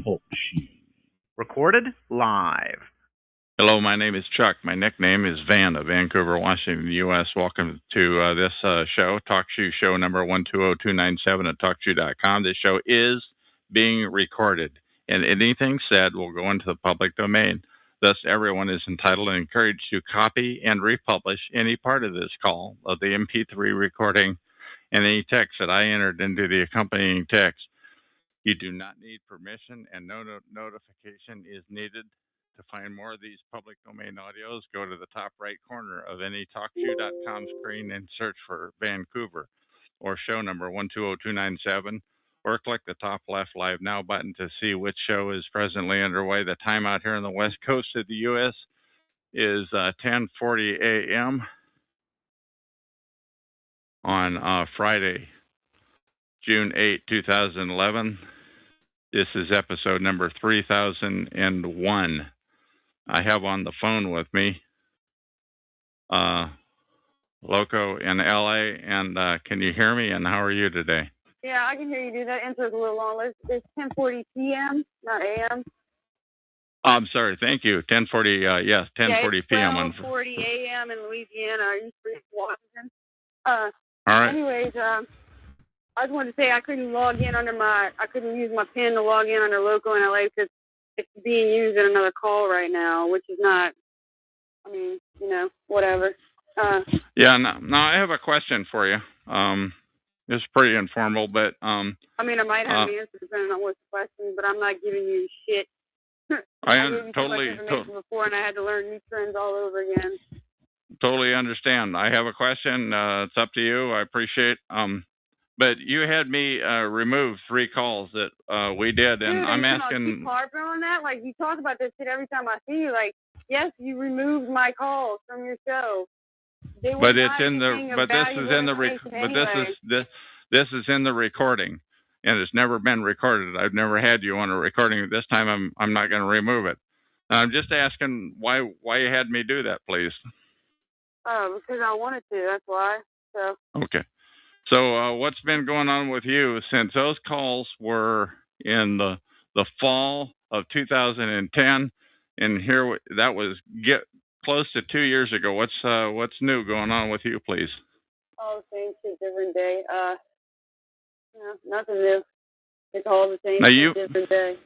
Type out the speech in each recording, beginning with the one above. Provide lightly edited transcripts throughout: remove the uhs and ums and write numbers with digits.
Talk show. Recorded live. Hello, my name is Chuck. My nickname is Van of Vancouver, Washington, U.S. Welcome to this show, TalkShoe Show number 120297 at TalkShoe.com. This show is being recorded, and anything said will go into the public domain. Thus, everyone is entitled and encouraged to copy and republish any part of this call, of the MP3 recording, and any text that I entered into the accompanying text. You do not need permission, and no notification is needed. To find more of these public domain audios, go to the top right corner of any TalkShoe.com screen and search for Vancouver or show number 120297, or click the top left Live Now button to see which show is presently underway. The time out here on the west coast of the U.S. is 10:40 a.m. on Friday, June 8, 2011. This is episode number 3001. I have on the phone with me Loco in LA, and can you hear me, and how are you today? Yeah, I can hear you, dude. That intro's a little long. It's 10:40 p.m., not a.m. I'm sorry, thank you. 10:40, yes, 10:40 p.m. on 12:40 a.m. in Louisiana, East Washington. All right. Anyways, I just wanted to say I couldn't use my PIN to log in under Loco in LA because it's being used in another call right now, which is not, whatever. Yeah, no, I have a question for you. It's pretty informal, but... I might have the answer depending on what's the question, but I'm not giving you shit. I gave you totally... so much information before, and I had to learn new trends all over again. Totally understand. I have a question. It's up to you. I appreciate but you had me remove 3 calls that we did, and dude, I'm asking... Keep harping on that. Like, you talk about this shit every time I see you. Like, yes, you removed my calls from your show. But it's in the... But this is in the... This is in the recording, and it's never been recorded. I've never had you on a recording. This time, I'm not going to remove it. And I'm just asking why you had me do that, please. Oh, because I wanted to. That's why. So. Okay. So what's been going on with you since those calls were in the fall of 2010, and here that was close to 2 years ago. What's new going on with you, please? Oh, same shit, different day. Nothing new. It's all the same shit, different day.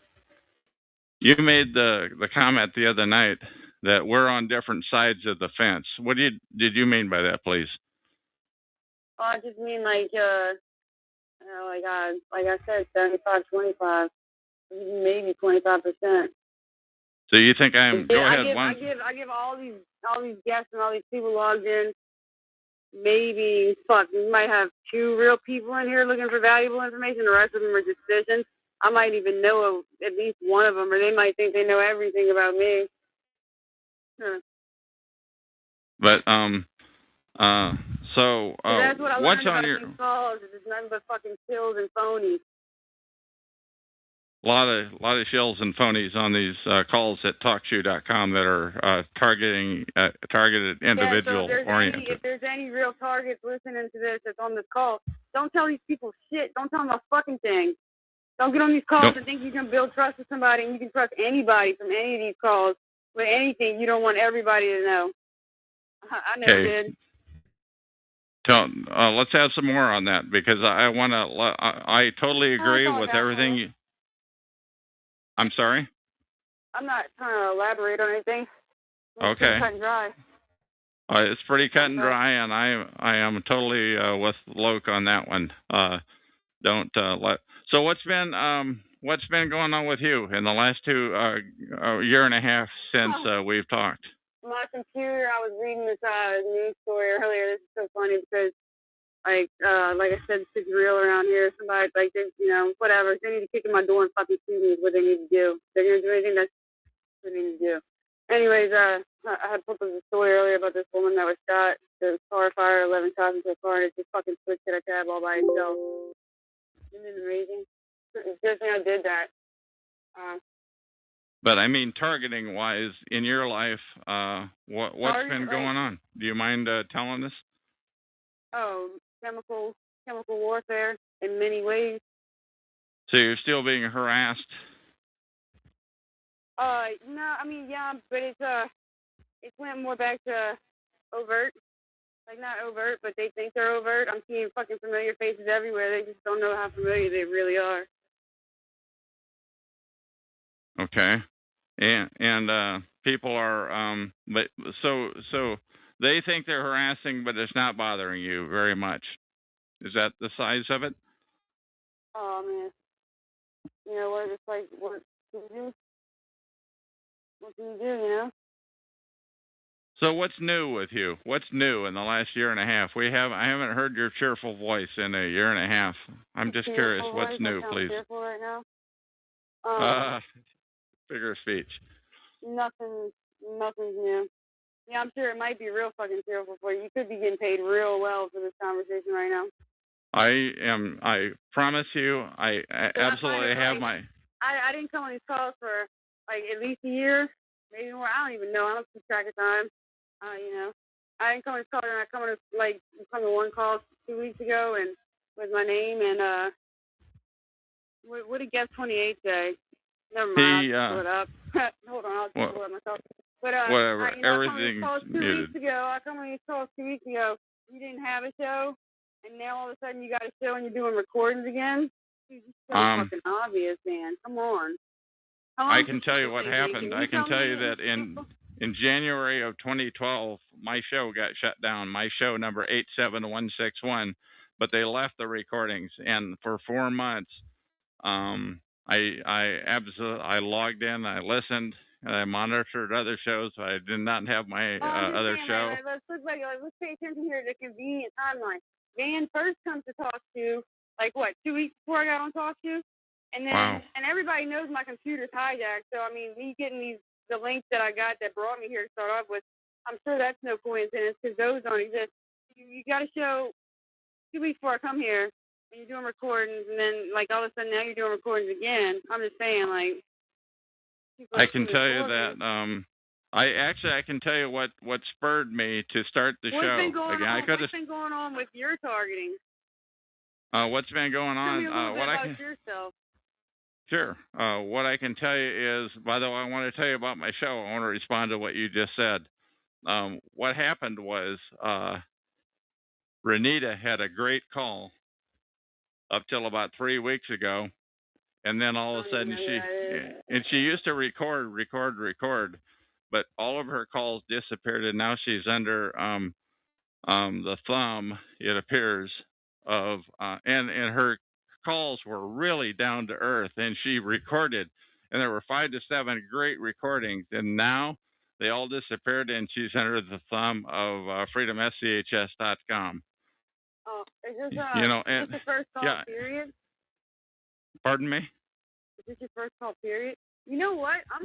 You made the comment the other night that we're on different sides of the fence. What did you mean by that, please? I just mean like I said, 75-25, maybe 25%. So you think I'm? Go ahead. I give all these guests and all these people logged in. Maybe we might have 2 real people in here looking for valuable information. The rest of them are just fishing. I might even know at least one of them, or they might think they know everything about me. Huh. But so that's what I what's learned on about your these calls? It's nothing but fucking shills and phonies. A lot of shills and phonies on these calls at TalkShoe.com that are targeted individual oriented. If there's any real targets listening to this that's on this call, don't tell these people shit. Don't tell them a fucking thing. Don't get on these calls and think you can build trust with somebody and you can trust anybody from any of these calls with anything. You don't want everybody to know. I never did. Let's have some more on that, because I want to. I totally agree with everything. I'm sorry? I'm not trying to elaborate on anything. Okay. It's cut and dry. It's pretty cut and dry, and I am totally with Loke on that one. So what's been going on with you in the last year and a half since we've talked? My computer, I was reading this news story earlier. This is so funny because, like I said, it's real around here. Somebody, whatever. If they need to kick in my door and fucking shoot me, is what they need to do. If they're going to do anything, that's what they need to do. Anyways, I had put up a story earlier about this woman that was shot. There was car fire, 11 shots into a car, and it just fucking switched to a cab all by itself. Isn't it amazing? It's just I did that. But I mean, targeting-wise, in your life, what's been going on? Do you mind telling us? Oh, chemical warfare in many ways. So you're still being harassed? No, I mean, yeah, but it's went more back to overt. Like, not overt, but they think they're overt. I'm seeing fucking familiar faces everywhere. They just don't know how familiar they really are. Okay. And people are but so they think they're harassing, but it's not bothering you very much. Is that the size of it? Oh man, you know what? It's like, what can you do? What can you do? You know? So what's new with you? What's new in the last year and a half? I haven't heard your cheerful voice in a year and a half. I'm just curious, what's new, please? Cheerful right now. Figure of speech. Nothing's new. Yeah, I'm sure it might be real fucking cheerful for you. You could be getting paid real well for this conversation right now. I promise you, I absolutely have my... I didn't come on these calls for like at least a year, maybe more. I don't even know. I don't keep track of time. You know, I didn't come on these calls, and I come to one call 2 weeks ago and with my name and what did Guest 28 say? Never mind. I'll pull it up. Hold on, I'll pull it up myself. But whatever. Everything's muted. I come on these calls 2 weeks ago. You didn't have a show, and now all of a sudden you got a show and you're doing recordings again. It's so fucking obvious, man. Come on. I can tell you what happened. I can tell you that in January of 2012, my show got shut down. My show number 87161, but they left the recordings, and for 4 months, I logged in, I listened, and I monitored other shows. I did not have my other show. Let's pay attention here to the convenient timeline. Van first comes to talk to, 2 weeks before I got on talk to, and then and everybody knows my computer's hijacked. So I mean, me getting the links that I got that brought me here to start off with, I'm sure that's no coincidence because those don't exist. You got a show 2 weeks before I come here, and you're doing recordings, and then all of a sudden now you're doing recordings again. I'm just saying, I can tell you that. I can tell you what spurred me to start the show. What's been going on with your targeting? What's been going on? Tell me a little bit about yourself. Sure. What I can tell you is, by the way, I want to tell you about my show. I want to respond to what you just said. What happened was Renita had a great call up till about 3 weeks ago, and then all of a sudden she used to record, but all of her calls disappeared, and now she's under the thumb, it appears, of and her calls were really down to earth, and she recorded, and there were 5 to 7 great recordings, and now they all disappeared, and she's under the thumb of freedomschs.com. Oh, is this is this your first call period? Pardon me? Is this your first call period? You know what? I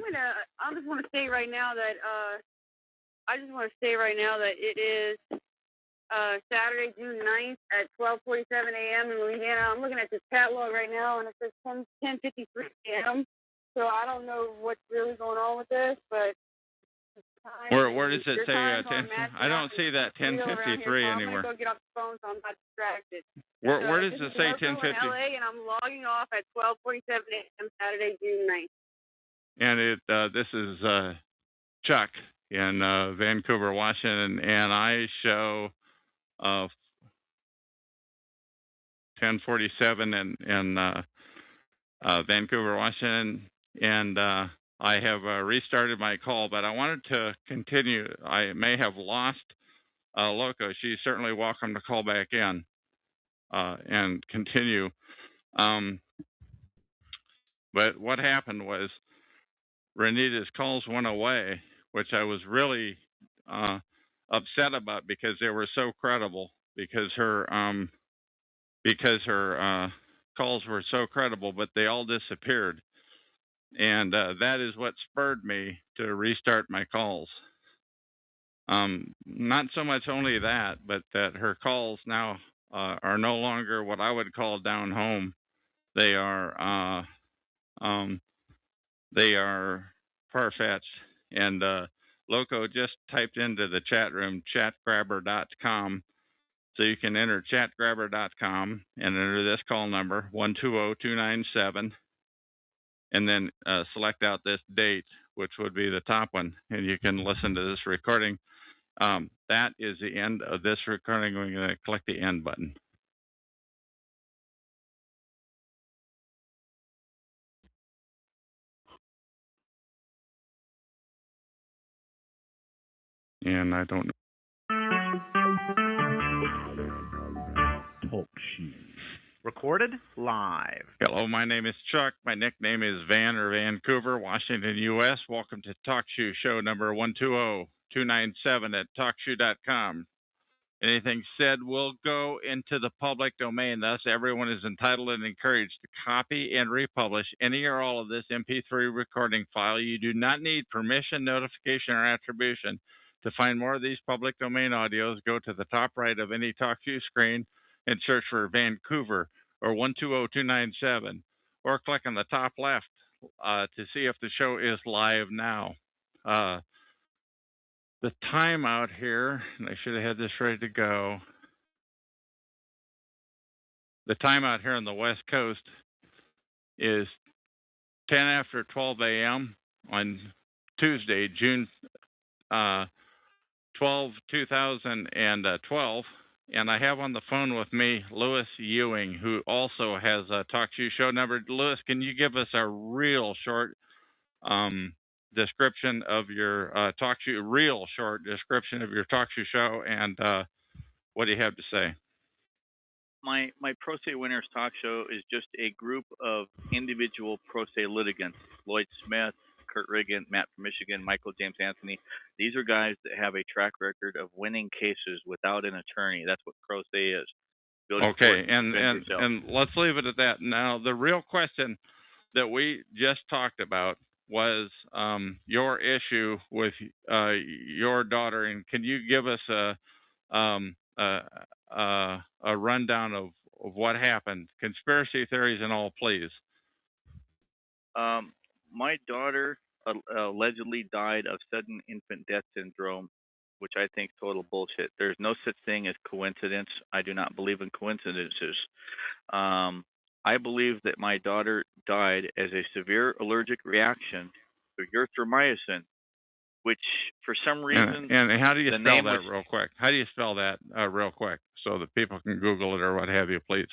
just want to say right now that it is Saturday, June 9th at 12:47 a.m. in Louisiana. I'm looking at this catalog right now, and it says 10:53 a.m. So I don't know what's really going on with this, but where does it say 10? I don't see that 10:53 anywhere. I'm gonna go get off the phone, so I'm not distracted. Where does it say 10:50? LA, and I'm logging off at 12:47 a.m. Saturday, June 9th. And this is Chuck in Vancouver, Washington, and I show 10:47 in Vancouver, Washington, and I have restarted my call, but I wanted to continue. I may have lost Loco. She's certainly welcome to call back in and continue. But what happened was Renita's calls went away, which I was really upset about because they were so credible, because her calls were so credible, but they all disappeared. And that is what spurred me to restart my calls. Not so much only that, but that her calls now are no longer what I would call down home. They are far-fetched. And Loco just typed into the chat room, chatgrabber.com, So you can enter chatgrabber.com and enter this call number 120297, and then select out this date, which would be the top one, and you can listen to this recording. That is the end of this recording. We're going to click the end button. And I don't know. Talk show. Recorded live. Hello, my name is Chuck. My nickname is Van or Vancouver, Washington, U.S. Welcome to TalkShoe show number 120297 at TalkShoe.com. Anything said will go into the public domain. Thus, everyone is entitled and encouraged to copy and republish any or all of this MP3 recording file. You do not need permission, notification, or attribution. To find more of these public domain audios, go to the top right of any TalkShoe screen and search for Vancouver or 120297, or click on the top left to see if the show is live now. The time out here, and I should have had this ready to go. The time out here on the West Coast is 10 after 12 a.m. on Tuesday, June 12, 2012. And I have on the phone with me Louis Ewing, who also has a TalkShoe show number. Louis, can you give us a real short description of your TalkShoe, real short description of your TalkShoe show, and what do you have to say? My Pro Se Winners Talk Show is just a group of individual pro se litigants. Lloyd Smith, Kurt Riggin, Matt from Michigan, Michael James Anthony. These are guys that have a track record of winning cases without an attorney. That's what pro se is. Okay, and let's leave it at that. Now, the real question that we just talked about was your issue with your daughter, and can you give us a rundown of what happened? Conspiracy theories and all, please. My daughter allegedly died of sudden infant death syndrome, which I think is total bullshit. There's no such thing as coincidence. I do not believe in coincidences. I believe that my daughter died as a severe allergic reaction to erythromycin, which for some reason... And how do you spell that real quick? How do you spell that real quick so that people can Google it or what have you, please?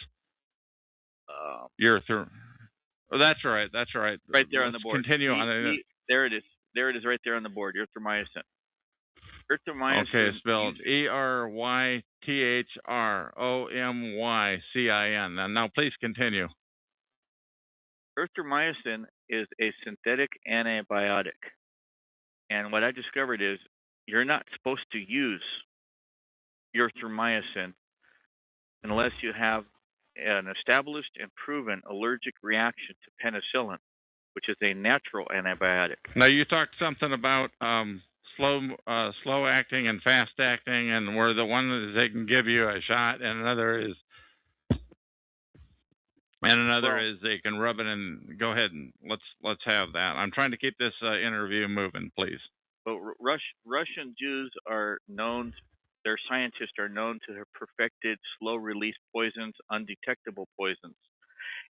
That's right. That's right. Right there on the board. Continue on it. There it is. There it is right there on the board. Erythromycin. Erythromycin. Okay, spelled ERYTHROMYCIN. Now, please continue. Erythromycin is a synthetic antibiotic. And what I discovered is you're not supposed to use erythromycin unless you have an established and proven allergic reaction to penicillin, which is a natural antibiotic. Now, you talked something about slow acting and fast acting, and where the one is they can give you a shot, and another is they can rub it in. Go ahead and let's have that. I'm trying to keep this interview moving, please. But Russian Jews are known. Their scientists are known to have perfected slow-release poisons, undetectable poisons,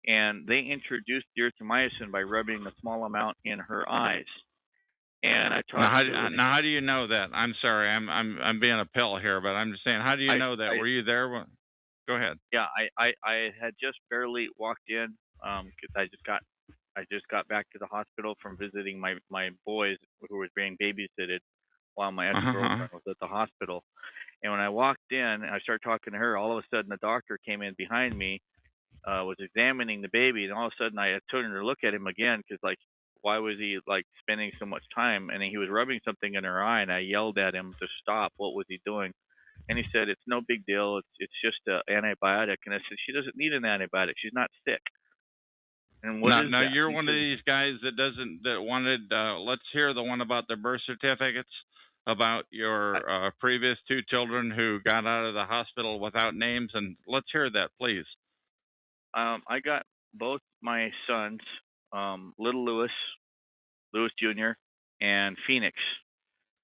and they introduced erythromycin by rubbing a small amount in her eyes. And I talked now, how do you know that? I'm sorry, I'm being a pill here, but I'm just saying, how do you know that? Were you there? Go ahead. Yeah, I had just barely walked in because I just got back to the hospital from visiting my boys who were being babysitted while my ex-girlfriend was at the hospital. And when I walked in and I started talking to her, all of a sudden the doctor came in behind me, was examining the baby, and all of a sudden I told her to look at him again because, like, why was he, like, spending so much time? And he was rubbing something in her eye, and I yelled at him to stop. What was he doing? And he said, it's no big deal. It's just an antibiotic. And I said, she doesn't need an antibiotic. She's not sick. And now you're one of these guys that wanted, let's hear the one about the birth certificates, about your previous two children who got out of the hospital without names. And let's hear that, please. I got both my sons, little Louis Jr., and Phoenix.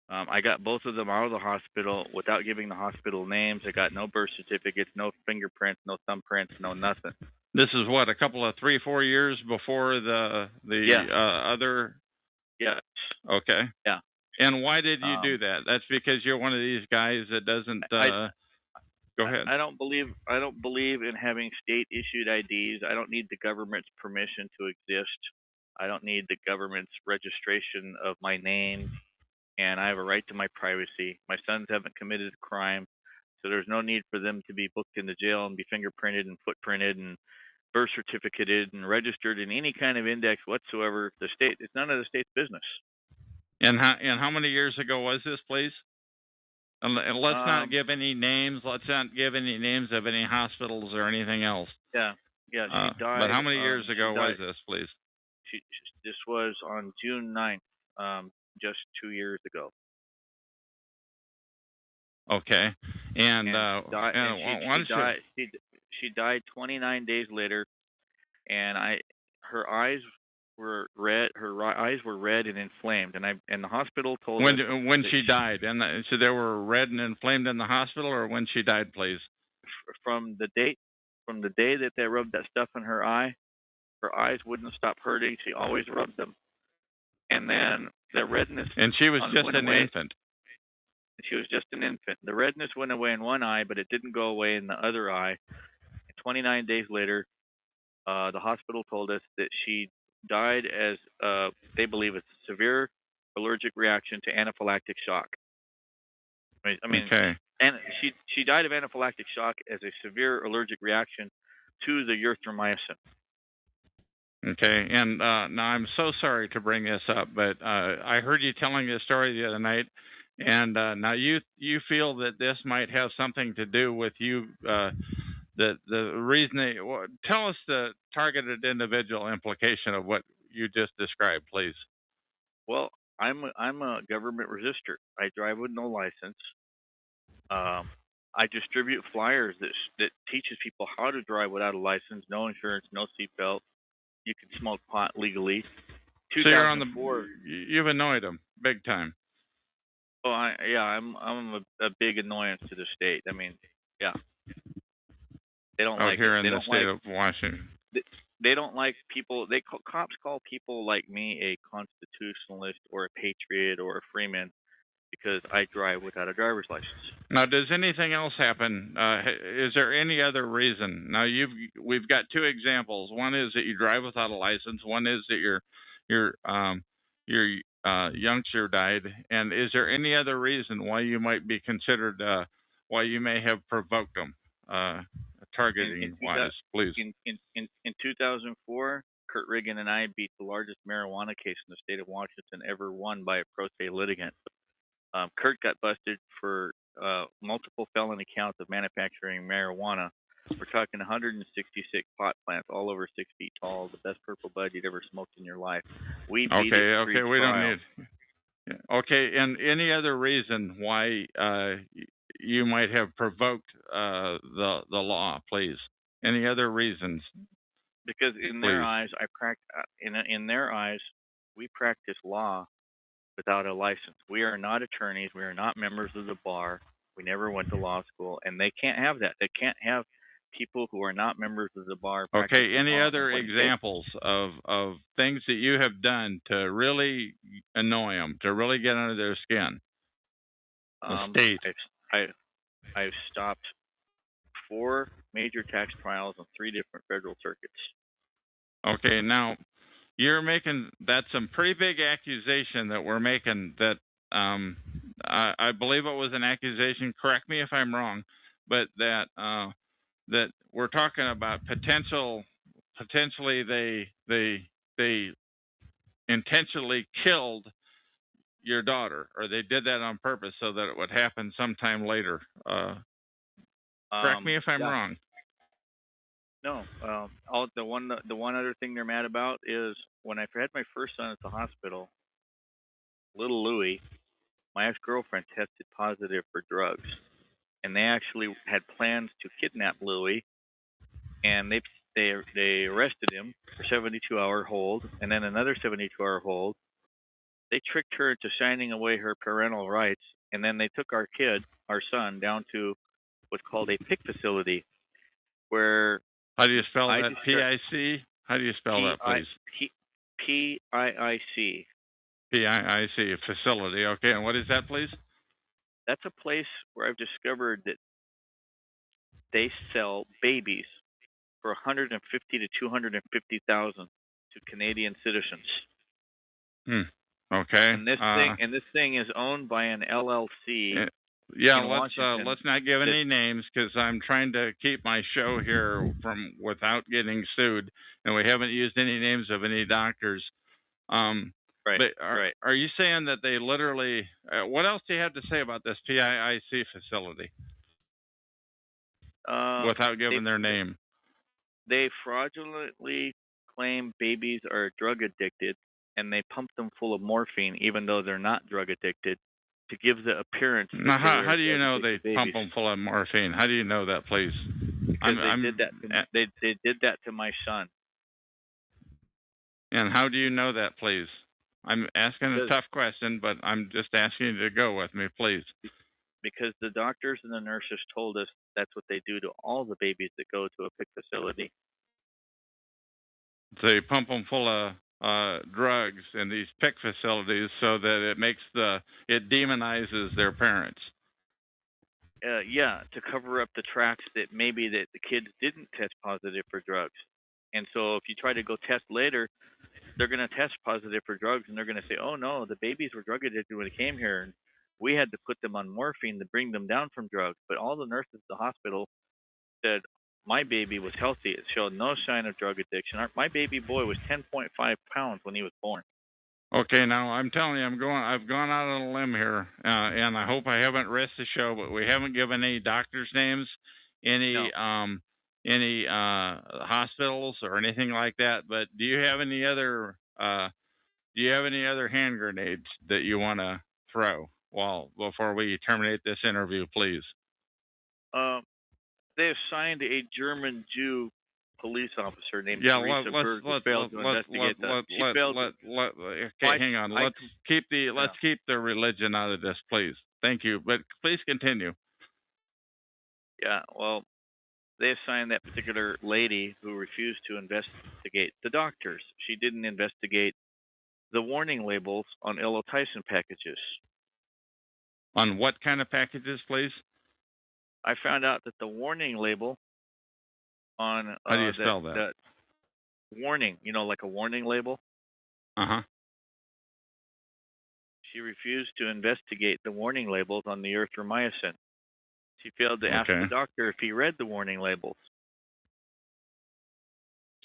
I got both of them out of the hospital without giving the hospital names. I got no birth certificates, no fingerprints, no thumbprints, no nothing. This is what, a couple of 3-4 years before the other. Yeah. Okay. Yeah. And why did you do that? That's because you're one of these guys that doesn't. Go ahead. I don't believe in having state issued IDs. I don't need the government's permission to exist. I don't need the government's registration of my name, and I have a right to my privacy. My sons haven't committed a crime, so there's no need for them to be booked into jail and be fingerprinted and footprinted and birth certificated and registered in any kind of index whatsoever. It's none of the state's business. And how many years ago was this, please? And let's not give any names. Let's not give any names of any hospitals or anything else. Yeah. She died. But how many years ago was this, please? This was on June 9th, just 2 years ago. Okay. And she died 29 days later, and her eyes were red. Her eyes were red and inflamed, and the hospital told us when she died, and so they were red and inflamed in the hospital, or when she died, please. From the day that they rubbed that stuff in her eye, her eyes wouldn't stop hurting. She always rubbed them, and then the redness. And she was just an infant. She was just an infant. The redness went away in one eye, but it didn't go away in the other eye. 29 days later, the hospital told us that she died as they believe it's a severe allergic reaction to anaphylactic shock. I mean, okay. And she died of anaphylactic shock as a severe allergic reaction to the erythromycin. Okay, and now I'm so sorry to bring this up, but I heard you telling this story the other night, and now you feel that this might have something to do with you. The reason tell us the targeted individual implication of what you just described, please. Well, I'm a government resistor. I drive with no license. I distribute flyers that teaches people how to drive without a license, no insurance, no seatbelt. You can smoke pot legally. So you're on the. You've annoyed them big time. Oh, I'm a big annoyance to the state. I mean, yeah. They don't like here it. in the state of Washington. They don't like people. Cops call people like me a constitutionalist or a patriot or a freeman because I drive without a driver's license. Now, does anything else happen? Is there any other reason? Now, we've got two examples. One is that you drive without a license. One is that your youngster died. And is there any other reason why you might be considered? Why you may have provoked them? Targeting wise, please. In 2004, Kurt Riggin and I beat the largest marijuana case in the state of Washington ever won by a pro se litigant. Kurt got busted for multiple felony counts of manufacturing marijuana. We're talking 166 pot plants, all over 6 feet tall, the best purple bud you'd ever smoked in your life. We beat it. Okay, we don't need. Okay, and any other reason why you might have provoked the law, please? Any other reasons? Because in their eyes, in their eyes, we practice law without a license. We are not attorneys. We are not members of the bar. We never went to law school, and they can't have that. They can't have people who are not members of the bar. Okay. Any other examples of things that you have done to really annoy them, to really get under their skin? State. I've stopped 4 major tax trials on 3 different federal circuits. Okay, now you're making some pretty big accusation that we're making. That I believe it was an accusation. Correct me if I'm wrong, but that we're talking about potentially they intentionally killed your daughter, or they did that on purpose so that it would happen sometime later. Correct me if I'm wrong. No. The one other thing they're mad about is when I had my first son at the hospital, little Louie, my ex-girlfriend tested positive for drugs, and they actually had plans to kidnap Louie, and they arrested him for 72-hour hold, and then another 72-hour hold. they tricked her into signing away her parental rights, and then they took our son, down to what's called a PIC facility, where How do you spell I that? just P-I-C? How do you spell that, please? PIIC. P-I-I-C, facility. Okay, and what is that, please? That's a place where I've discovered that they sell babies for 150 to 250,000 to Canadian citizens. Okay. And this thing is owned by an LLC. Yeah, in let's Washington not give any names, because I'm trying to keep my show here from without getting sued, and we haven't used any names of any doctors. Right. But right. are you saying that they literally? What else do you have to say about this PIIC facility without giving their name? They fraudulently claim babies are drug addicted, and they pump them full of morphine, even though they're not drug addicted, to give the appearance. Now, how do you know they pump them full of morphine? How do you know that, please? Because they did that to my son. And how do you know that, please? I'm asking a tough question, but I'm just asking you to go with me, please. Because the doctors and the nurses told us that's what they do to all the babies that go to a PIC facility. So they pump them full of drugs in these PIC facilities so that it demonizes their parents. Yeah, to cover up the tracks that maybe that the kids didn't test positive for drugs. And so if you try to go test later, they're going to test positive for drugs, and they're going to say, oh, no, the babies were drug addicted when they came here, and we had to put them on morphine to bring them down from drugs. But all the nurses at the hospital said, my baby was healthy. It showed no sign of drug addiction. My baby boy was 10.5 pounds when he was born. Okay, now I'm telling you, I've gone out on a limb here, and I hope I haven't risked the show, but we haven't given any doctors' names, any hospitals or anything like that. But do you have any other hand grenades that you want to throw before we terminate this interview, please? They assigned a German Jew police officer named Teresa Berg who failed to investigate that. Okay, hang on. Let's keep the religion out of this, please. Thank you, but please continue. Yeah, well, they assigned that particular lady who refused to investigate the doctors. She didn't investigate the warning labels on Tyson packages. On what kind of packages, please? I found out that the warning label on how do you spell that? The warning, like a warning label. She refused to investigate the warning labels on the erythromycin. She failed to ask the doctor if he read the warning labels.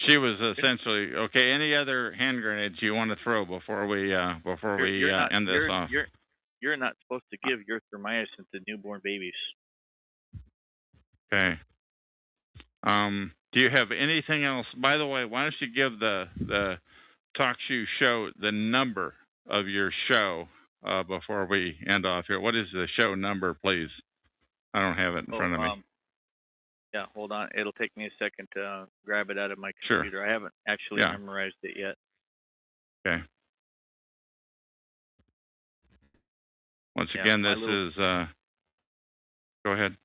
She was essentially okay. Any other hand grenades you want to throw before we end this off? You're not supposed to give erythromycin to newborn babies. Okay. Do you have anything else? By the way, why don't you give the Talk Show the number of your show before we end off here? What is the show number, please? I don't have it in front of me. Yeah, hold on. It'll take me a second to grab it out of my computer. Sure. I haven't actually memorized it yet. Okay. Once again, this is. Go ahead.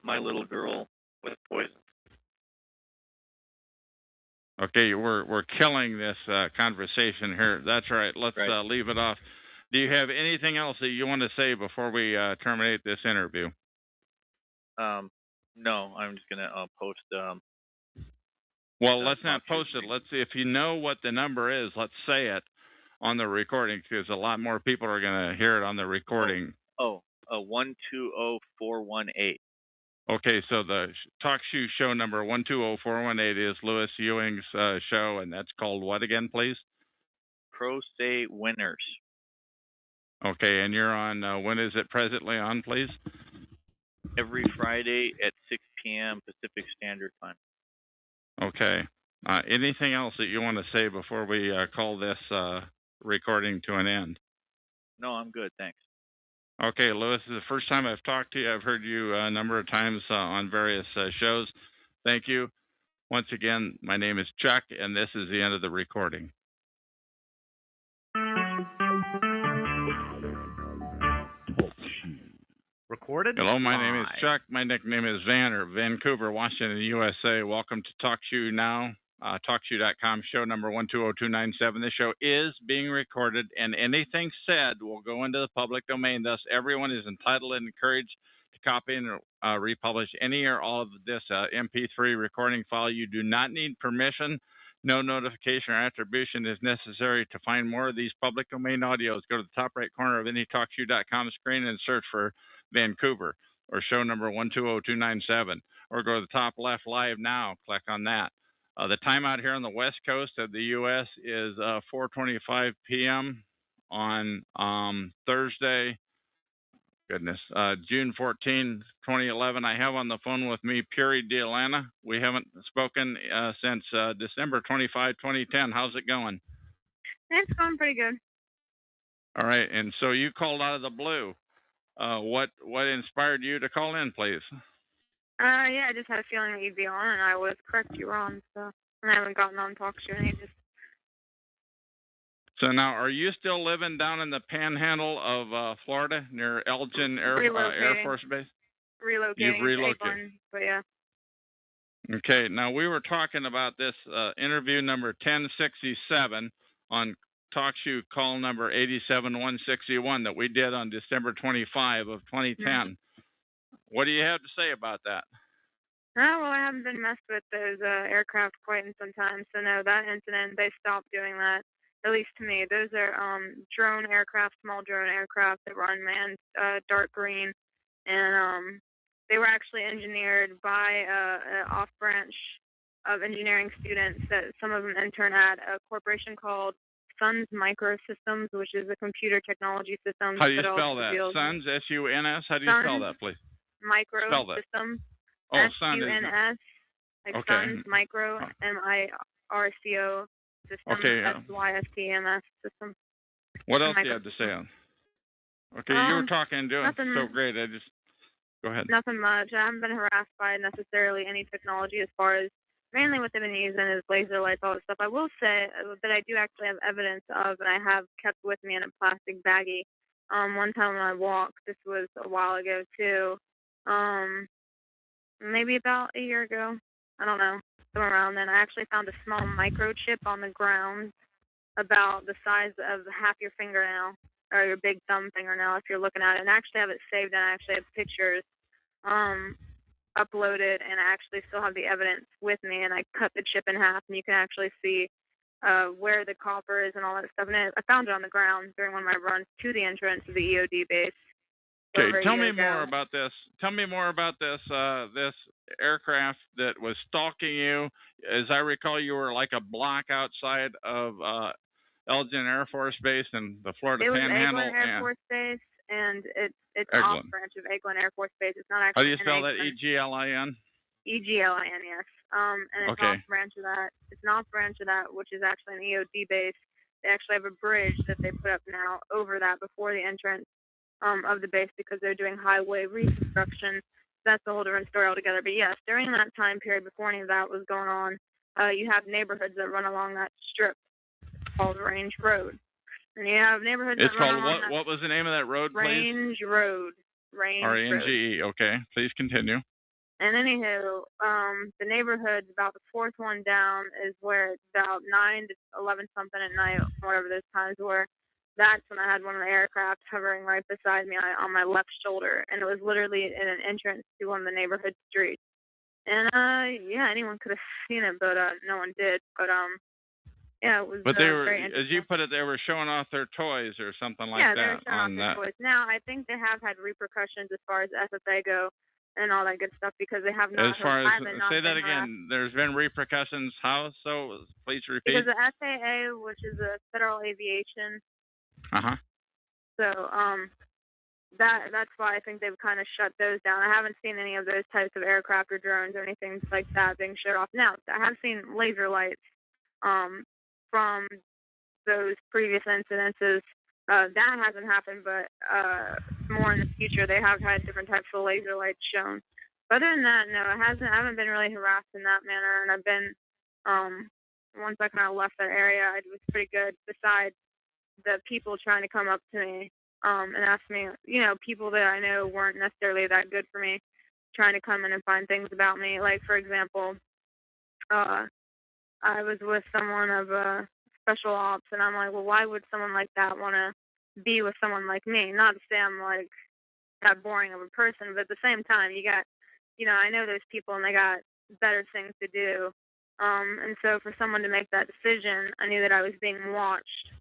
My little girl with poison. Okay, we're killing this conversation here. That's right. Let's leave it off. Do you have anything else that you want to say before we terminate this interview? No, I'm just gonna post. Well, let's not post it. Let's see if you know what the number is. Let's say it on the recording, because a lot more people are gonna hear it on the recording. 120418. Okay, so the Talk Show number 120418 is Louis Ewing's show, and that's called what again, please? Pro Se Winners. Okay, and you're on, when is it presently on, please? Every Friday at 6 p.m. Pacific Standard Time. Okay. Anything else that you want to say before we call this recording to an end? No, I'm good, thanks. Okay, Louis, this is the first time I've talked to you. I've heard you a number of times on various shows. Thank you. Once again, my name is Chuck, and this is the end of the recording. Recorded Hello, my live. name is Chuck. My nickname is Van, or Vancouver, Washington, USA. Welcome to TalkShoe Now, TalkShoe.com, show number 120297. This show is being recorded, and anything said will go into the public domain. Thus, everyone is entitled and encouraged to copy and republish any or all of this MP3 recording file. You do not need permission. No notification or attribution is necessary. To find more of these public domain audios, go to the top right corner of any TalkShoe.com screen and search for Vancouver or show number 120297, or go to the top left live now, click on that. The time out here on the west coast of the U.S. is 4:25 p.m. on Thursday, June 14, 2011. I have on the phone with me Puri Dealana. We haven't spoken since December 25, 2010. How's it going? It's going pretty good. All right, and so you called out of the blue. What inspired you to call in, please? Yeah, I just had a feeling that you'd be on, and I was correct. You were on, so and I haven't gotten on TalkShoe in ages. So now, are you still living down in the panhandle of Florida near Elgin Air Force Base? Relocating. You've relocated. But yeah. Okay. Now, we were talking about this interview number 1067 on TalkShoe call number 87161 that we did on December 25 of 2010. Mm-hmm. What do you have to say about that? Oh, well, I haven't been messed with those aircraft quite in some time. So no, that incident, they stopped doing that. At least to me. Those are drone aircraft, small drone aircraft that were unmanned, dark green, and they were actually engineered by an off-branch of engineering students that some of them intern at a corporation called Suns Microsystems, which is a computer technology system. How do you spell that? Suns, S-U-N-S? How do you spell that, please? Microsystems. Oh, Suns. S-U-N-S. Like okay. Suns Micro, M-I-R-C-O. System, okay. S-Y-S-T-M-S system. What else do you have to say on? Okay, you were talking and doing so great. Go ahead. Nothing much. I haven't been harassed by necessarily any technology as far as mainly what they've been using is laser lights, all that stuff. I will say that I do actually have evidence of, and I have kept with me in a plastic baggie. One time when I walked, this was a while ago too, maybe about a year ago. I don't know. Somewhere around then, I actually found a small microchip on the ground about the size of half your fingernail or your big thumb fingernail if you're looking at it. And I actually have it saved, and I actually have pictures uploaded, and I actually still have the evidence with me. And I cut the chip in half, and you can actually see where the copper is and all that stuff. And I found it on the ground during one of my runs to the entrance of the EOD base. Okay, tell me more about this. Tell me more about this this aircraft that was stalking you. As I recall, you were like a block outside of Elgin Air Force Base in the Florida Panhandle. It was Eglin Air Force Base, and it's off branch of Eglin Air Force Base. It's not actually. How do you spell that? E-G-L-I-N? E-G-L-I-N, yes. And it's off branch of that. It's an off branch of that, which is actually an EOD base. They actually have a bridge that they put up now over that before the entrance of the base because they're doing highway reconstruction. That's a whole different story altogether. But yes, during that time period, before any of that was going on, you have neighborhoods that run along that strip called Range Road. And you have neighborhoods that run along that. What was the name of that road, please? Range Road. R-A-N-G-E. Okay, please continue. And anywho, the neighborhood, about the fourth one down, is where it's about 9 to 11 something at night, whatever those times were. That's when I had one of the aircraft hovering right beside me on my left shoulder, and it was literally in an entrance to one of the neighborhood streets. And yeah, anyone could have seen it, but no one did. But yeah, it was. But they were, as you put it, they were showing off their toys or something like that. Yeah, they were showing off their toys. Now I think they have had repercussions as far as SFA go and all that good stuff because they have not. As far as say that again, there's been repercussions. How so? Please repeat. Because the SAHA, which is the Federal Aviation. So that's why I think they've kind of shut those down. I haven't seen any of those types of aircraft or drones or anything like that being shut off. Now I have seen laser lights from those previous incidences. That hasn't happened, but more in the future they have had different types of laser lights shown. But other than that, no, I haven't been really harassed in that manner, and I've been once I kind of left that area, it was pretty good. Besides the people trying to come up to me and ask me, you know, people that I know weren't necessarily that good for me, trying to come in and find things about me. Like, for example, I was with someone of special ops, and I'm like, well, why would someone like that want to be with someone like me? Not to say I'm like that boring of a person, but at the same time, you got, you know, I know there's people and they got better things to do. And so for someone to make that decision, I knew that I was being watched,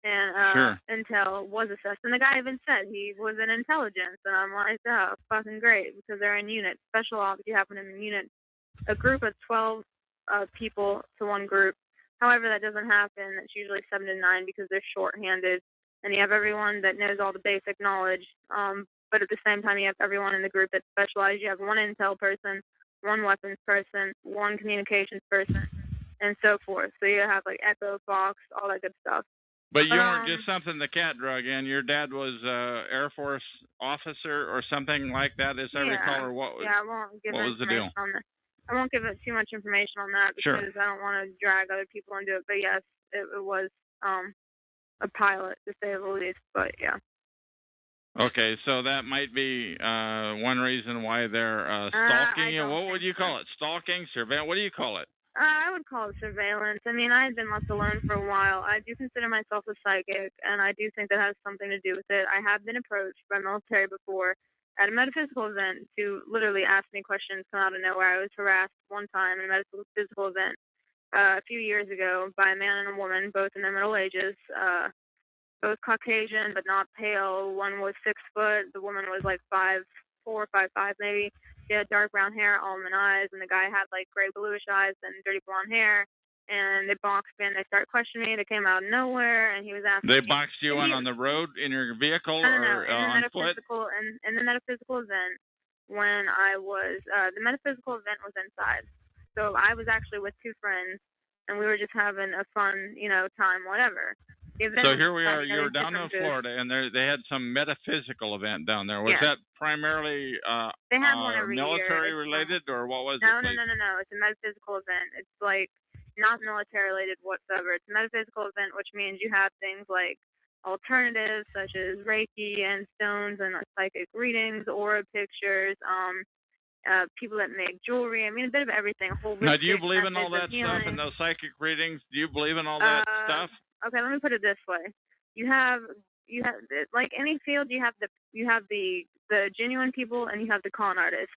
and Sure. intel was assessed. And the guy even said he was in intelligence, and I'm like, oh, fucking great, because they're in unit. Special ops, you happen in unit, a group of 12 people to one group. However, that doesn't happen. It's usually 7 to 9 because they're short-handed, and you have everyone that knows all the basic knowledge. But at the same time, you have everyone in the group that's specialized. You have one intel person, one weapons person, one communications person, and so forth. So you have like Echo, Fox, all that good stuff. But you weren't just something the cat drug in. Your dad was Air Force officer or something like that, as I recall, or what? Yeah, I won't give what was the deal? on that. I won't give it too much information on that because I don't want to drag other people into it. But yes, it was a pilot, to say the least. But yeah. Okay, so that might be one reason why they're stalking you. What would you call it? Stalking, surveillance? What do you call it? I would call it surveillance. I mean, I had been left alone for a while. I do consider myself a psychic, and I do think that has something to do with it. I have been approached by military before at a metaphysical event to literally ask me questions come out of nowhere. I was harassed one time at a metaphysical event a few years ago by a man and a woman, both in their middle ages, both Caucasian but not pale. One was 6 foot. The woman was like 5'4", 5'5" maybe. She had dark brown hair, almond eyes, and the guy had like gray bluish eyes and dirty blonde hair. And they boxed me and they started questioning me. They came out of nowhere, and he was asking. They boxed you in on the road in your vehicle or on foot? In the metaphysical event, when I was the metaphysical event was inside, so I was actually with 2 friends, and we were just having a fun, you know, time, whatever. So here we are. You were down in Florida, and they had some metaphysical event down there. Was that primarily they have one every military year. related, or what was it? No. It's a metaphysical event. It's like not military related whatsoever. It's a metaphysical event, which means you have things like alternatives such as Reiki and stones and psychic readings, aura pictures, people that make jewelry. I mean, a bit of everything. Now, do you believe in all that stuff and those psychic readings? Do you believe in all that stuff? Okay, let me put it this way: you have like any field, you have the genuine people and you have the con artists.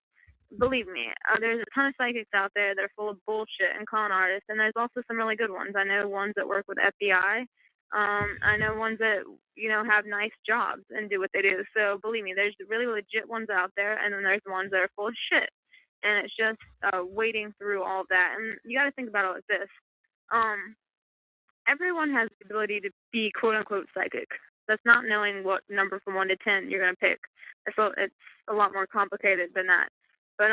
Believe me, there's a ton of psychics out there that are full of bullshit and con artists, and there's also some really good ones. I know ones that work with FBI. I know ones that, you know, have nice jobs and do what they do. So believe me, there's really legit ones out there, and then there's ones that are full of shit. And it's just wading through all of that. And you got to think about it like this. Everyone has the ability to be quote-unquote psychic. That's not knowing what number from 1 to 10 you're going to pick. It's a lot more complicated than that. But,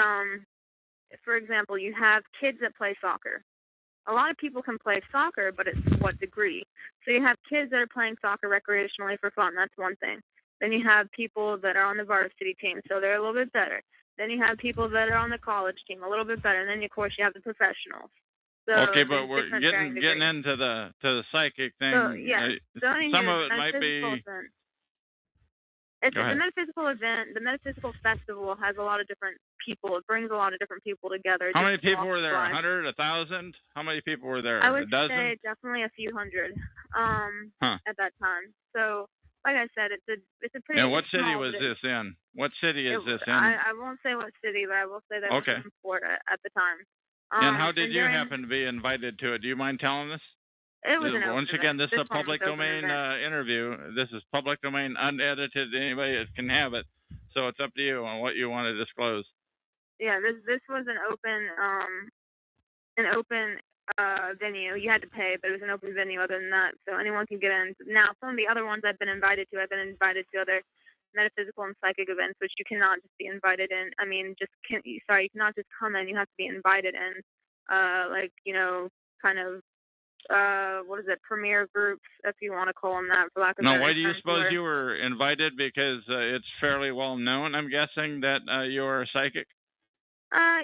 for example, you have kids that play soccer. A lot of people can play soccer, but it's to what degree? So you have kids that are playing soccer recreationally for fun. That's one thing. Then you have people that are on the varsity team, so they're a little bit better. Then you have people that are on the college team, a little bit better. And then, of course, you have the professionals. So okay, but we're getting into the psychic thing. So, yeah. Some of it might be. It's the metaphysical event. The metaphysical festival has a lot of different people. It brings a lot of different people together. How many people were there? 100, 1,000? How many people were there? I would a dozen? say definitely a few hundred. At that time. So, like I said, it's a pretty. And what city was this in? What city is this in? I won't say what city, but I will say that it was in Florida at the time. And how did you happen to be invited to it? Do you mind telling us? It was an Once again, this is a public domain interview. This is public domain, unedited. Anybody can have it. So it's up to you on what you want to disclose. Yeah, this was an open venue. You had to pay, but it was an open venue. Other than that, so anyone can get in. Now, some of the other ones I've been invited to other metaphysical and psychic events, which you cannot just be invited in. I mean, you cannot just come in. You have to be invited in. Premier groups, if you want to call them that, for lack of a better term. Now, why do you suppose you were invited? Because it's fairly well known, I'm guessing, that you're a psychic?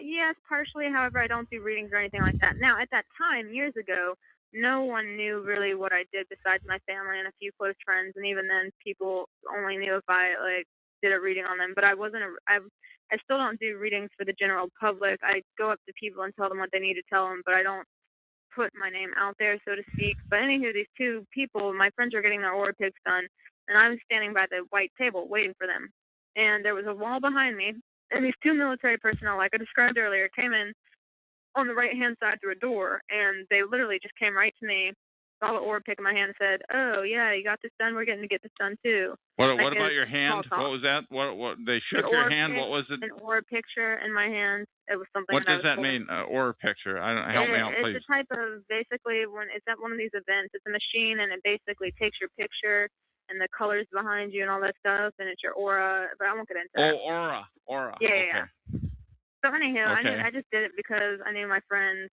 Yes, partially. However, I don't do readings or anything like that. Now, at that time, years ago, no one knew really what I did besides my family and a few close friends, and even then, people only knew if I like did a reading on them. But I wasn't. I still don't do readings for the general public. I go up to people and tell them what they need to tell them, but I don't put my name out there, so to speak. But anywho, these two people, my friends were getting their aura pics done, and I was standing by the white table waiting for them. And there was a wall behind me, and these two military personnel, like I described earlier, came in on the right-hand side through a door, and they literally just came right to me, saw the aura pic in my hand, and said, "Oh yeah, you got this done. We're getting to get this done too." What Like, about your hand? What was that? What they shook your hand? What was it? An aura picture in my hand. It was something. What that does that mean? Aura picture? Help me out, please. It's a type of, basically, when it's at one of these events, it's a machine, and it basically takes your picture and the colors behind you and all that stuff, and it's your aura. But I won't get into that. Oh, aura. Yeah, okay. yeah. So anyhow, Okay. I just did it because I knew my friends.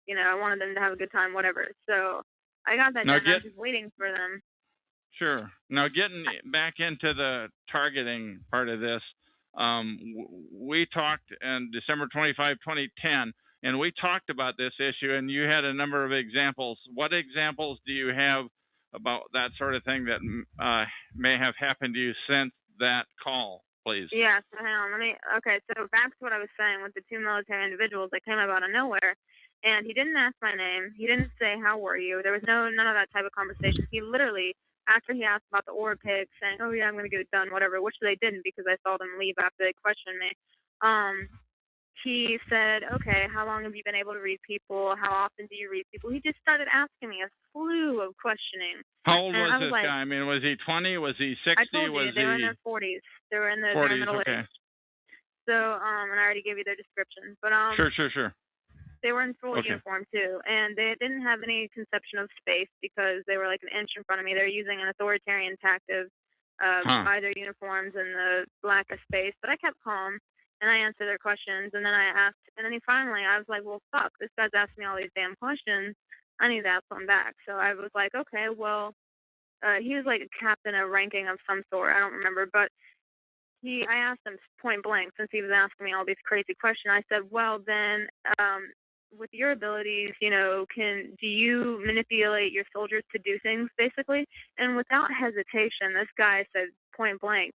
You know, I wanted them to have a good time, whatever. So I got that done. I was just waiting for them. Sure. Now, getting back into the targeting part of this, we talked on December 25, 2010, and we talked about this issue, and you had a number of examples. What examples do you have about that sort of thing that may have happened to you since that call, please? Yeah, so hang on. Okay, so back to what I was saying with the two military individuals that came up out of nowhere. And he didn't ask my name. He didn't say, "How were you?" There was none of that type of conversation. He literally, after he asked about the aura pic, saying, "Oh yeah, I'm gonna get it done," whatever, which they didn't because I saw them leave after they questioned me. He said, "Okay, how long have you been able to read people? How often do you read people?" He just started asking me a slew of questioning. How old was this guy? I mean, was he 20? Was he 60? I told you, they were in their 40s. They were in their 40s, middle okay. age. So, and I already gave you their description. But Sure. they were in full uniform too, and they didn't have any conception of space because they were like an inch in front of me. They were using an authoritarian tactic by their uniforms and the lack of space. But I kept calm and I answered their questions, and then I asked, and then I was like, well, fuck, this guy's asking me all these damn questions. I need to ask him back. So I was like, okay, well, he was like a captain of ranking of some sort. I don't remember, but I asked him point blank, since he was asking me all these crazy questions. I said, well, then, with your abilities, you know, do you manipulate your soldiers to do things, basically? And without hesitation, this guy said point blank.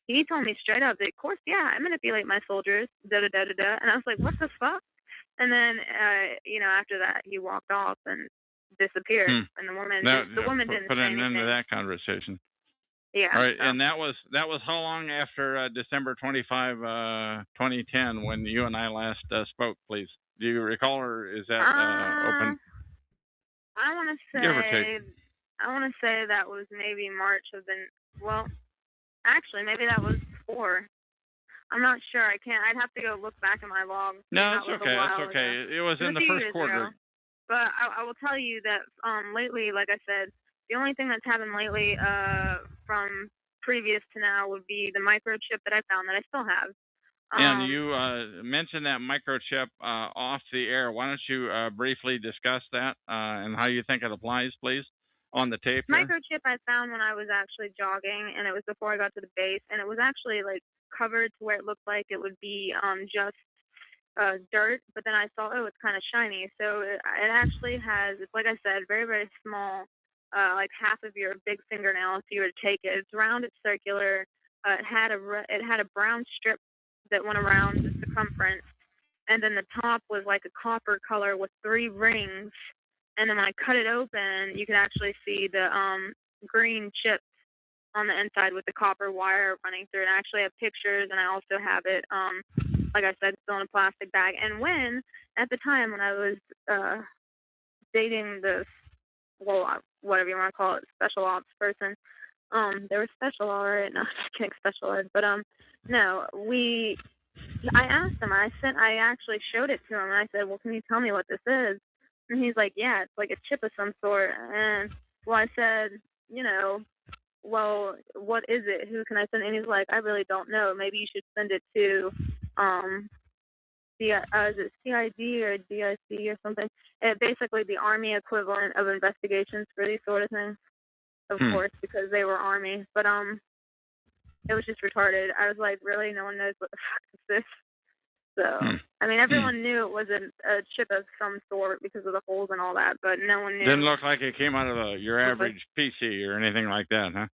He told me straight up that, of course, yeah, I manipulate my soldiers, da-da-da-da-da. And I was like, what the fuck? And then, you know, after that, he walked off and disappeared. And the woman didn't put say an end to anything. that conversation. Yeah. All right, and that was how long after December 25, 2010, when you and I last spoke, please? Do you recall, or is that open? I want to say that was maybe March of actually, maybe that was before. I'm not sure. I'd have to go look back in my log. No, it's okay. That's okay. It was in the first quarter. But I will tell you that lately, like I said, the only thing that's happened lately from previous to now would be the microchip that I found that I still have. And you mentioned that microchip off the air. Why don't you briefly discuss that and how you think it applies, please, on the tape here? Microchip I found when I was actually jogging, and it was before I got to the base, and it was actually like covered to where it looked like it would be just dirt, but then I saw, it's kind of shiny. So it actually has, it's like I said, very, very small, like half of your big fingernail if you were to take it. It's round, it's circular. It had a brown strip that went around the circumference, and then the top was like a copper color with 3 rings. And then when I cut it open, you could actually see the green chips on the inside with the copper wire running through it. I actually have pictures, and I also have it, like I said, still in a plastic bag. And at the time when I was dating this, whatever you want to call it, special ops person, they were special, all right. No, just kidding, special ed. But no, I asked him. I actually showed it to him, and I said, well, can you tell me what this is? And he's like, yeah, it's like a chip of some sort. And well, I said, you know, well, what is it? Who can I send? And he's like, I really don't know. Maybe you should send it to is it CID or DIC or something? Basically the Army equivalent of investigations for these sort of things. Of course, because they were Army. But it was just retarded. I was like, really? No one knows what the fuck is this? So, I mean, everyone knew it was a chip of some sort because of the holes and all that, but no one knew. Didn't look like it came out of your average PC or anything like that, huh?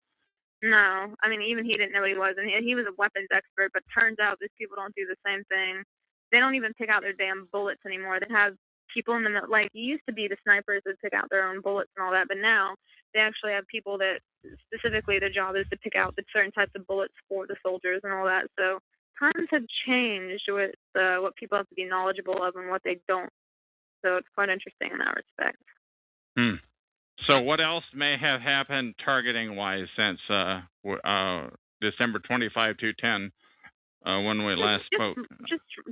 No. I mean, even he didn't know what he was, and he was a weapons expert, but turns out these people don't do the same thing. They don't even pick out their damn bullets anymore. They have people in the, like, it used to be the snipers that pick out their own bullets and all that, but now they actually have people that specifically their job is to pick out the certain types of bullets for the soldiers and all that. So times have changed with what people have to be knowledgeable of and what they don't. So it's quite interesting in that respect. So what else may have happened targeting-wise since December 25, 2010, when we last spoke?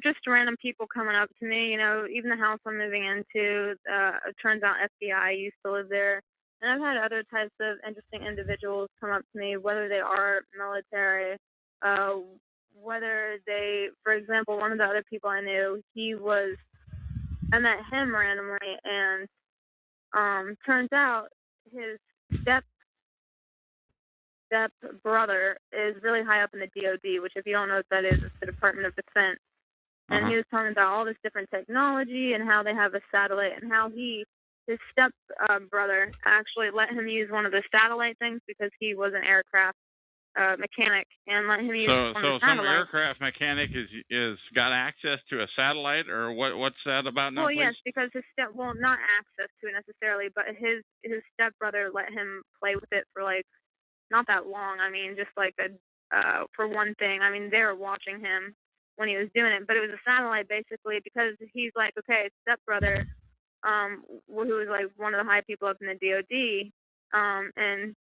Just random people coming up to me. You know, even the house I'm moving into, it turns out FBI used to live there. And I've had other types of interesting individuals come up to me, whether they are military, whether they, for example, one of the other people I knew, I met him randomly, and turns out his step brother is really high up in the DOD, which, if you don't know what that is, it's the Department of Defense. And he was talking about all this different technology and how they have a satellite, and how his step brother actually let him use one of the satellite things because he was an aircraft mechanic, and let him use one of the satellites. So some aircraft mechanic is got access to a satellite, or what's that about now? Well, yes, because his not access to it necessarily, but his stepbrother let him play with it for like not that long. I mean, just like for one thing. I mean, they were watching him when he was doing it, but it was a satellite basically because he's like, okay, stepbrother, who was like one of the high people up in the DOD, and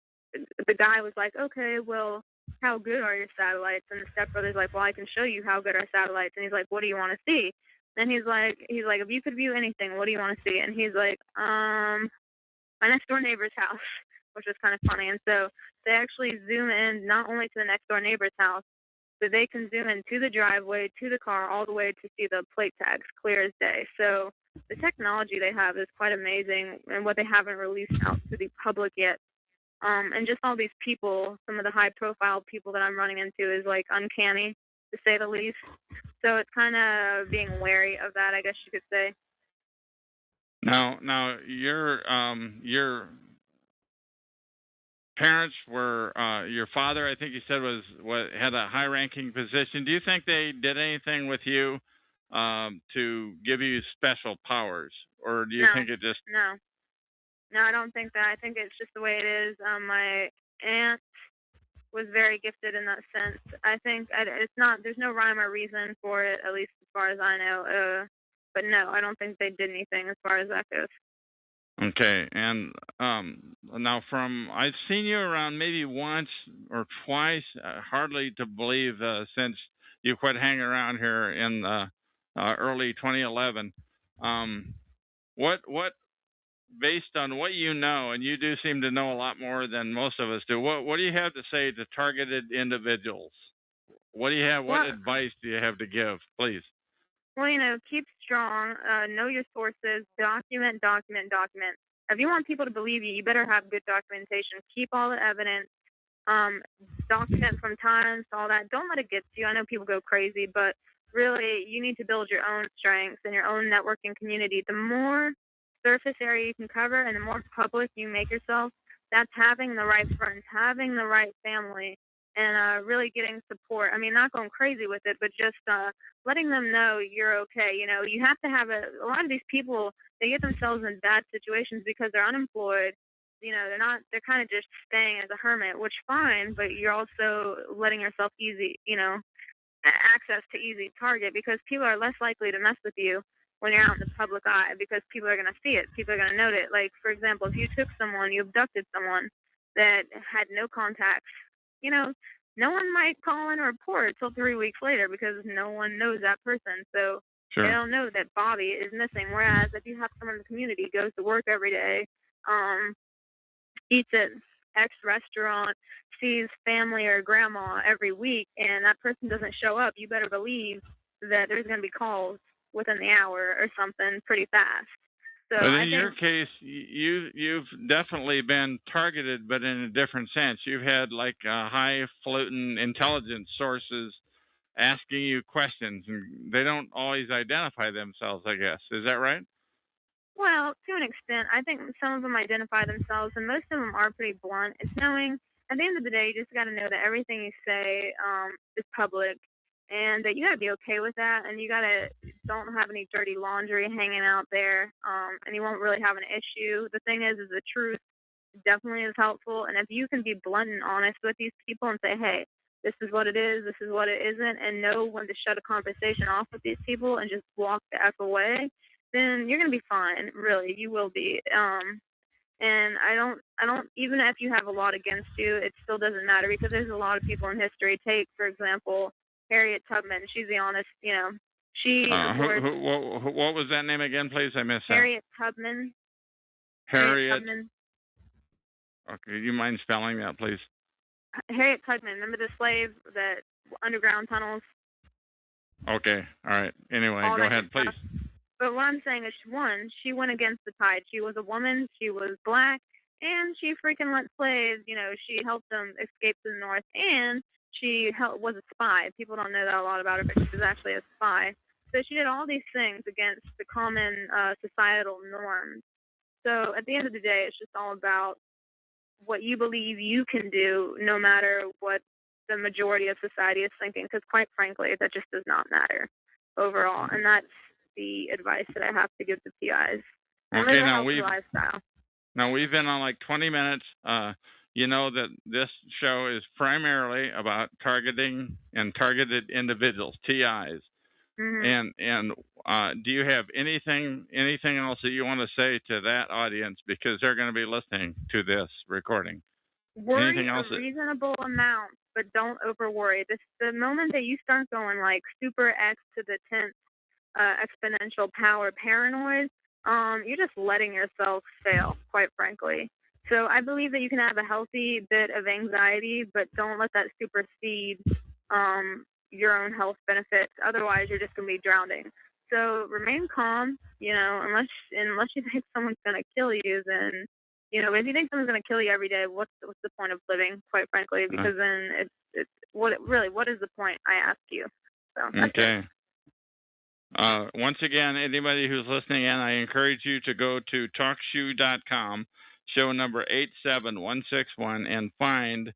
the guy was like, okay, well, how good are your satellites? And the stepbrother's like, well, I can show you how good our satellites. And he's like, what do you want to see? And he's like, if you could view anything, what do you want to see? And he's like, my next door neighbor's house, which was kind of funny. And so they actually zoom in not only to the next door neighbor's house, but they can zoom in to the driveway, to the car, all the way to see the plate tags clear as day. So the technology they have is quite amazing, and what they haven't released out to the public yet. And just all these people, some of the high-profile people that I'm running into is like uncanny, to say the least. So it's kind of being wary of that, I guess you could say. Now, your parents were your father, I think you said, had a high-ranking position. Do you think they did anything with you to give you special powers, or do you think it just? No, I don't think that. I think it's just the way it is. My aunt was very gifted in that sense. I think it's not. There's no rhyme or reason for it, at least as far as I know. But no, I don't think they did anything as far as that goes. Okay, and now I've seen you around maybe once or twice, hardly to believe, since you quit hanging around here in early 2011. What based on what you know, and you do seem to know a lot more than most of us do, what do you have to say to targeted individuals? What do you have? What advice do you have to give, please? Well, keep strong, know your sources, document. If you want people to believe you, you better have good documentation. Keep all the evidence, document from times, all that. Don't let it get to you. I know people go crazy, but really, you need to build your own strengths and your own networking community. The more surface area you can cover and the more public you make yourself, that's having the right friends, having the right family, and really getting support. I mean, not going crazy with it, but just letting them know you're okay. You have to have a lot of these people, they get themselves in bad situations because they're unemployed. They're kind of just staying as a hermit, which fine, but you're also letting yourself access to easy target, because people are less likely to mess with you when you're out in the public eye, because people are going to see it. People are going to note it. Like, for example, if you you abducted someone that had no contacts, no one might call in a report until 3 weeks later because no one knows that person. So They don't know that Bobby is missing. Whereas if you have someone in the community, goes to work every day, eats at X restaurant, sees family or grandma every week, and that person doesn't show up, you better believe that there's going to be calls within the hour or something pretty fast. So but in your case, you've definitely been targeted, but in a different sense. You've had like highfalutin intelligence sources asking you questions, and they don't always identify themselves, I guess. Is that right? Well, to an extent, I think some of them identify themselves, and most of them are pretty blunt. It's knowing, at the end of the day, you just got to know that everything you say is public, and that you got to be okay with that, and you got to don't have any dirty laundry hanging out there, and you won't really have an issue. The thing is the truth definitely is helpful, and if you can be blunt and honest with these people and say, hey, this is what it is, this is what it isn't, and know when to shut a conversation off with these people and just walk the F away, then you're gonna be fine. Really, you will be. And I don't. Even if you have a lot against you, it still doesn't matter because there's a lot of people in history. Take, for example, Harriet Tubman. She's the honest. She. What was that name again, please? I missed that. Harriet Tubman. Harriet Tubman. Okay, do you mind spelling that, please? Harriet Tubman. Remember the slave that underground tunnels? Okay, all right. Anyway, go ahead, please. But what I'm saying is, one, she went against the tide. She was a woman, she was black, and she freaking let slaves, she helped them escape to the north, and she was a spy. People don't know that a lot about her, but she was actually a spy. So she did all these things against the common societal norms. So at the end of the day, it's just all about what you believe you can do, no matter what the majority of society is thinking, because quite frankly, that just does not matter overall. And that's the advice that I have to give to PIs. Okay, now we've been on like 20 minutes. You know that this show is primarily about targeting and targeted individuals, TIs. Mm-hmm. And do you have anything else that you want to say to that audience, because they're going to be listening to this recording? Worry a reasonable amount, but don't over worry. The moment that you start going like super X to the 10th exponential power paranoid, you're just letting yourself fail, quite frankly. So I believe that you can have a healthy bit of anxiety, but don't let that supersede your own health benefits. Otherwise, you're just going to be drowning. So remain calm, unless you think someone's going to kill you, then, if you think someone's going to kill you every day, what's the point of living, quite frankly? Because then it's what is the point, I ask you? So, okay. Once again, anybody who's listening in, I encourage you to go to talkshoe.com, show number 87161, and find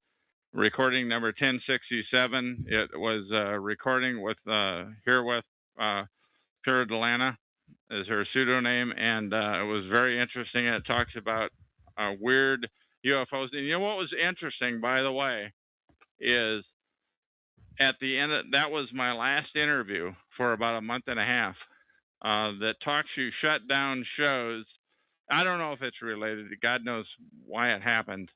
recording number 1067. It was recording with Pura Delana is her pseudonym, and it was very interesting. It talks about weird UFOs. And you know what was interesting, by the way, is at the end that was my last interview for about a month and a half. That TalkShoe shut down shows. I don't know if it's related. God knows why it happened.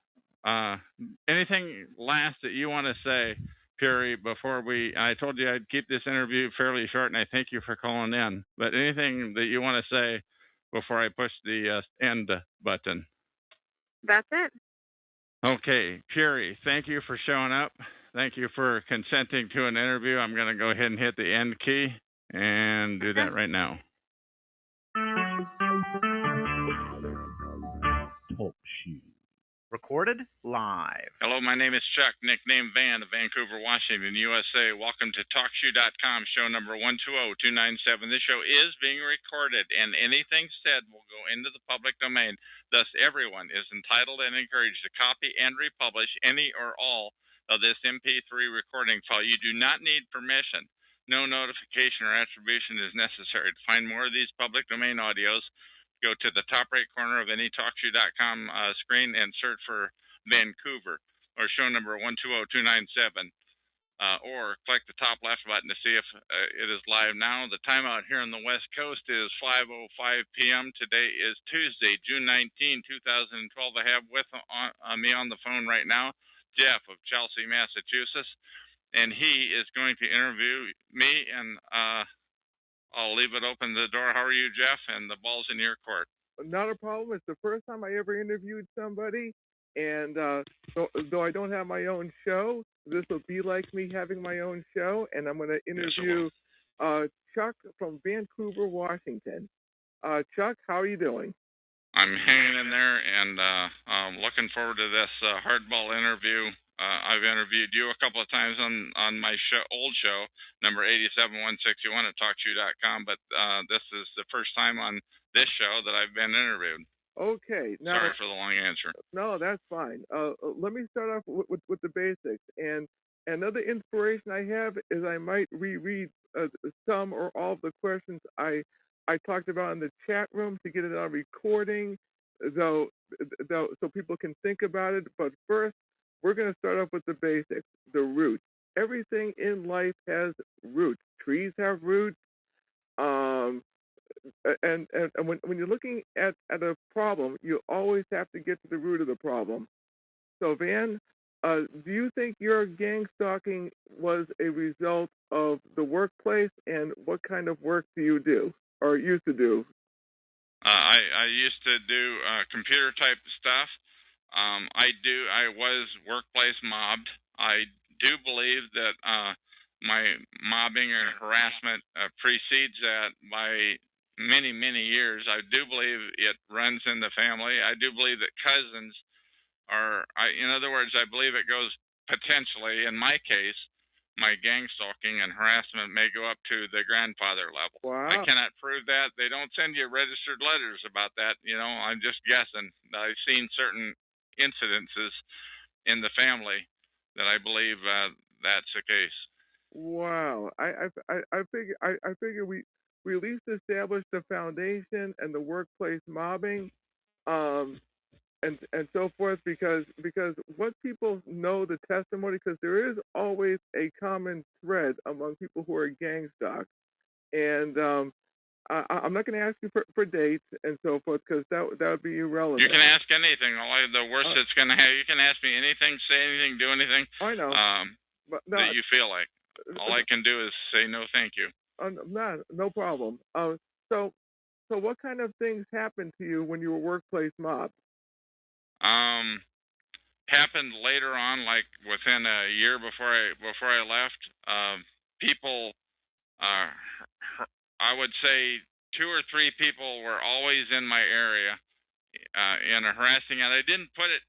Anything last that you want to say, Puri, before I told you I'd keep this interview fairly short, and I thank you for calling in. But anything that you want to say before I push the end button? That's it. Okay, Puri, thank you for showing up. Thank you for consenting to an interview. I'm going to go ahead and hit the end key and do that right now. TalkShoe. Recorded live. Hello, my name is Chuck, nickname Van of Vancouver, Washington, USA. Welcome to TalkShoe.com, show number 120297. This show is being recorded, and anything said will go into the public domain. Thus, everyone is entitled and encouraged to copy and republish any or all of this MP3 recording file. You do not need permission. No notification or attribution is necessary. To find more of these public domain audios, go to the top right corner of any TalkShoe.com screen and search for Vancouver or show number 120297, or click the top left button to see if it is live now. The time out here on the West Coast is 5:05 p.m. Today is Tuesday, June 19, 2012. I have with me on the phone right now Jeff of Chelsea, Massachusetts, and he is going to interview me, and I'll leave it open the door. How are you, Jeff? And the ball's in your court. Not a problem. It's the first time I ever interviewed somebody, and though I don't have my own show, this will be like me having my own show, and I'm going to interview Chuck from Vancouver, Washington. Chuck, how are you doing? I'm hanging in there, and I'm looking forward to this hardball interview. I've interviewed you a couple of times on my old show, number 87161 at TalkShoe.com, but this is the first time on this show that I've been interviewed. Okay. Now, sorry for the long answer. No, that's fine. Let me start off with the basics. And another inspiration I have is I might reread some or all of the questions I talked about in the chat room to get it on recording, though, so people can think about it. But first, we're going to start off with the basics, the roots. Everything in life has roots. Trees have roots. And when you're looking at a problem, you always have to get to the root of the problem. So, Van, do you think your gang stalking was a result of the workplace, and what kind of work do you do or used to do? I used to do computer type stuff. I was workplace mobbed. I do believe that my mobbing or harassment precedes that by many, many years. I do believe it runs in the family. I do believe that cousins are, in other words, I believe it goes potentially, in my case, my gang stalking and harassment may go up to the grandfather level. Wow. I cannot prove that. They don't send you registered letters about that. I'm just guessing. I've seen certain incidences in the family that I believe that's the case. Wow. I figure we at least established the foundation and the workplace mobbing. And so forth, because once people know the testimony, because there is always a common thread among people who are gang stalked, and I'm not going to ask you for dates and so forth, because that would be irrelevant. You can ask anything. The worst it's going to have, you can ask me anything, say anything, do anything. I know. But no, that you feel like. All I can do is say no, thank you. No problem. So what kind of things happened to you when you were workplace mobbed? Happened later on, like within a year before I left. People, I would say 2 or 3 people were always in my area, in a harassing, and I didn't put it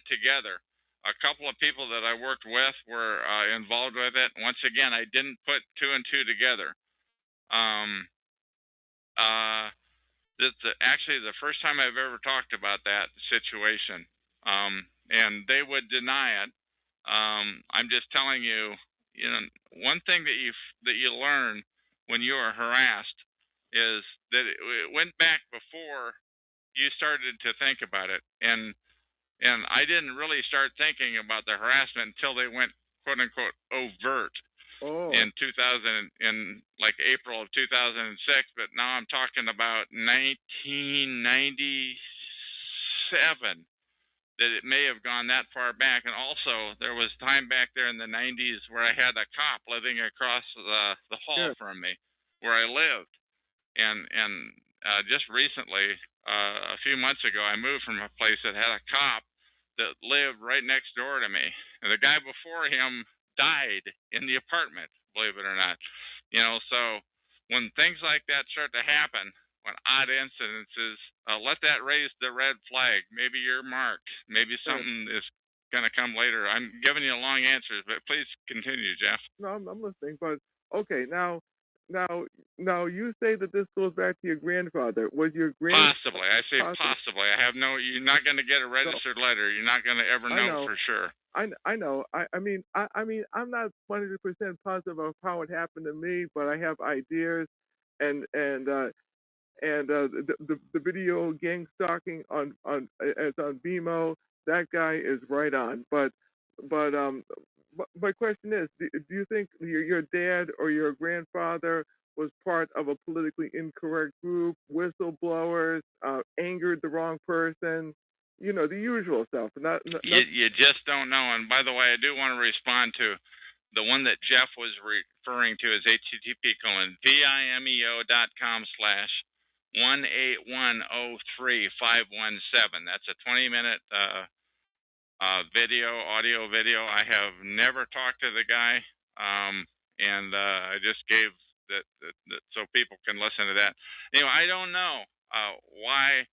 together. A couple of people that I worked with were involved with it. Once again, I didn't put 2 and 2 together. That's actually the first time I've ever talked about that situation. And they would deny it. I'm just telling you, one thing that you learn when you are harassed is that it went back before you started to think about it, and I didn't really start thinking about the harassment until they went quote unquote overt. In 2000, in like April of 2006, but now I'm talking about 1997. That it may have gone that far back, and also there was time back there in the 90s where I had a cop living across the hall from me, where I lived, and just recently, a few months ago, I moved from a place that had a cop that lived right next door to me, and the guy before him died in the apartment, believe it or not. So when things like that start to happen, when odd incidences, let that raise the red flag. Maybe you're marked. Maybe something is going to come later. I'm giving you long answers, but please continue, Jeff. No, I'm listening. But okay, now you say that this goes back to your grandfather. Was your grandfather? Possibly. I say possibly. I have no. You're not going to get a registered letter. You're not going to ever know for sure. I know. I mean, I'm not 100% positive of how it happened to me, but I have ideas, and the video gang stalking on BMO. That guy is right on. But my question is, do you think your dad or your grandfather was part of a politically incorrect group, whistleblowers, angered the wrong person? The usual stuff. You just don't know. And by the way, I do want to respond to the one that Jeff was referring to as http://vimeo.com/18103-517. That's a 20-minute audio video. I have never talked to the guy, and I just gave that so people can listen to that. Anyway, I don't know why.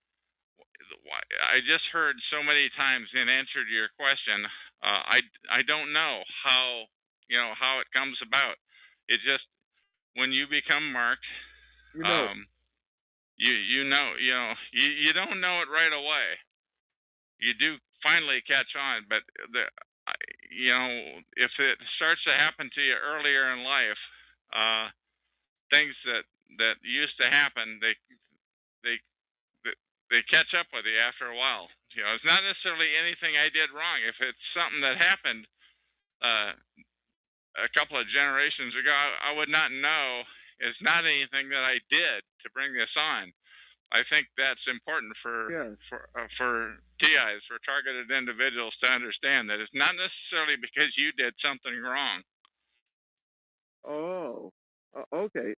I just heard so many times in answer to your question. I don't know how how it comes about. It just when you become marked, You know. you don't know it right away. You do finally catch on, but if it starts to happen to you earlier in life, uh, things that used to happen, they they catch up with you after a while. It's not necessarily anything I did wrong. If it's something that happened uh, a couple of generations ago, I would not know. It's not anything that I did to bring this on. I think that's important for TIs, for targeted individuals, to understand that it's not necessarily because you did something wrong. Oh, okay.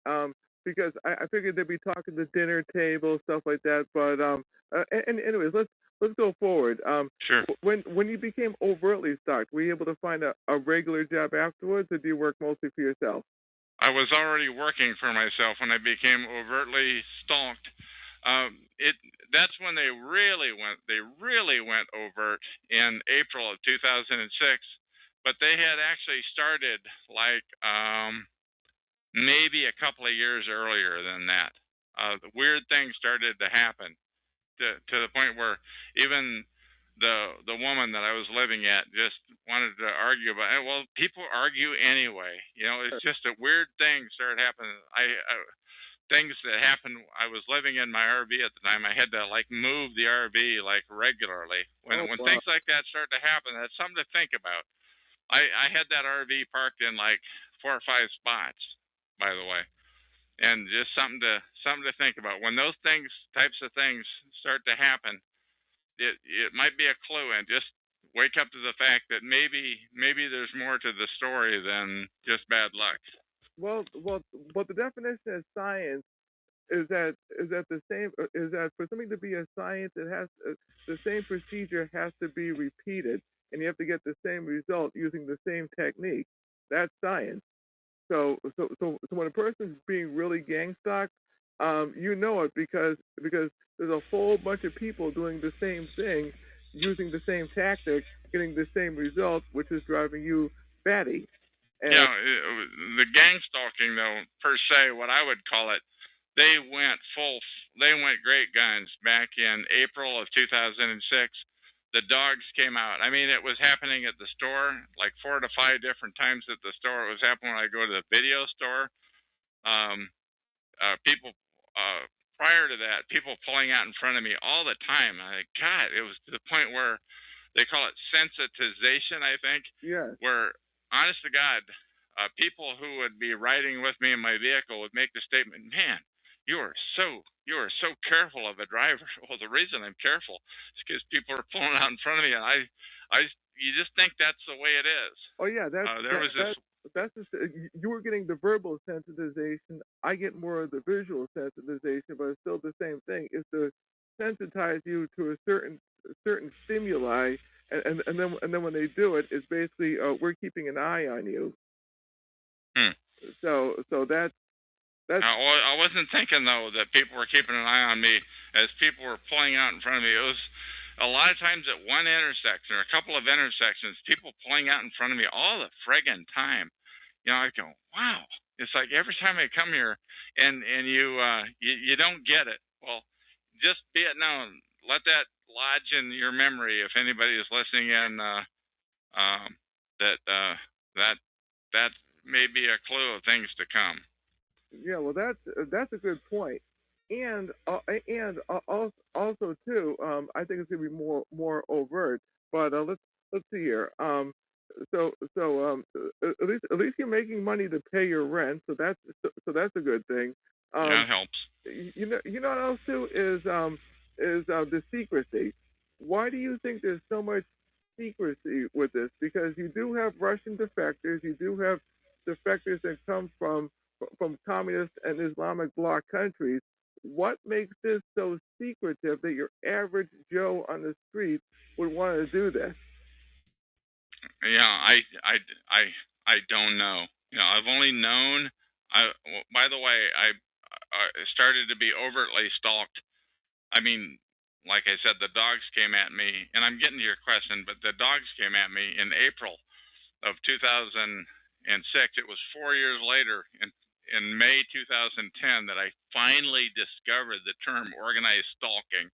Because I figured they'd be talking the dinner table, stuff like that. But and anyways, let's go forward. Sure. When you became overtly stalked, were you able to find a regular job afterwards, or do you work mostly for yourself? I was already working for myself when I became overtly stalked. That's when they really went overt in April of 2006. But they had actually started like maybe a couple of years earlier than that. The weird things started to happen to the point where even the woman that I was living at just wanted to argue about it. Well, people argue anyway. It's just a weird thing started happening. Things that happened. I was living in my RV at the time. I had to like move the RV like regularly. When things like that start to happen, that's something to think about. I had that RV parked in like 4 or 5 spots, by the way, and just something to think about. When those types of things start to happen, it might be a clue, and just wake up to the fact that maybe there's more to the story than just bad luck. Well, the definition of science is that for something to be a science, it has the same procedure has to be repeated, and you have to get the same result using the same technique. That's science. So when a person's being really gang stalked, you know it because there's a whole bunch of people doing the same thing, using the same tactic, getting the same result, which is driving you batty. And the gang stalking, though, per se, what I would call it, they went great guns back in April of 2006. The dogs came out. I mean, it was happening at the store like 4 to 5 different times at the store. It was happening when I go to the video store. People prior to that, people pulling out in front of me all the time. God, it was to the point where they call it sensitization, I think. Yeah. Where, honest to God, people who would be riding with me in my vehicle would make the statement, "Man, you are so careful of a driver." Well, the reason I'm careful is because people are pulling out in front of me, and you just think that's the way it is. Oh yeah, you were getting the verbal sensitization. I get more of the visual sensitization, but it's still the same thing. It's to sensitize you to a certain stimuli, and then when they do it, it's basically we're keeping an eye on you. So that's. I wasn't thinking though that people were keeping an eye on me as people were pulling out in front of me. It was a lot of times at one intersection or a couple of intersections, people pulling out in front of me all the friggin' time. I go, wow. It's like every time I come here and you don't get it. Well, just be it known. Let that lodge in your memory if anybody is listening in. That may be a clue of things to come. Yeah, well, that's a good point, and also too, I think it's gonna be more overt. But let's see here. So at least you're making money to pay your rent, so that's a good thing. That helps. You know what else too is the secrecy. Why do you think there's so much secrecy with this? Because you do have Russian defectors, you do have defectors that come from communist and Islamic bloc countries. What makes this so secretive that your average Joe on the street would want to do this? Yeah, I don't know. I've only known. By the way, I started to be overtly stalked. I mean, like I said, the dogs came at me, and I'm getting to your question, but the dogs came at me in April of 2006. It was 4 years later, in May 2010, that I finally discovered the term organized stalking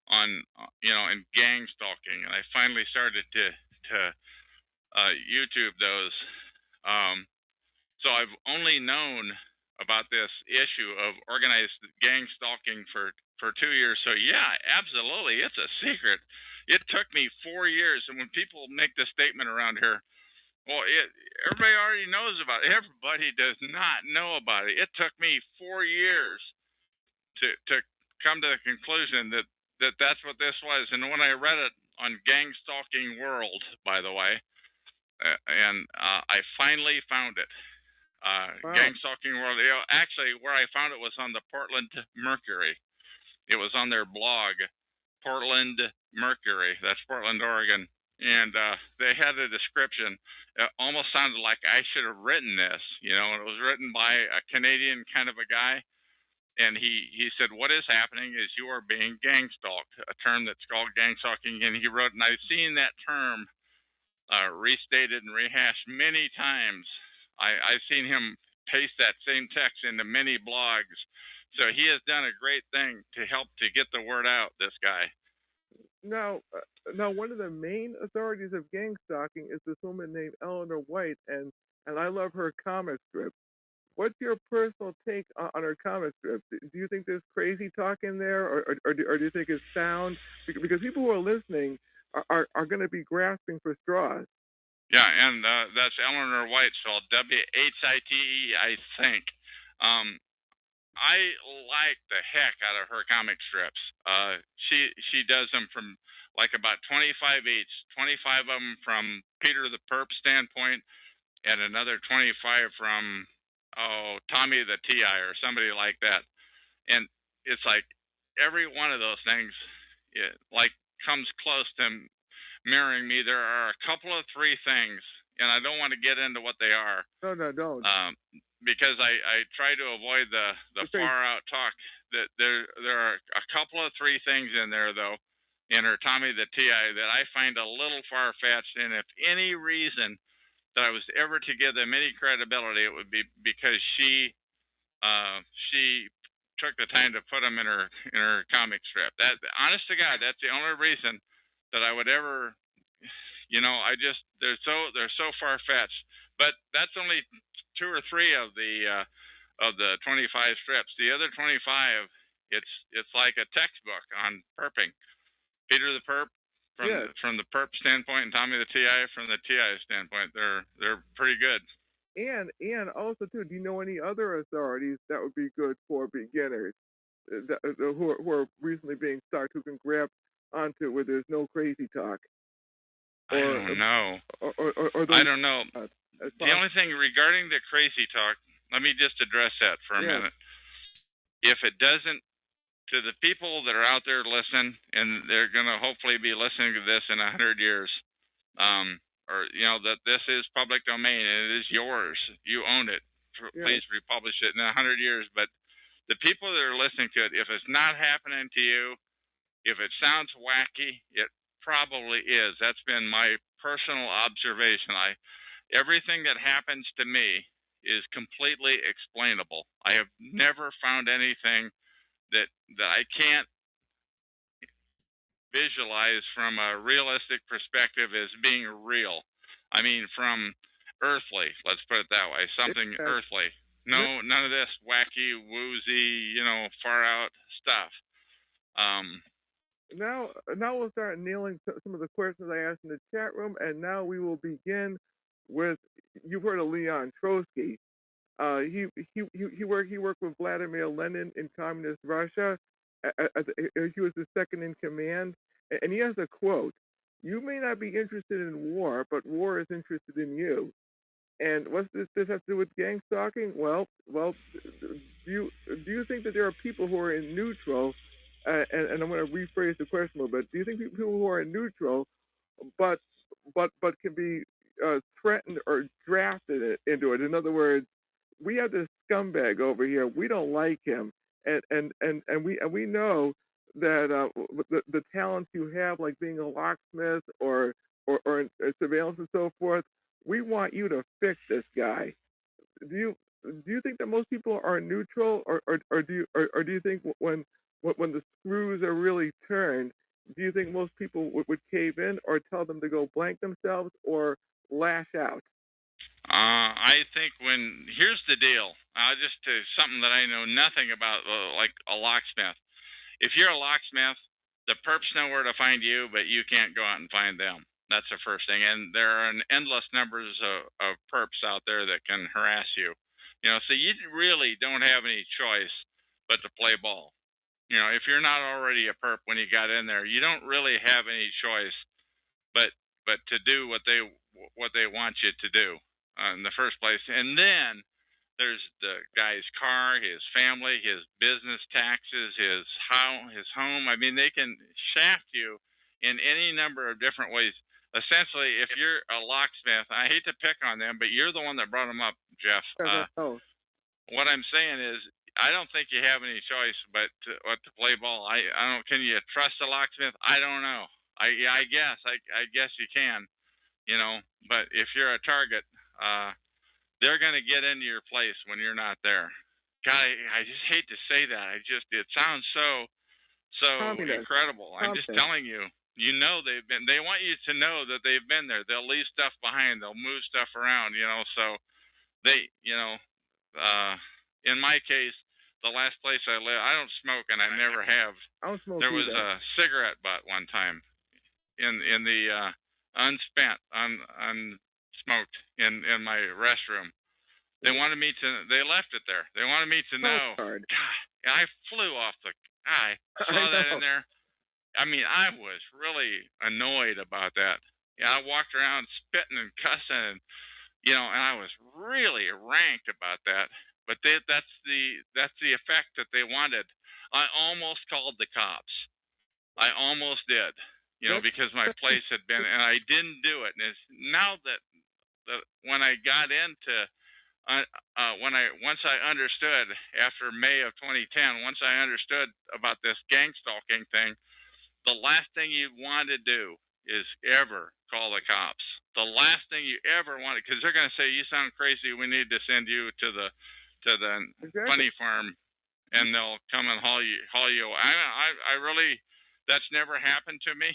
on, and gang stalking, and I finally started to YouTube those. So I've only known about this issue of organized gang stalking for 2 years. So yeah, absolutely, it's a secret. It took me 4 years, and when people make this statement around here, well, everybody already knows about it. Everybody does not know about it. It took me 4 years to come to the conclusion that that's what this was. And when I read it on Gang Stalking World, by the way, and I finally found it. Wow. Gang Stalking World. Actually, where I found it was on the Portland Mercury. It was on their blog, Portland Mercury. That's Portland, Oregon. And they had a description. It almost sounded like I should have written this. It was written by a Canadian kind of a guy. And he said, what is happening is you are being gang stalked, a term that's called gang stalking. And he wrote, and I've seen that term restated and rehashed many times. I've seen him paste that same text into many blogs. So he has done a great thing to help to get the word out, this guy. Now, one of the main authorities of gang stalking is this woman named Eleanor White, and I love her comic strips. What's your personal take on her comic strips? Do you think there's crazy talk in there, or do you think it's sound? Because people who are listening are going to be grasping for straws. Yeah, and that's Eleanor White, spelled W-H-I-T-E, I think. I like the heck out of her comic strips. She does them from like about 25 each, 25 of them from Peter the Perp standpoint, and another 25 from Tommy the T.I. or somebody like that. And it's like every one of those things comes close to mirroring me. There are a couple of 3 things, and I don't want to get into what they are. No, don't. Because I try to avoid the far out talk. That there are a couple of 3 things in there though, in her Tommy the T.I. that I find a little far fetched. And if any reason that I was ever to give them any credibility, it would be because she took the time to put them in her comic strip. That, honest to God, that's the only reason that I would ever, they're so far fetched. But that's only 2 or 3 of the 25 strips. The other 25, it's like a textbook on perping. Peter the Perp from the Perp standpoint, and Tommy the T.I. from the T.I. standpoint. They're pretty good. And also too, do you know any other authorities that would be good for beginners who are recently being stalked, who can grab onto where there's no crazy talk? I don't know. I don't know. The only thing regarding the crazy talk, let me just address that for a minute. If it doesn't, to the people that are out there listening, and they're going to hopefully be listening to this in 100 years, that this is public domain and it is yours. You own it. Please republish it in 100 years. But the people that are listening to it, if it's not happening to you, if it sounds wacky, it probably is. That's been my personal observation. Everything that happens to me is completely explainable. I have never found anything that I can't visualize from a realistic perspective as being real. I mean, from earthly, let's put it that way, something earthly. No, none of this wacky, woozy, far out stuff. Now we'll start nailing some of the questions I asked in the chat room, and now we will begin with, you've heard of Leon Trotsky. He worked with Vladimir Lenin in communist Russia. He was the second in command, and he has a quote: "You may not be interested in war, but war is interested in you." And what's this have to do with gang stalking? Well, do you think that there are people who are in neutral? And I'm going to rephrase the question a little bit. Do you think people who are in neutral, but can be threatened or drafted into it? In other words, we have this scumbag over here. We don't like him, and we know the talents you have, like being a locksmith or in surveillance and so forth. We want you to fix this guy. Do you think that most people are neutral, or do you think when the screws are really turned, do you think most people would cave in, or tell them to go blank themselves, or lash out? I think here's the deal. Just something that I know nothing about, like a locksmith. If you're a locksmith, the perps know where to find you, but you can't go out and find them. That's the first thing. And there are an endless numbers of perps out there that can harass you. So you really don't have any choice but to play ball. If you're not already a perp when you got in there, you don't really have any choice but to do what they want you to do in the first place. And then there's the guy's car, his family, his business taxes, his home. I mean, they can shaft you in any number of different ways. Essentially, if you're a locksmith, I hate to pick on them, but you're the one that brought them up, Jeff. What I'm saying is, I don't think you have any choice but to play ball. I don't. Can you trust a locksmith? I don't know. I guess you can. But if you're a target, they're going to get into your place when you're not there. God, I just hate to say that. It sounds so incredible. I'm just telling you. They want you to know that they've been there. They'll leave stuff behind. They'll move stuff around, so they, in my case, the last place I live, I don't smoke and I never have. I don't smoke There was either. a cigarette butt one time in the unsmoked in my restroom. They wanted me to. They left it there. They wanted me to know. God, I flew off the. I saw that in there. I mean, I was really annoyed about that. I walked around spitting and cussing, and I was really ranked about that. But that's the effect that they wanted. I almost called the cops. I almost did. Because my place had been, and I didn't do it. And it's now that when I got into once I understood after May of 2010, once I understood about this gang stalking thing, the last thing you want to do is ever call the cops. The last thing you ever want, because they're going to say, you sound crazy, we need to send you to the funny farm, and they'll come and haul you. I really, that's never happened to me.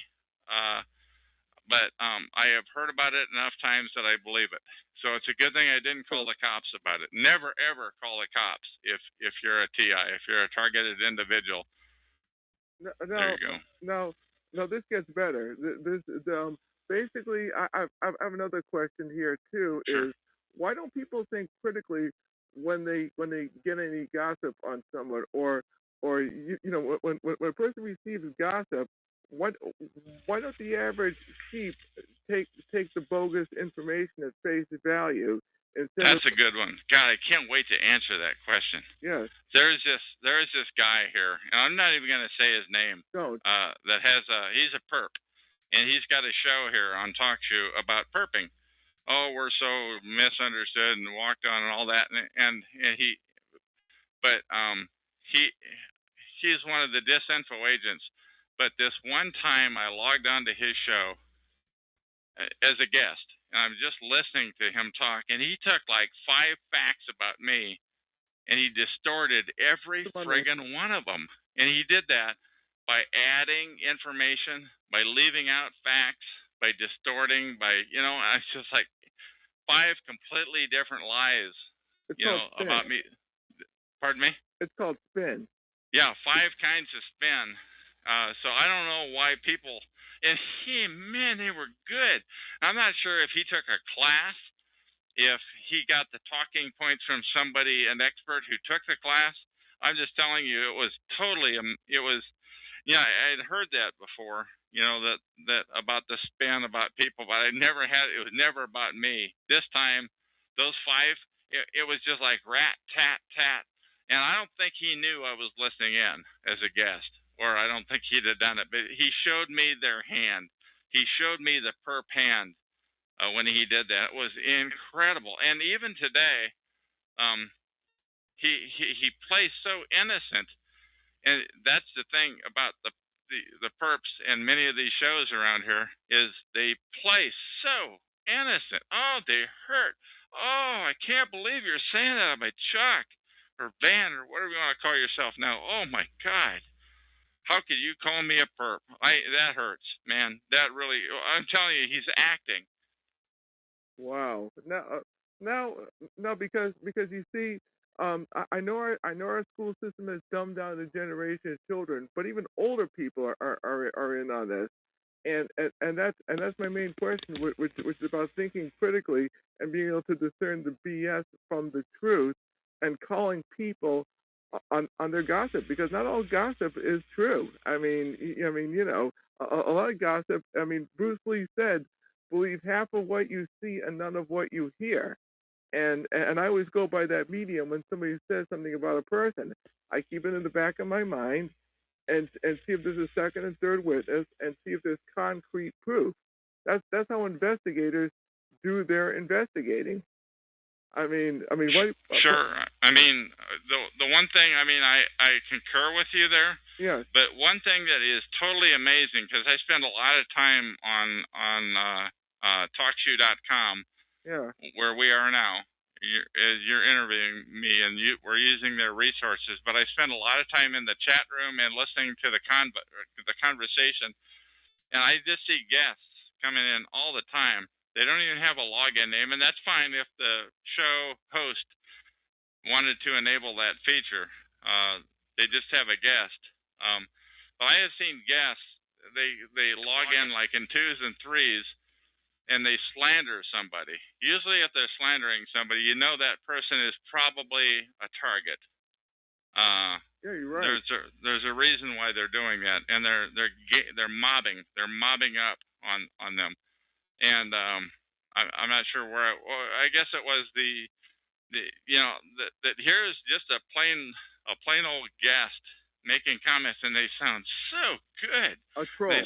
But I have heard about it enough times that I believe it. So it's a good thing I didn't call the cops about it. Never ever call the cops if you're a TI, if you're a targeted individual. No, there you go. No, this gets better. Basically, I have another question here too. Sure. Is why don't people think critically when they get any gossip on someone, or when a person receives gossip, why don't the average sheep take the bogus information at face value? That's a good one. God, I can't wait to answer that question. Yes. There is this guy here, and I'm not even going to say his name. Don't. That he's a perp, and he's got a show here on Talk Show about perping. Oh, we're so misunderstood and walked on and all that, he's one of the disinfo agents. But this one time I logged on to his show as a guest, and I'm just listening to him talk, and he took like 5 facts about me, and he distorted every friggin' one of them. And he did that by adding information, by leaving out facts, by distorting, it's just like 5 completely different lies, about me. Pardon me? It's called spin. Yeah, 5 kinds of spin. So I don't know why people, and they were good. I'm not sure if he took a class, if he got the talking points from somebody, an expert who took the class. I'm just telling you, it was totally, I'd heard that before, that about the spin about people, but it was never about me. This time, those 5, it was just like rat, tat, tat. And I don't think he knew I was listening in as a guest, or I don't think he'd have done it, but he showed me their hand. He showed me the perp hand when he did that. It was incredible. And even today, he plays so innocent, And that's the thing about the perps and many of these shows around here is they play so innocent. Oh, they hurt. Oh, I can't believe you're saying that about Chuck or Van or whatever you want to call yourself now. Oh my God. How could you call me a perp? That hurts, man. That really, I'm telling you, he's acting. Wow. Now, because you see, I know our school system has dumbed down the generation of children, but even older people are in on this, and that's my main question, which is about thinking critically and being able to discern the BS from the truth, and calling people on their gossip, because not all gossip is true. I mean, a lot of gossip. I mean, Bruce Lee said, "Believe half of what you see and none of what you hear." And I always go by that medium when somebody says something about a person. I keep it in the back of my mind and see if there's a second and third witness and see if there's concrete proof. That's how investigators do their investigating. I mean, what? Sure. I mean, the one thing, I mean, I concur with you there. Yes. But one thing that is totally amazing, because I spend a lot of time on TalkShoe.com, Yeah. where we are now. You're interviewing me, and we're using their resources. But I spend a lot of time in the chat room and listening to the conversation, and I just see guests coming in all the time. They don't even have a login name, and that's fine if the show host wanted to enable that feature. They just have a guest. But I have seen guests, they log in like in 2s and 3s, and they slander somebody. Usually if they're slandering somebody, you know that person is probably a target. Yeah, you're right. There's a reason why they're doing that, and they're mobbing. They're mobbing up on them. And I'm not sure where. I guess it was that here's just a plain old guest making comments, and they sound so good. A troll.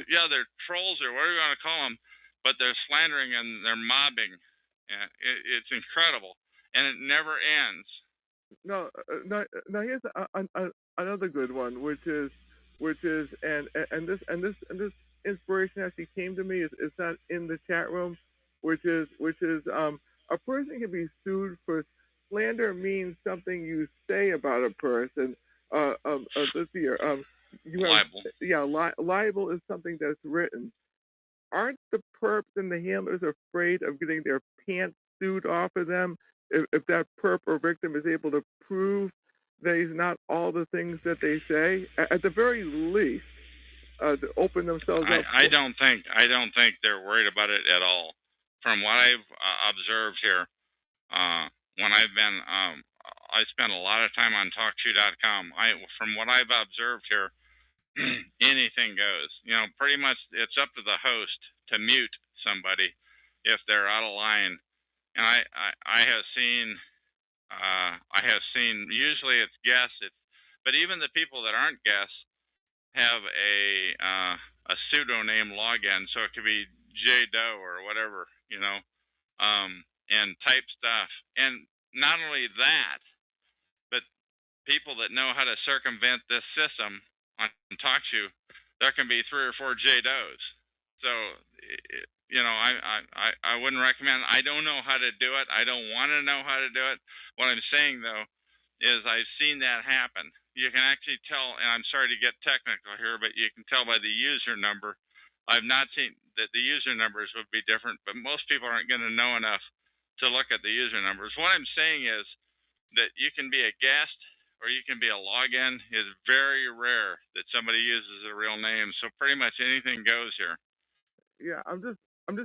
Yeah, they're trolls or whatever you want to call them, but they're slandering and they're mobbing. Yeah, it's incredible, and it never ends. No, here's another good one, which is this inspiration actually came to me. It's not in the chat room, which is a person can be sued for slander. Means something you say about a person. Let's see here. Libel. Yeah, libel is something that's written. Aren't the perps and the handlers afraid of getting their pants sued off of them if that perp or victim is able to prove that he's not all the things that they say? At the very least, to open themselves up. I don't think they're worried about it at all. From what I've observed here, when I've been, I spend a lot of time on TalkShoe.com. From what I've observed here, anything goes. Pretty much it's up to the host to mute somebody if they're out of line. And I have seen usually it's guests, but even the people that aren't guests have a pseudonym login, so it could be J Doe or whatever, and type stuff. And not only that, but people that know how to circumvent this system on TalkShoe, there can be 3 or 4 J Does. So, I wouldn't recommend. I don't know how to do it. I don't want to know how to do it. What I'm saying though is I've seen that happen. You can actually tell, and I'm sorry to get technical here, but you can tell by the user number. I've not seen that the user numbers would be different, but most people aren't going to know enough to look at the user numbers. What I'm saying is that you can be a guest or you can be a login. Is very rare that somebody uses a real name. So pretty much anything goes here. Yeah, I'm just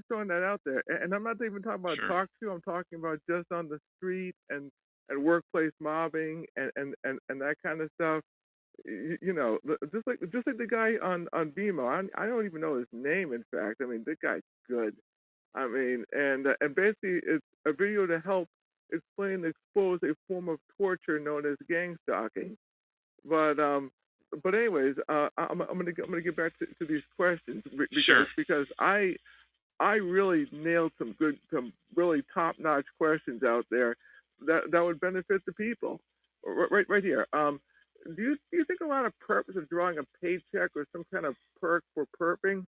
throwing that out there, and I'm not even talking about TalkShoe. I'm talking about just on the street and workplace mobbing and that kind of stuff. Just like the guy on BMO. I don't even know his name. In fact, I mean, the guy's good. I mean, and basically it's a video to help explain and expose a form of torture known as gang stalking. But anyways, I'm gonna get back to these questions because I really nailed some really top-notch questions out there that would benefit the people. Right here. do you think a lot of perps are drawing a paycheck or some kind of perk for perping?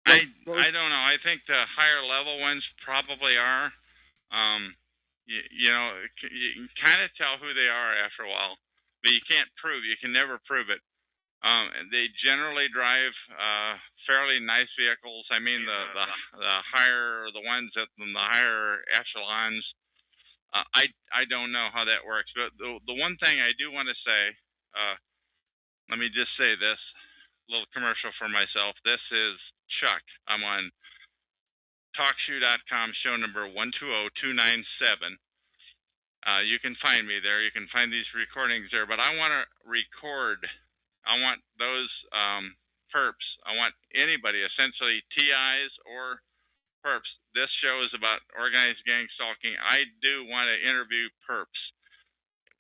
I don't know. I think the higher level ones probably are. You know, you can kind of tell who they are after a while, but you can't prove. You can never prove it. They generally drive fairly nice vehicles. I mean, the higher the ones at the higher echelons. I don't know how that works, but the one thing I do want to say, let me just say this little commercial for myself. This is Chuck. I'm on TalkShoe.com, show number 120297. You can find me there. You can find these recordings there. But I want to record. I want those perps. I want anybody, essentially TIs or perps. This show is about organized gang stalking. I do want to interview perps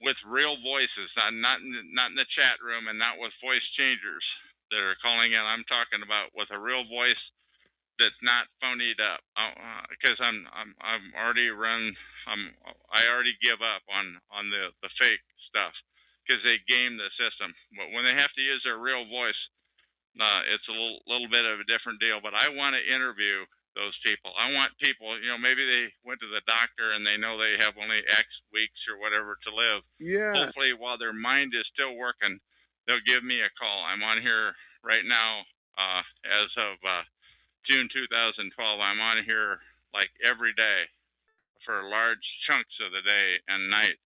with real voices, not in the chat room and not with voice changers that are calling in. I'm talking about with a real voice that's not phonied up, because I already give up on the fake stuff because they game the system. But when they have to use their real voice, it's a little bit of a different deal. But I want to interview those people. I want people, maybe they went to the doctor and they know they have only X weeks or whatever to live. Yeah. Hopefully, while their mind is still working, they'll give me a call. I'm on here right now as of June 2012. I'm on here like every day for large chunks of the day and night.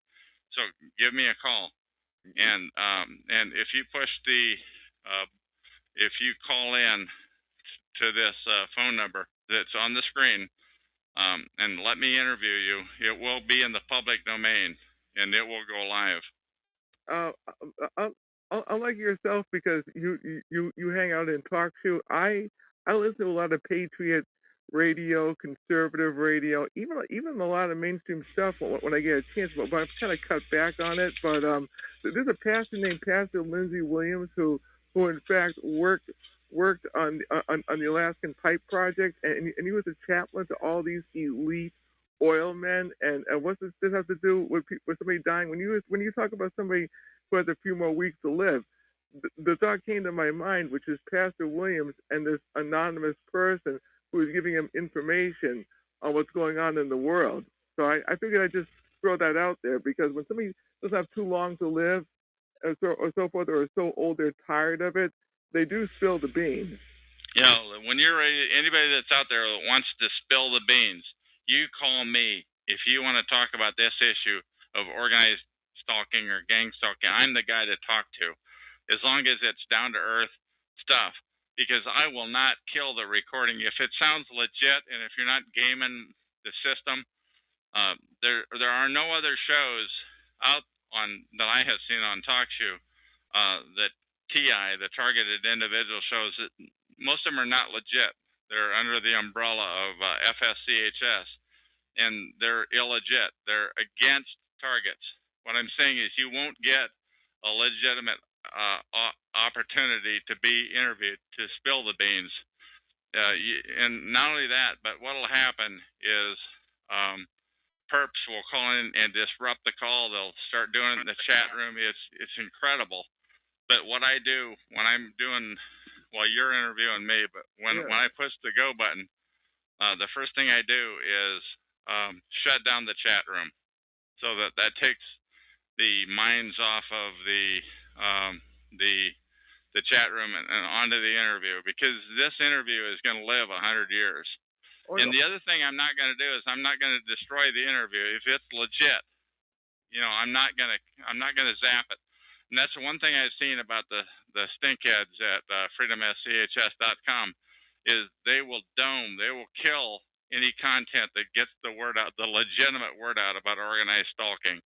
So give me a call, and if you push if you call in to this phone number that's on the screen, and let me interview you, it will be in the public domain and it will go live. Unlike yourself, because you hang out in talk show, I listen to a lot of Patriot radio, conservative radio, even a lot of mainstream stuff when I get a chance. But I've kind of cut back on it. But there's a pastor named Pastor Lindsey Williams who in fact worked on the Alaskan Pipe Project, and he was a chaplain to all these elite oil men. And what's this have to do with somebody dying? When you talk about somebody who has a few more weeks to live, the thought came to my mind, which is Pastor Williams and this anonymous person who is giving him information on what's going on in the world. So I figured I'd just throw that out there, because when somebody doesn't have too long to live, or so forth, or so old they're tired of it, they do spill the beans. When you're ready, anybody that's out there that wants to spill the beans, you call me if you want to talk about this issue of organized stalking or gang stalking. I'm the guy to talk to, as long as it's down to earth stuff, because I will not kill the recording if it sounds legit and if you're not gaming the system. There are no other shows out on that I have seen on TalkShoe that TI, the targeted individual shows, that most of them are not legit. They're under the umbrella of FSCHS, and they're illegit. They're against targets. What I'm saying is you won't get a legitimate opportunity to be interviewed, to spill the beans. And not only that, but what will happen is perps will call in and disrupt the call. They'll start doing it in the chat room. It's incredible. But what I do when I'm doing, well, you're interviewing me, but when I push the go button, the first thing I do is shut down the chat room, so that takes the minds off of the chat room and onto the interview, because this interview is going to live 100 years. And the other thing I'm not going to do is I'm not going to destroy the interview if it's legit. I'm not going to zap it. And that's the one thing I've seen about the stinkheads at freedomschs.com is they will kill any content that gets the word out, the legitimate word out about organized stalking.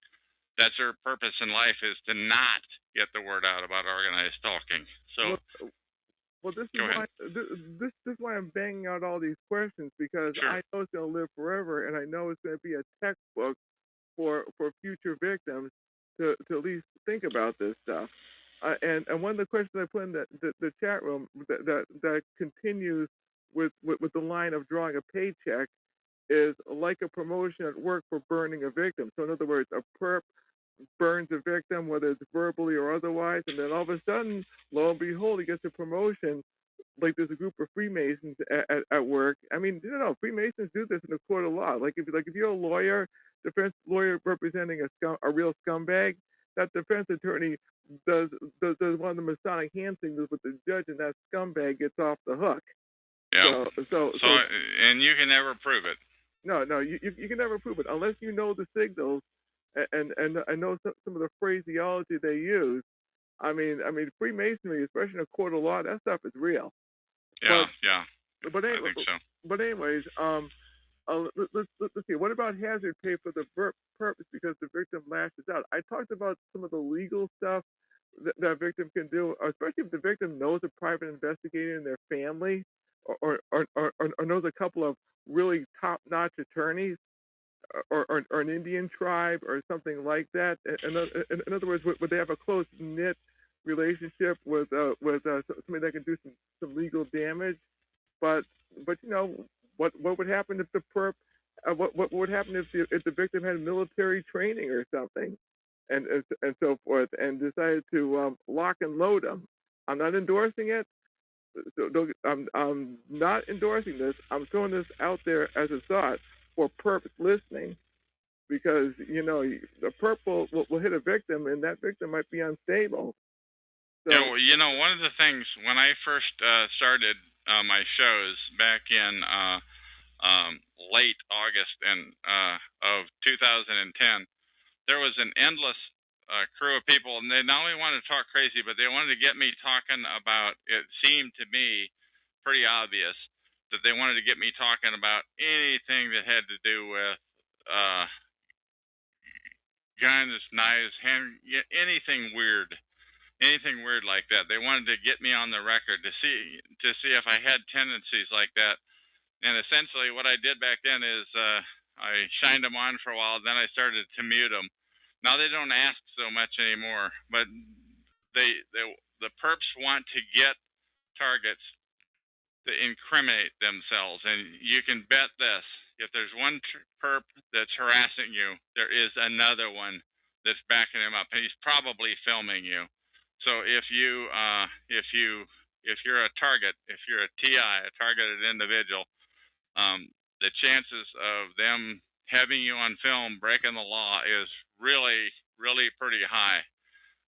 That's their purpose in life, is to not get the word out about organized stalking. So, this is why I'm banging out all these questions, because I know it's going to live forever, and I know it's going to be a textbook for future victims to at least think about this stuff. And one of the questions I put in the chat room that continues with the line of drawing a paycheck is like a promotion at work for burning a victim. So in other words, a perp burns a victim, whether it's verbally or otherwise, and then all of a sudden, lo and behold, he gets a promotion. Like there's a group of Freemasons at work. I mean, Freemasons do this in the court of law. Like if you're a lawyer, defense lawyer representing a real scumbag, that defense attorney does one of the Masonic hand signals with the judge, and that scumbag gets off the hook. Yeah. So and you can never prove it. No, you can never prove it unless you know the signals and know some of the phraseology they use. I mean, Freemasonry, especially in a court of law, that stuff is real. Yeah, But I think so. But anyways, let's see. What about hazard pay for the purpose because the victim lashes out? I talked about some of the legal stuff that a victim can do, especially if the victim knows a private investigator in their family, or knows a couple of really top-notch attorneys, or an Indian tribe or something like that. In other words, would they have a close knit relationship with somebody that can do some legal damage? But what would happen if the perp? What would happen if the victim had military training or something, and so forth, and decided to lock and load them? I'm not endorsing it. So I'm not endorsing this. I'm throwing this out there as a thought for perps listening, because the perp will hit a victim, and that victim might be unstable. So, yeah, one of the things when I first started my shows back in late August of 2010, there was an endless crew of people, and they not only wanted to talk crazy, but they wanted to get me talking about. It seemed to me pretty obvious that they wanted to get me talking about anything that had to do with guns, knives, anything weird like that. They wanted to get me on the record to see if I had tendencies like that. And essentially, what I did back then is I shined them on for a while. Then I started to mute them. Now they don't ask so much anymore, but the perps want to get targets to incriminate themselves, and you can bet this: if there's one perp that's harassing you, there is another one that's backing him up, and he's probably filming you. So if you're a target, if you're a TI, a targeted individual, the chances of them having you on film breaking the law is really, really pretty high.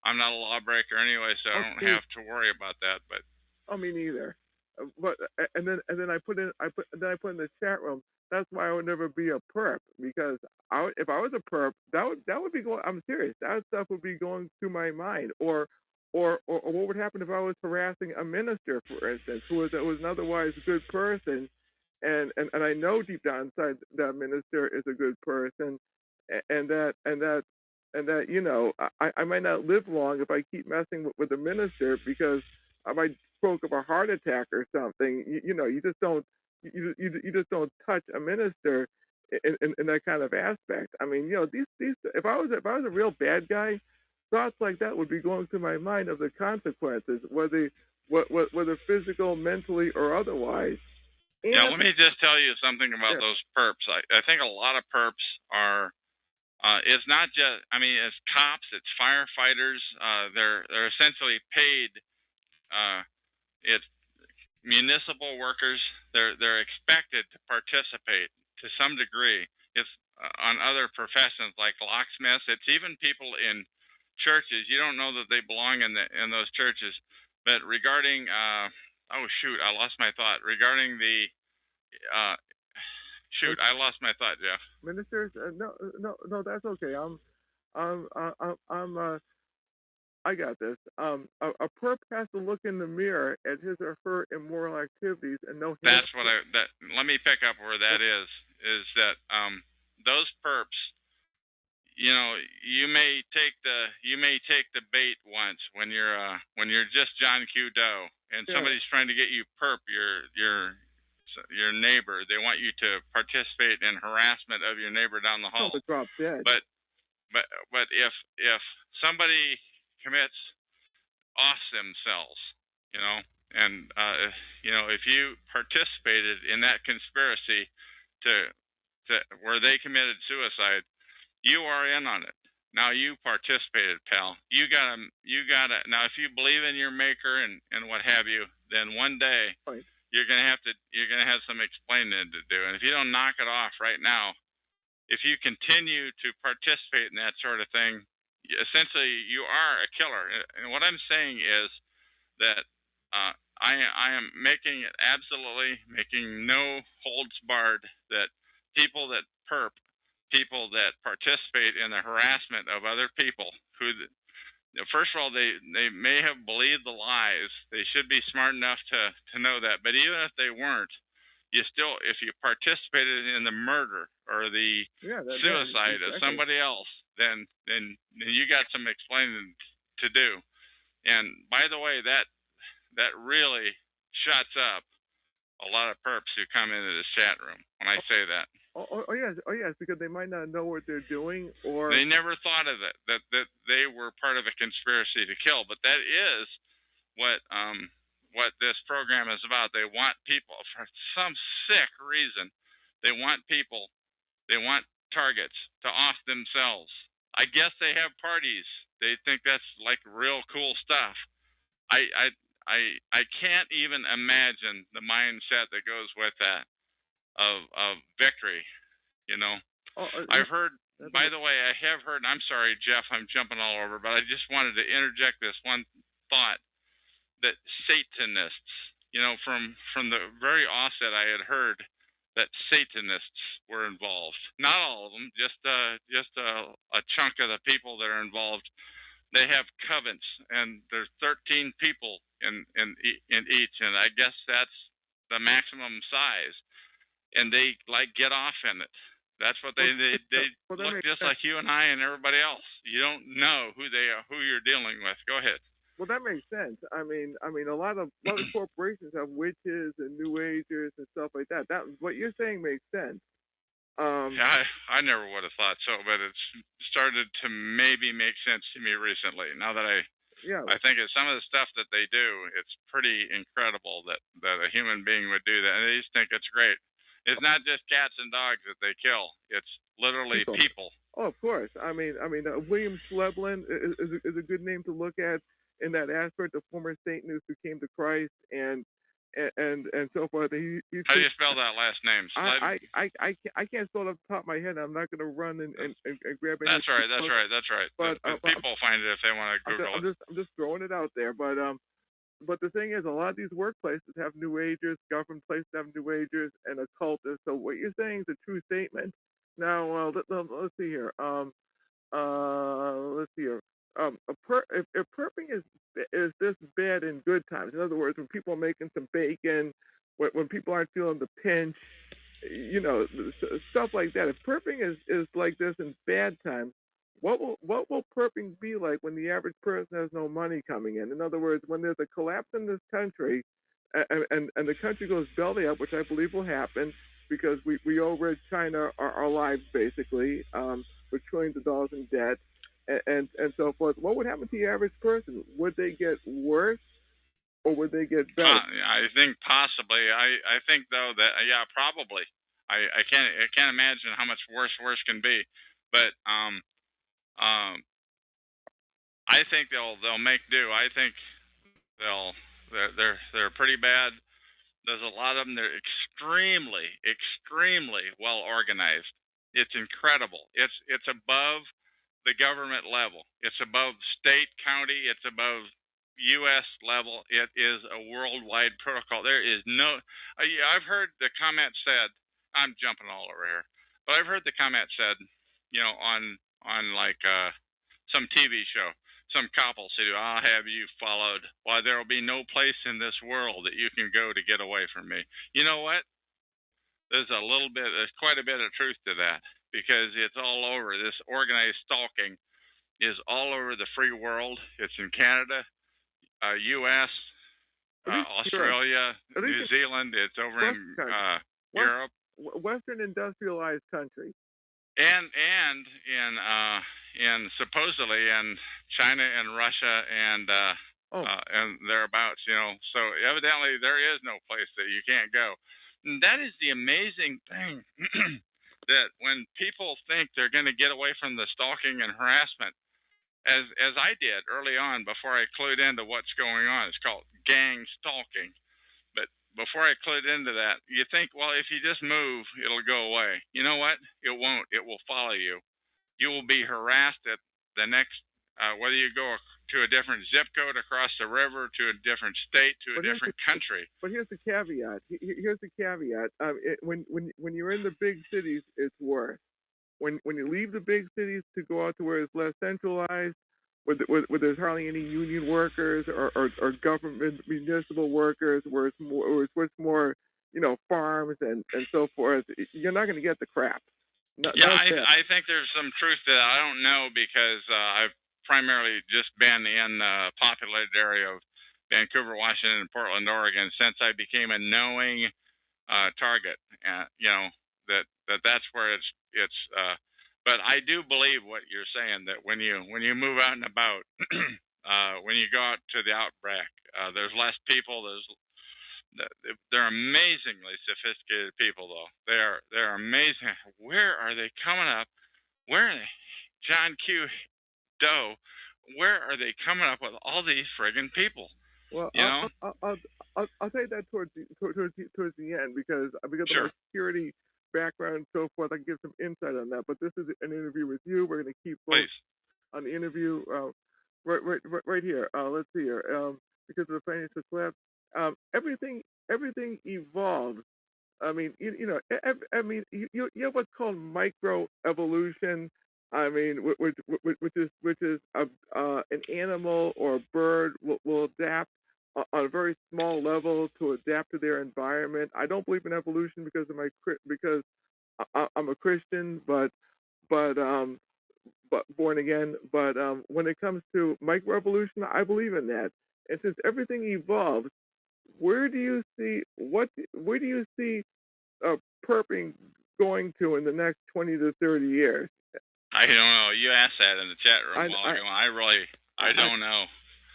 I'm not a lawbreaker anyway, so I don't have to worry about that. But me neither. But and then I put in the chat room. That's why I would never be a perp, because if I was a perp, that would be going. I'm serious. That stuff would be going through my mind. Or what would happen if I was harassing a minister, for instance, who was an otherwise good person, and I know deep down inside that minister is a good person, and that I might not live long if I keep messing with the minister, because I might stroke of a heart attack or something. You just don't touch a minister in that kind of aspect. I mean, these if I was a real bad guy, thoughts like that would be going through my mind of the consequences, whether physical, mentally, or otherwise. And let me just tell you something about those perps. I think a lot of perps are. It's not just. I mean, it's cops, it's firefighters. They're essentially paid. It's municipal workers. They're expected to participate to some degree. It's on other professions like locksmiths. It's even people in churches. You don't know that they belong in those churches. But regarding I lost my thought. Regarding the I lost my thought, Jeff. Ministers? No, that's okay. I got this. A perp has to look in the mirror at his or her immoral activities and know. That's what let me pick up where that is that those perps, you may take the bait once when you're just John Q. Doe and somebody's trying to get you perp your neighbor. They want you to participate in harassment of your neighbor down the hall. Drop dead. But if somebody commits off themselves, and if you participated in that conspiracy to where they committed suicide, you are in on it. Now you participated, pal. You gotta. Now, if you believe in your maker and what have you, then one day Right. you're gonna have some explaining to do. And if you don't knock it off right now, if you continue to participate in that sort of thing, essentially you are a killer. And what I'm saying is that I am making it absolutely making no holds barred that people that people that participate in the harassment of other people who, first of all, they may have believed the lies. They should be smart enough to know that. But even if they weren't, you still, if you participated in the murder or the suicide of somebody else, then you got some explaining to do. And by the way, that really shuts up a lot of perps who come into this chat room when I say that. Oh yes, because they might not know what they're doing, or they never thought of it, that they were part of a conspiracy to kill. But that is what this program is about. They want people, for some sick reason, they want targets to off themselves. I guess they have parties. They think that's like real cool stuff. I can't even imagine the mindset that goes with that of victory, you know. I've heard, by the way, I have heard, I'm sorry, Jeff, I'm jumping all over, but I just wanted to interject this one thought, that Satanists, you know, from the very offset, I had heard that Satanists were involved. Not all of them, just a chunk of the people that are involved. They have covens, and there's 13 people in each, and I guess that's the maximum size. And they get off in it. That's what they look just like you and I and everybody else. You don't know who they are, who you're dealing with. Go ahead. Well, that makes sense. I mean, a lot of corporations have witches and New Agers and stuff like that. What you're saying makes sense. Yeah, I never would have thought so, but it's started to maybe make sense to me recently. Now that I think of some of the stuff that they do, it's pretty incredible that a human being would do that, and they just think it's great. It's not just cats and dogs that they kill; it's literally people. Oh, of course. I mean, William Schleblin is a good name to look at in that aspect. The former Satanist who came to Christ and so forth. How do you spell that last name? I can't spell it off the top of my head. I'm not going to run and grab it. That's right. But people find it if they want to Google it. I'm just throwing it out there. But the thing is, a lot of these workplaces have New Agers, government places have New Agers, and occultists. So what you're saying is a true statement. Now, let's see here. If perping is this bad in good times, in other words, when people are making some bacon, when people aren't feeling the pinch, you know, stuff like that. If perping is like this in bad times, what will perping be like when the average person has no money coming in? In other words, when there's a collapse in this country, and the country goes belly up, which I believe will happen because we owe Red China our lives basically, with trillions of dollars in debt. And so forth. What would happen to the average person? Would they get worse, or would they get better? I think possibly. I think though that probably. I can't imagine how much worse can be. But I think they'll make do. I think they're pretty bad. There's a lot of them. They're extremely well organized. It's incredible. It's above the government level. It's above state, county. It's above U.S. level. It is a worldwide protocol. There is no. I've heard the comment said. I'm jumping all over here, but I've heard the comment said, you know, on like some TV show, some couple said, "I'll have you followed. Why, there will be no place in this world that you can go to get away from me." You know what? There's quite a bit of truth to that. Because it's all over. This organized stalking is all over the free world. It's in Canada, U.S., Australia, New Zealand. It's over in Europe. Western industrialized country. And in supposedly in China and Russia and thereabouts, you know. So evidently there is no place that you can't go. And that is the amazing thing. that when people think they're going to get away from the stalking and harassment, as I did early on before I clued into what's going on, it's called gang stalking. But before I clued into that, you think, well, if you just move, it'll go away. You know what? It won't. It will follow you. You will be harassed at the next, whether you go to a different zip code across the river, to a different state, to a different country. But here's the caveat. Here's the caveat. When you're in the big cities, it's worse. When you leave the big cities to go out to where it's less centralized, where there's hardly any union workers or government municipal workers, where it's more farms and so forth, you're not going to get the crap. I think there's some truth to that. I don't know because I've primarily just been in the populated area of Vancouver, Washington, and Portland, Oregon since I became a knowing target. That's where it's. But I do believe what you're saying, that when you move out and about, when you go out to the outback, there's less people. They're amazingly sophisticated people, though. They're amazing. Where are they coming up? Where are they? John Q. Doe, where are they coming up with all these friggin' people? Well, I'll say that towards the end because sure. of my security background and so forth. I can give some insight on that. But this is an interview with you. We're going to keep on the interview right here. Let's see here. Because of the financial collapse, everything evolves. I mean, you have what's called microevolution. I mean, which is an animal or a bird will adapt on a very small level to adapt to their environment. I don't believe in evolution because I'm a Christian, but born again. But when it comes to microevolution, I believe in that. And since everything evolves, where do you see perping going to in the next 20 to 30 years? I don't know. You asked that in the chat room a while ago. I don't know.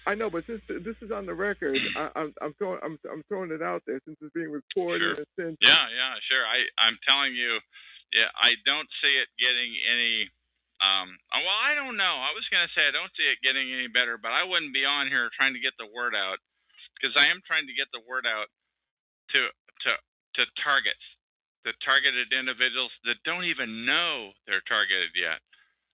I know, but since this is on the record, I'm throwing it out there since it's being recorded. Sure. Yeah, sure. I'm telling you, I don't see it getting any. Well, I don't know. I was going to say I don't see it getting any better, but I wouldn't be on here trying to get the word out because I am trying to get the word out to targets, the targeted individuals that don't even know they're targeted yet.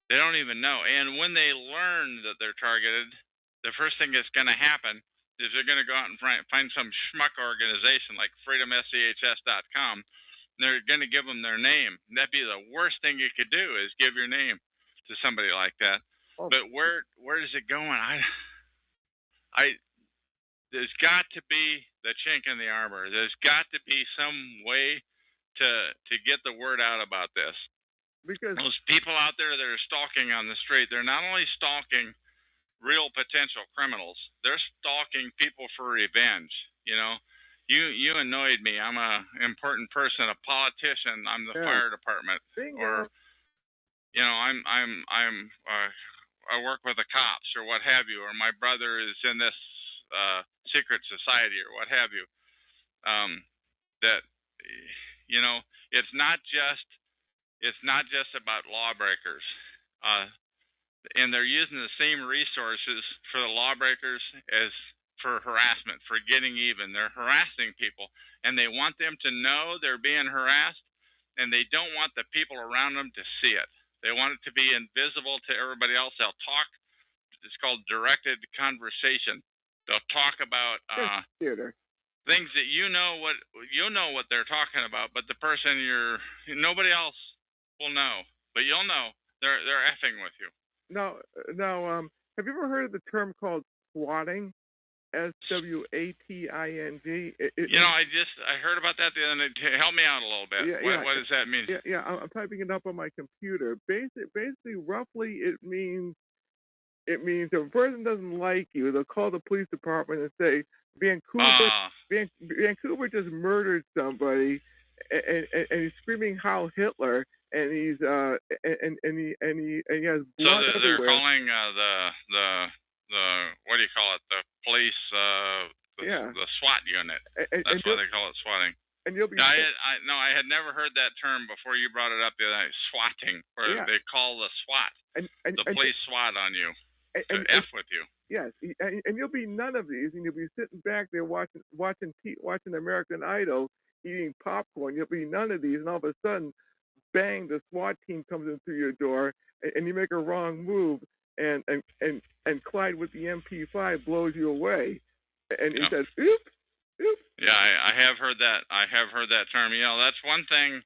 They don't even know. And when they learn that they're targeted, the first thing that's going to happen is they're going to go out and find some schmuck organization like freedomshs.com. And they're going to give them their name. And that'd be the worst thing you could do is give your name to somebody like that. Oh. But where is it going? There's got to be the chink in the armor. There's got to be some way to get the word out about this. Because those people out there that are stalking on the street, they're not only stalking real potential criminals, they're stalking people for revenge. You annoyed me. I'm a important person, a politician. I'm the fire department, or I work with the cops, or what have you, or my brother is in this secret society, or what have you. It's not just about lawbreakers, and they're using the same resources for the lawbreakers as for harassment, for getting even. They're harassing people, and they want them to know they're being harassed, and they don't want the people around them to see it. They want it to be invisible to everybody else. They'll talk. It's called directed conversation. They'll talk about things that you know what they're talking about, but the person nobody else will know, but you'll know they're effing with you. Now, have you ever heard of the term called swatting? SWATING. I heard about that the other day. Help me out a little bit. What does that mean? Yeah. I'm typing it up on my computer. Basically, roughly, it means if a person doesn't like you, they'll call the police department and say, Vancouver just murdered somebody, and he's screaming Heil Hitler, and he has blood everywhere. So they're everywhere. calling the what do you call it? The police, the SWAT unit. That's why they call it swatting. and you'll be. I had never heard that term before you brought it up the other night. Swatting, where they call the SWAT, the police SWAT on you, to F with you. Yes, and you'll be none of these, and you'll be sitting back there watching American Idol, eating popcorn. You'll be none of these, and all of a sudden, bang! The SWAT team comes in through your door, and you make a wrong move, and Clyde with the MP5 blows you away, and he says, "Oops, oops." Yeah, I have heard that. I have heard that term. You know, that's one thing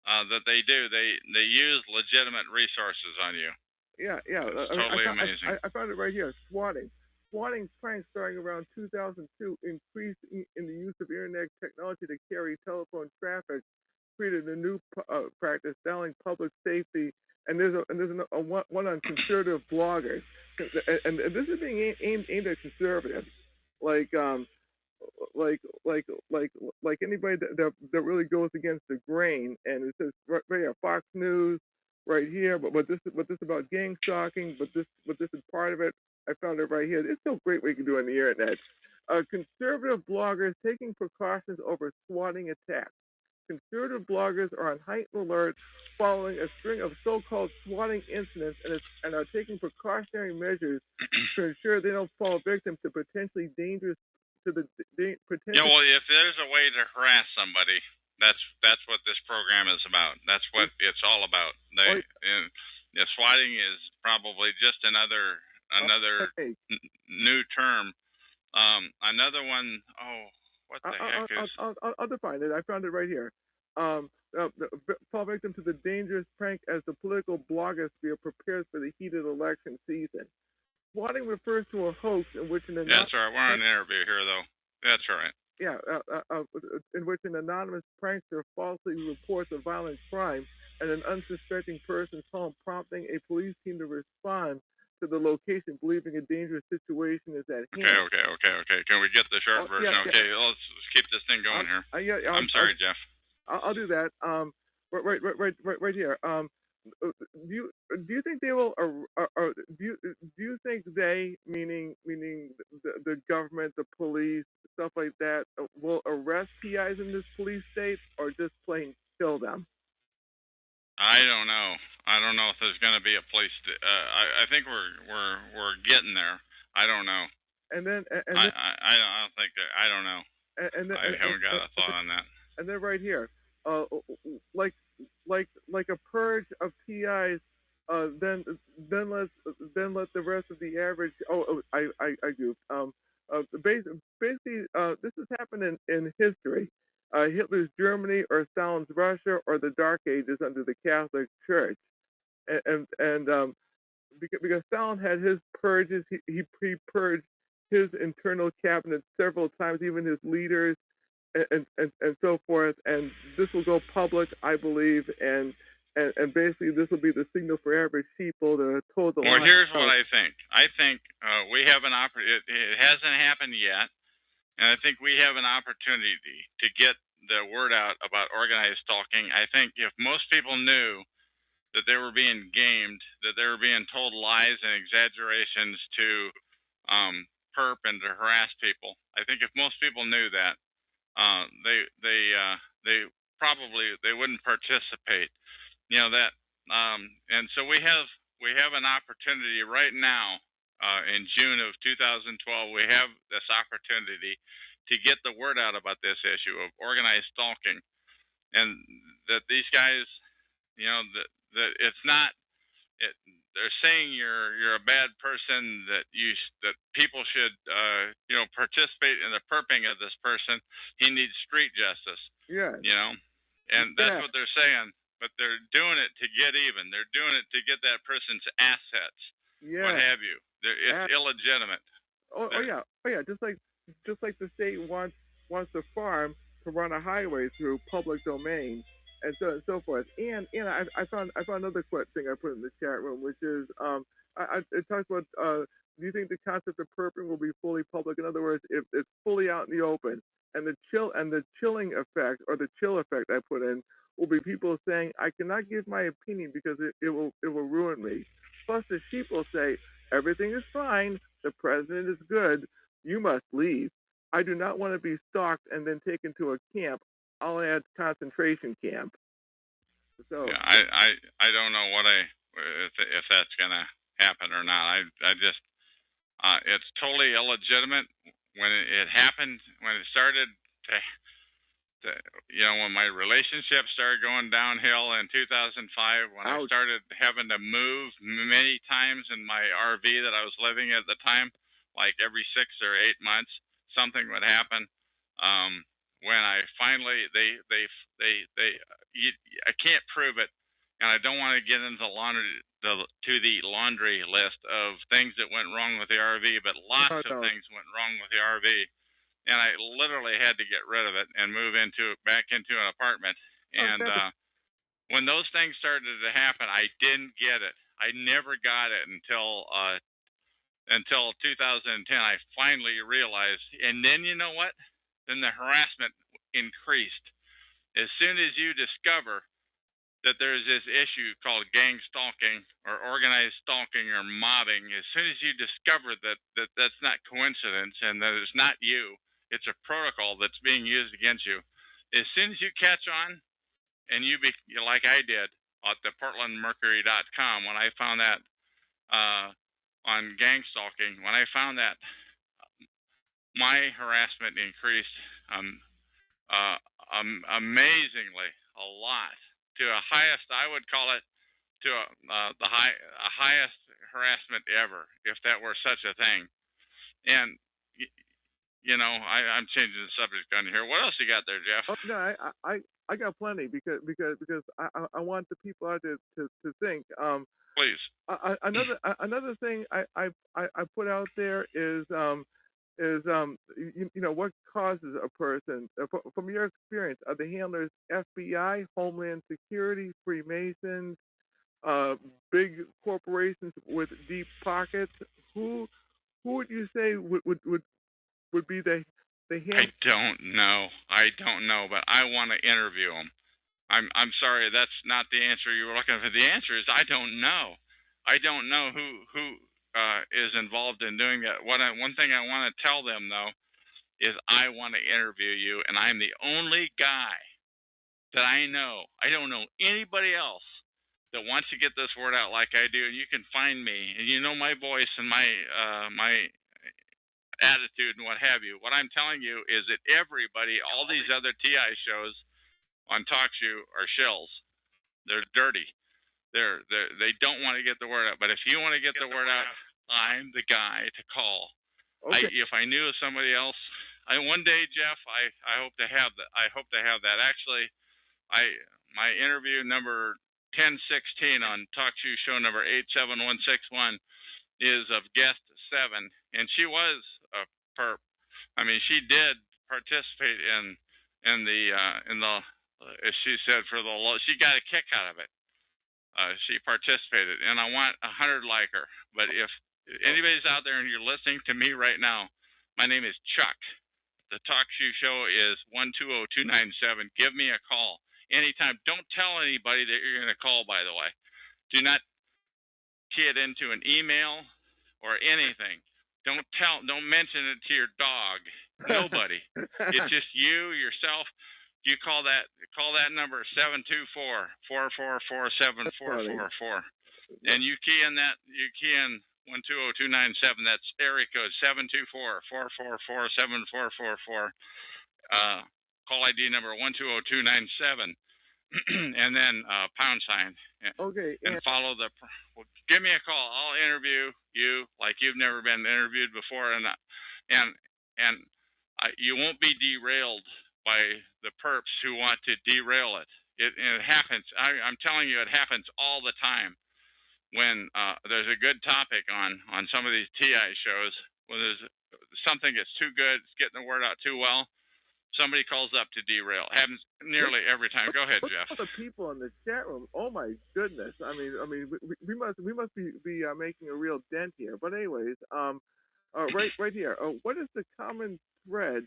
that they do. They use legitimate resources on you. Yeah. It's totally amazing. I found it right here. Swatting pranks starting around 2002 increased in the use of internet technology to carry telephone traffic, created a new practice, selling public safety, and there's a one on conservative bloggers, and this is being aimed at conservatives, like anybody that really goes against the grain. And it says right here, Fox News, right here. But this about gang stalking. But this is part of it. I found it right here. It's so great what you can do on the internet. Conservative bloggers taking precautions over swatting attacks. Conservative bloggers are on heightened alert following a string of so-called swatting incidents and are taking precautionary measures to ensure they don't fall victim to potentially dangerous. Yeah, well, if there's a way to harass somebody, that's what this program is about. That's what it's all about. Swatting is probably just another new term. Another one. Oh, what the heck is? I'll define it. I found it right here. Fall victim to the dangerous prank as the political blogosphere prepares for the heated election season. Swatting refers to a hoax in which an anonymous... That's right. We're on an interview here, though. That's right. Yeah, in which an anonymous prankster falsely reports a violent crime at an unsuspecting person's home, prompting a police team to respond to the location, believing a dangerous situation is at hand. Okay. Can we get the short version? Okay, let's keep this thing going here. I'm sorry, Jeff. I'll do that. Right here. Do you think they will? Do you think they, meaning the government, the police, stuff like that, will arrest PIs in this police state, or just plain kill them? I don't know. I don't know if there's going to be a place to. I think we're getting there. I don't know. And then I don't think that. I don't know. I haven't got a thought on that. And then right here, like a purge of PIs, then let the rest of the average. I goofed. Basically, this has happened in history. Hitler's Germany or Stalin's Russia or the Dark Ages under the Catholic Church, and because Stalin had his purges, he purged his internal cabinet several times, even his leaders. And so forth, and this will go public, I believe, and basically this will be the signal for average people to toe the line. Well, here's what I think. I think we have an opportunity. It hasn't happened yet, and I think we have an opportunity to get the word out about organized stalking. I think if most people knew that they were being gamed, that they were being told lies and exaggerations to perp and to harass people, I think if most people knew that, they probably wouldn't participate, that, and so we have an opportunity right now, in June of 2012, we have this opportunity to get the word out about this issue of organized stalking, and that these guys, that it's not. They're saying you're a bad person, that people should participate in the perping of this person. He needs street justice. Yeah. And that's what they're saying. But they're doing it to get even. They're doing it to get that person's assets. Yeah. What have you? It's illegitimate. Oh yeah. Just like the state wants the farm to run a highway through public domain. And so forth. And I found another thing I put in the chat room, which is it talks about do you think the concept of perping will be fully public? In other words, if it's fully out in the open, and the chilling effect, or the chill effect I put in, will be people saying, I cannot give my opinion because it will ruin me. Plus the sheep will say, everything is fine, the president is good, you must leave. I do not want to be stalked and then taken to a camp. I'll add concentration camp. So yeah, I don't know if that's gonna happen or not. I just it's totally illegitimate. When it happened, when it started to, when my relationship started going downhill in 2005, when I started having to move many times in my RV that I was living at the time, like every 6 or 8 months, something would happen. When I finally, I can't prove it, and I don't want to get into the laundry list of things that went wrong with the RV, but lots of things went wrong with the RV, and I literally had to get rid of it and move back into an apartment. And when those things started to happen, I didn't get it. I never got it until 2010. I finally realized, and then you know what? Then the harassment increased. As soon as you discover that there's this issue called gang stalking or organized stalking or mobbing, as soon as you discover that that's not coincidence and that it's not you, it's a protocol that's being used against you. As soon as you catch on, and like I did at the PortlandMercury.com, when I found that on gang stalking, when I found that, my harassment increased amazingly a lot, to a highest, I would call it, to the highest harassment ever, if that were such a thing. And I'm changing the subject on here. What else you got there, Jeff? Oh, no, I got plenty because I want the people out there to think. Please. Another thing I put out there is what causes a person, from your experience, are the handlers FBI, Homeland Security, Freemasons, big corporations with deep pockets? Who would you say would be the handler? I don't know, but I want to interview them. I'm sorry, that's not the answer you were looking for. The answer is I don't know. I don't know who is involved in doing that. One thing I want to tell them, though, is I want to interview you, and I'm the only guy that I know. I don't know anybody else that wants to get this word out like I do. And you can find me, and you know my voice and my attitude and what have you. What I'm telling you is that everybody, all these other TI shows on TalkShoe are shills. They're dirty. They don't want to get the word out. But if you want to get the word out, I'm the guy to call. Okay. If I knew of somebody else, one day, Jeff, I hope to have that. I hope to have that. Actually, my interview number 1016 on TalkShoe show number 87161 is of guest 7, and she was a perp. I mean, she did participate in the as she said, she got a kick out of it. She participated, and I want 100 like her. But if anybody's out there and you're listening to me right now, my name is Chuck. The TalkShoe show is 120297. Give me a call anytime. Don't tell anybody that you're going to call, by the way. Do not key it into an email or anything. Don't mention it to your dog. Nobody. It's just you, yourself. You call that number 724-444-7444, and you key in 120297. That's area code 724-444-7444. Call ID number 120297, and then pound sign. Okay. And follow give me a call. I'll interview you like you've never been interviewed before, and you won't be derailed by the perps who want to derail it. It happens. I'm telling you, it happens all the time. When there's a good topic on some of these TI shows, when there's something that's too good, it's getting the word out too well, somebody calls up to derail. It happens nearly every time. Go ahead, Jeff. All the people in the chat room. Oh my goodness. I mean, we must be making a real dent here. But anyways, right here. What is the common thread?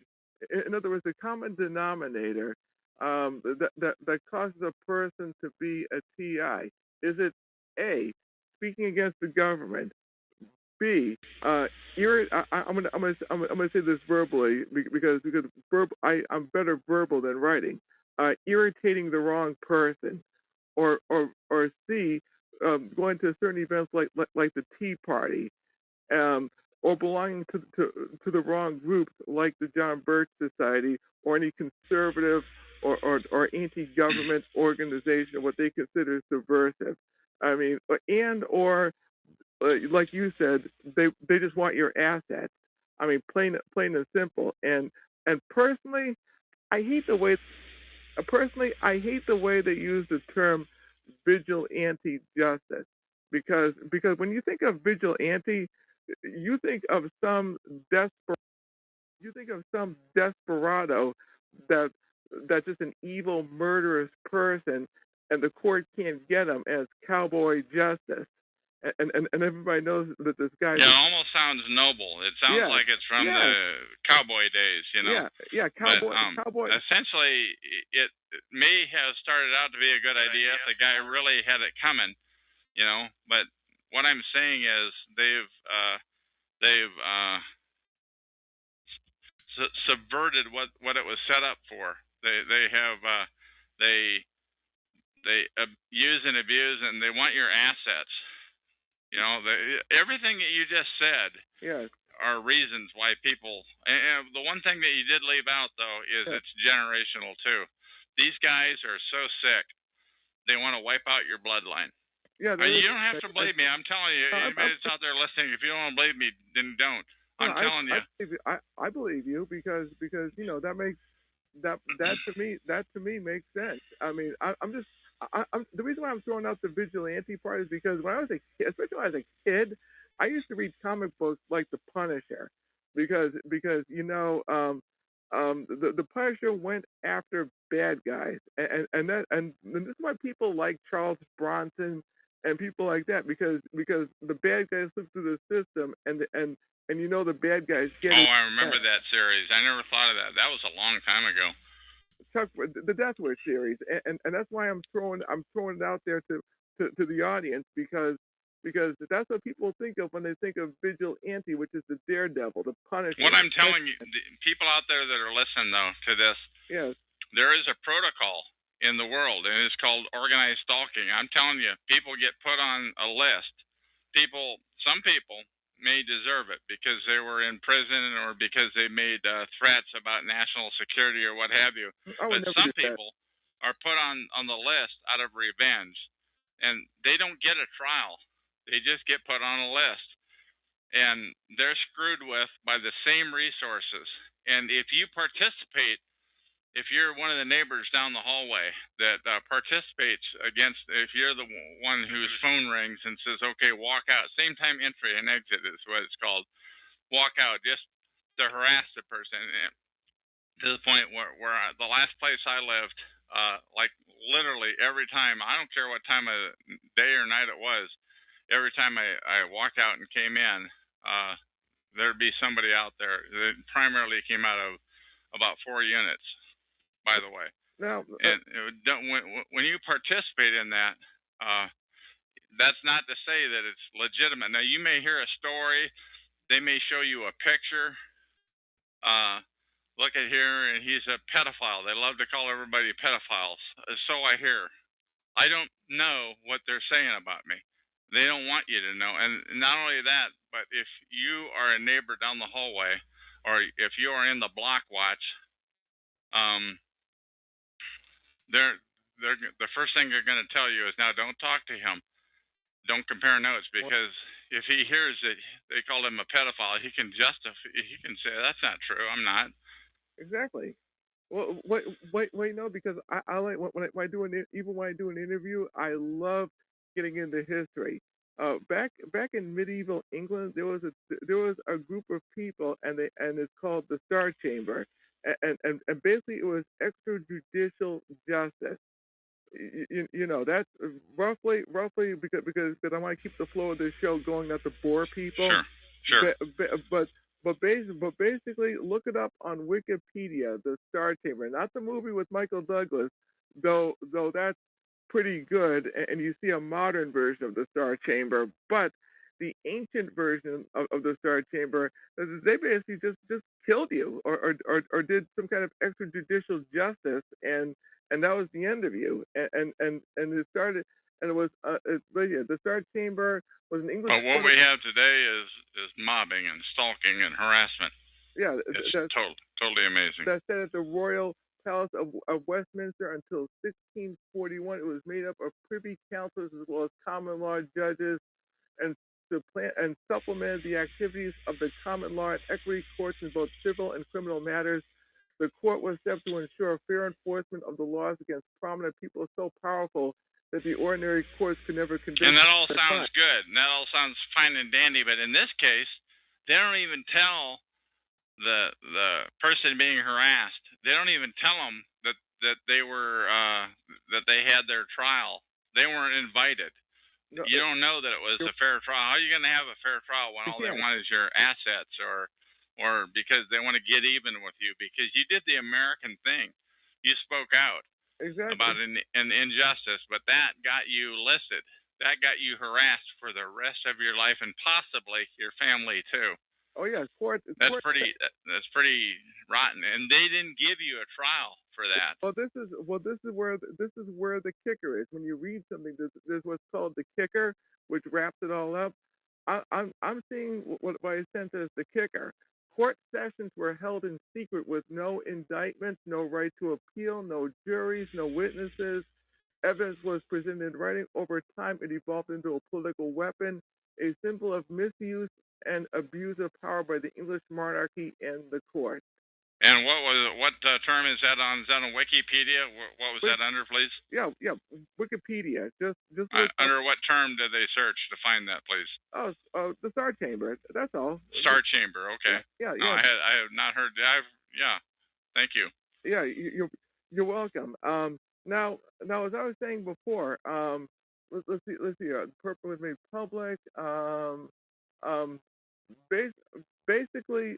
In other words, the common denominator that causes a person to be a TI? Is it A, speaking against the government? B, I'm gonna say this verbally because I'm better verbal than writing. irritating the wrong person, or C, going to certain events like the Tea Party, or belonging to the wrong groups like the John Birch Society or any conservative or anti-government organization, what they consider subversive. I mean, or like you said, they just want your assets. I mean, plain and simple. And personally, I hate the way they use the term vigilante justice, because when you think of vigilante, you think of some desperado that that's just an evil, murderous person, and the court can't get him, as cowboy justice. And everybody knows that this guy. Yeah, it almost sounds noble. It sounds like it's from the cowboy days, you know. Cowboy. Essentially, it may have started out to be a good idea if the guy really had it coming, you know. But what I'm saying is they've subverted what it was set up for. They use and abuse, and they want your assets. You know, everything that you just said are reasons why people. And the one thing that you did leave out, though, is it's generational too. These guys are so sick, they want to wipe out your bloodline. Yeah, you don't have to believe me. I'm telling you. Anybody that's out there listening, if you don't want to believe me, then don't. I'm telling you. I believe you because you know that makes that to me makes sense. I mean, I'm the reason why I'm throwing out the vigilante part is because when I was a kid, especially when I was a kid, I used to read comic books like The Punisher, because you know the Punisher went after bad guys, and this is why people like Charles Bronson and people like that, because the bad guys look through the system, and you know the bad guys get it. I remember that series. I never thought of that. That was a long time ago. Chuck, the Death Wish series, and that's why I'm throwing it out there to the audience, because that's what people think of when they think of vigilante, which is the daredevil, the Punisher. What I'm telling you, people out there that are listening though to this, there is a protocol in the world, and it's called organized stalking. I'm telling you, people get put on a list. Some people may deserve it because they were in prison or because they made threats about national security or what have you. But some people are put on the list out of revenge, and they don't get a trial. They just get put on a list, and they're screwed with by the same resources. And if you participate, if you're one of the neighbors down the hallway that participates against, if you're the one whose phone rings and says, okay, walk out, same time entry and exit is what it's called, walk out, just to harass the person, to the point where the last place I lived, like literally every time, I don't care what time of day or night it was, every time I walked out and came in, there'd be somebody out there that primarily came out of about 4 units. By the way, now, when you participate in that, that's not to say that it's legitimate. Now, you may hear a story, they may show you a picture. Look at here, and he's a pedophile. They love to call everybody pedophiles. So I hear. I don't know what they're saying about me. They don't want you to know. And not only that, but if you are a neighbor down the hallway, or if you are in the block watch, the first thing they're going to tell you is, now don't talk to him, don't compare notes, because if he hears that they call him a pedophile, he can say that's not true. I'm not. Exactly. Well, wait, no, because I like when I do an interview, I love getting into history. Back in medieval England, there was a group of people, and it's called the Star Chamber. And basically it was extrajudicial justice. You know, that's roughly because I want to keep the flow of this show going, not to bore people. Sure. But basically, look it up on Wikipedia, the Star Chamber, not the movie with Michael Douglas, though that's pretty good, and you see a modern version of the Star Chamber. But the ancient version of the Star Chamber, they basically just killed you or did some kind of extrajudicial justice, and that was the end of you. And it started, and it was the Star Chamber was an English. But what we have today is mobbing and stalking and harassment. Yeah, it's totally amazing. That said, at the Royal Palace of Westminster until 1641, it was made up of privy councillors as well as common law judges, and supplemented the activities of the common law and equity courts in both civil and criminal matters. The court was set to ensure fair enforcement of the laws against prominent people so powerful that the ordinary courts could never convict. And that all sounds good, and that all sounds fine and dandy, but in this case, they don't even tell the person being harassed. They don't even tell them that they were that they had their trial. They weren't invited. No, you don't know that it was a fair trial. How are you going to have a fair trial when all they want is your assets, or because they want to get even with you because you did the American thing? You spoke out about an injustice, but that got you listed. That got you harassed for the rest of your life and possibly your family too. Oh yeah, That's pretty rotten, and they didn't give you a trial for that. Well, this is where the kicker is. When you read something, there's what's called the kicker, which wraps it all up. I'm seeing what I sense as the kicker. Court sessions were held in secret with no indictments, no right to appeal, no juries, no witnesses. Evidence was presented in writing. Over time, it evolved into a political weapon, a symbol of misuse and abuse of power by the English monarchy and the court. And what term is that on? Is that on Wikipedia? What was that under, please? Yeah, Wikipedia. Just under what term did they search to find that, please? Oh, the Star Chamber. That's all. Star Chamber. Okay. Yeah. No, I have not heard. Thank you. Yeah, you're welcome. Now, as I was saying before, let's see. The purpose was made public. Basically,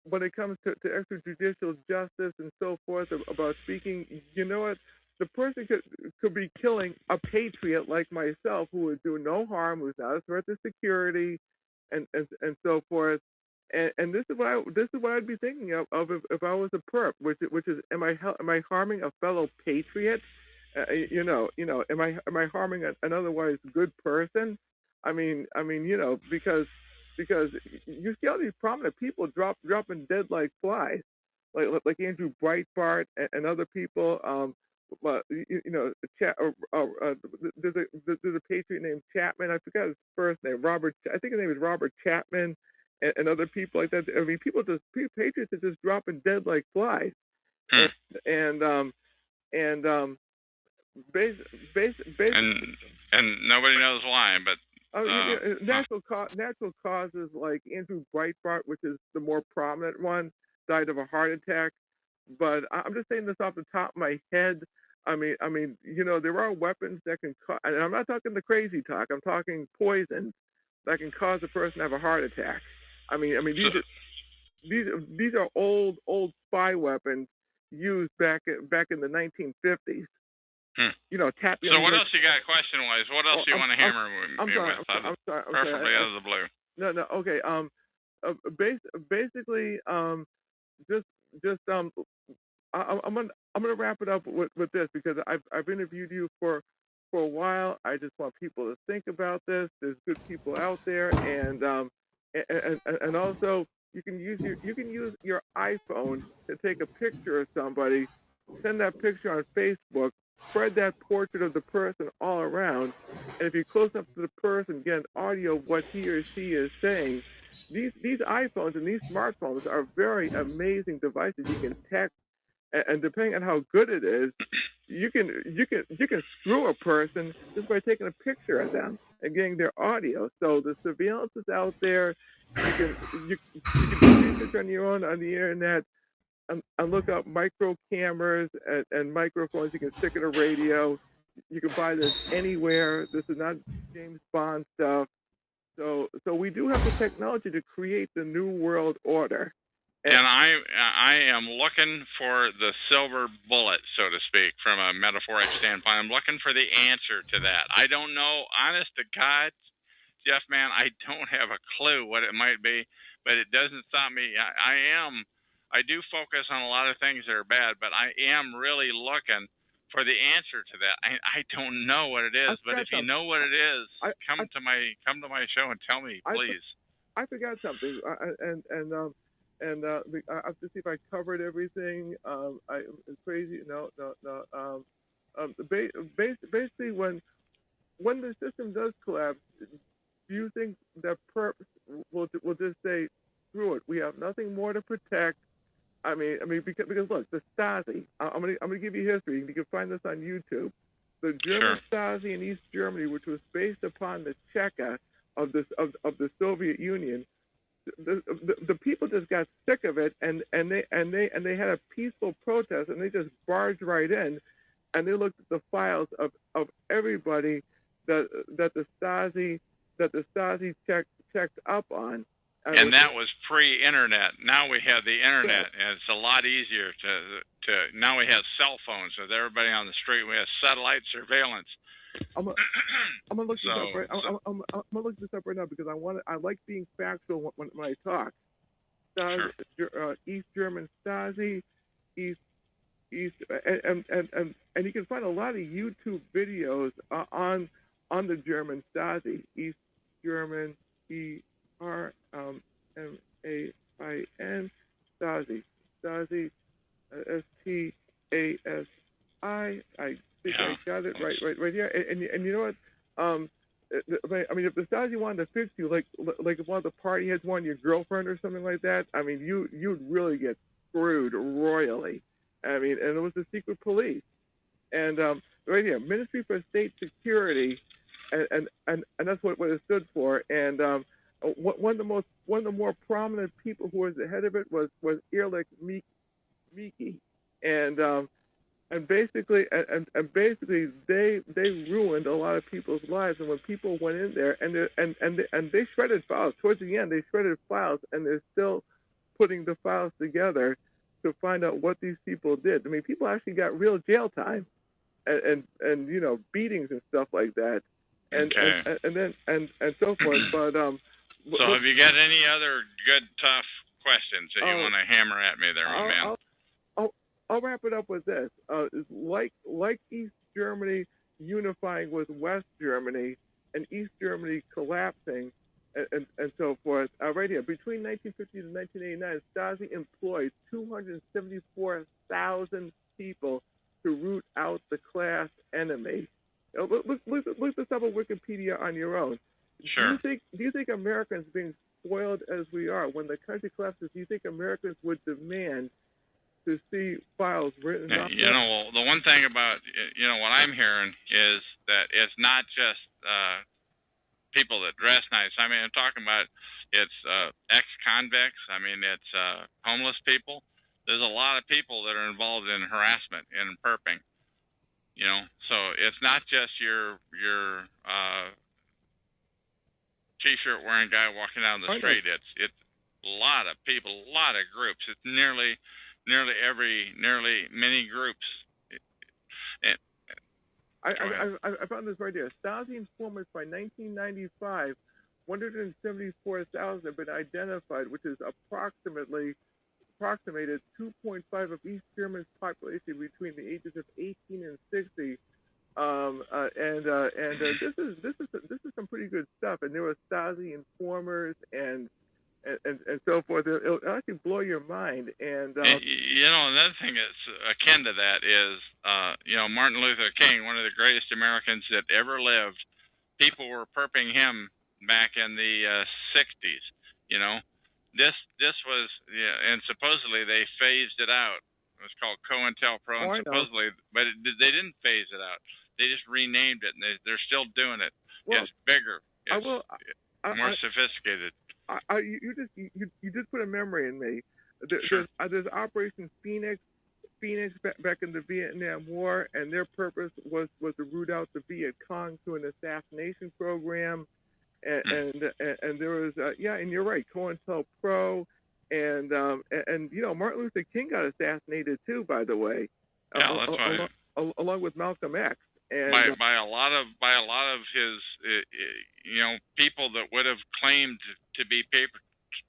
when it comes to extrajudicial justice and so forth about speaking, you know what? The person could be killing a patriot like myself who would do no harm, who's not a threat to security, and so forth. And this is what I'd be thinking of if I was a perp, which is am I harming a fellow patriot? Am I harming an otherwise good person? I mean, because you see all these prominent people dropping dead like flies, like Andrew Breitbart and other people. There's a patriot named Chapman. I forgot his first name. Robert. I think his name is Robert Chapman, and other people like that. I mean, patriots are just dropping dead like flies, and nobody knows why, but. Natural causes like Andrew Breitbart, which is the more prominent one, died of a heart attack. But I'm just saying this off the top of my head. I mean, there are weapons that can cause, and I'm not talking the crazy talk. I'm talking poison that can cause a person to have a heart attack. I mean, these are old spy weapons used back in the 1950s. Tap. So what else you got question-wise? What else do you want to hammer me with? I'm sorry. Perfectly out of the blue. No. Okay. Basically, I'm gonna wrap it up with this because I've interviewed you for a while. I just want people to think about this. There's good people out there, and also you can use your iPhone to take a picture of somebody, send that picture on Facebook. Spread that portrait of the person all around, and if you're close enough to the person, get an audio of what he or she is saying. These iPhones and these smartphones are very amazing devices. You can text, and depending on how good it is, you can screw a person just by taking a picture of them and getting their audio. So the surveillance is out there. You can do research on your own on the internet. And look up micro cameras and microphones. You can stick in a radio. You can buy this anywhere. This is not James Bond stuff. So we do have the technology to create the new world order. And I am looking for the silver bullet, so to speak, from a metaphoric standpoint. I'm looking for the answer to that. I don't know, honest to God, Jeff, man, I don't have a clue what it might be, but it doesn't stop me. I do focus on a lot of things that are bad, but I am really looking for the answer to that. I don't know what it is, but if you know what it is, come to my show and tell me, please. I forgot something, and I have to see if I covered everything. It's crazy. No. Basically, when the system does collapse, do you think that perps will just say, screw it? We have nothing more to protect. I mean, because look, the Stasi. I'm gonna give you history. You can find this on YouTube. The German Stasi in East Germany, which was based upon the Cheka of the Soviet Union. The people just got sick of it, and they had a peaceful protest, and they just barged right in, and they looked at the files of everybody that the Stasi checked up on. And that was pre-internet. Now we have the internet, and it's a lot easier to. Now we have cell phones with everybody on the street. We have satellite surveillance. I'm gonna look this up right. I'm gonna look this up right now because I like being factual when I talk. Stasi, East German Stasi, and you can find a lot of YouTube videos on the German Stasi. East German ERMAIN Stasi STASI. I think I got it right here. And you know what? I mean, if the Stasi wanted to fix you, like if one of the party heads wanted your girlfriend or something like that, I mean, you'd really get screwed royally. I mean, and it was the secret police, and right here, Ministry for State Security, and that's what it stood for. And one of the more prominent people who was the head of it was Erlich Miki, and basically they ruined a lot of people's lives. And when people went in there and they shredded files towards the end, they shredded files, and they're still putting the files together to find out what these people did. I mean, people actually got real jail time and you know, beatings and stuff like that, and so forth. But so have you got any other good tough questions that you want to hammer at me there, my man? I'll wrap it up with this. Like East Germany unifying with West Germany and East Germany collapsing and so forth. Right here, between 1950 and 1989, Stasi employed 274,000 people to root out the class enemy. Look this up on Wikipedia on your own. Sure. Do you think Americans, being spoiled as we are, when the country collapses, do you think Americans would demand to see files written up? You know, the one thing about, you know, what I'm hearing is that it's not just people that dress nice. I mean, I'm talking about it's ex-convicts. I mean, it's homeless people. There's a lot of people that are involved in harassment and perping. You know, so it's not just your t-shirt wearing guy walking down the street. It's a lot of people, a lot of groups. It's nearly many groups. I found this right here. Stasi informants by 1995, 174,000 have been identified, which is approximated 2.5 of East Germany's population between the ages of 18 and 60. This is some pretty good stuff. And there were Stasi informers and so forth. It'll actually blow your mind. And you know, another thing that's akin to that is, you know, Martin Luther King, one of the greatest Americans that ever lived. People were perping him back in the 60s. You know, this was, yeah, and supposedly they phased it out. It was called COINTELPRO, and supposedly, but they didn't phase it out. They just renamed it, and they're still doing it. Well, it's bigger. It's more sophisticated. You just put a memory in me. There's Operation Phoenix back in the Vietnam War, and their purpose was to root out the Viet Cong through an assassination program, and there was and you're right, COINTELPRO, and you know, Martin Luther King got assassinated too, by the way. Yeah, that's right. Along with Malcolm X. And, by a lot of his, you know, people that claimed to be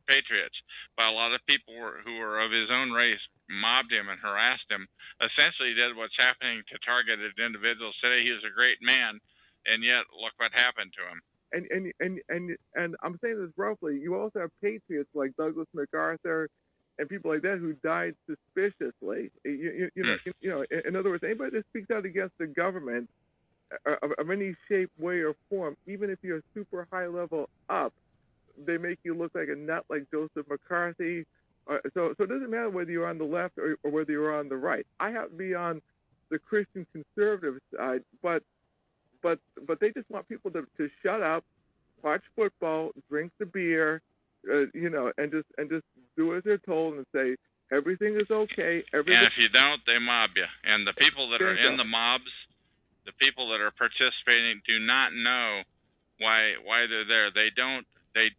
patriots, but a lot of people who were of his own race mobbed him and harassed him. Essentially, did what's happening to targeted individuals today. He was a great man, and yet look what happened to him. And I'm saying this roughly. You also have patriots like Douglas MacArthur and people like that who died suspiciously. You know, in other words, anybody that speaks out against the government of any shape, way, or form, even if you're super high level up, they make you look like a nut, like Joseph McCarthy. So it doesn't matter whether you're on the left or whether you're on the right. I have to be on the Christian conservative side, but they just want people to shut up, watch football, drink the beer, you know, and just do as they're told and say everything is okay. And if you don't, they mob you. And the people that are in the mobs, the people that are participating, do not know why they're there. They don't. They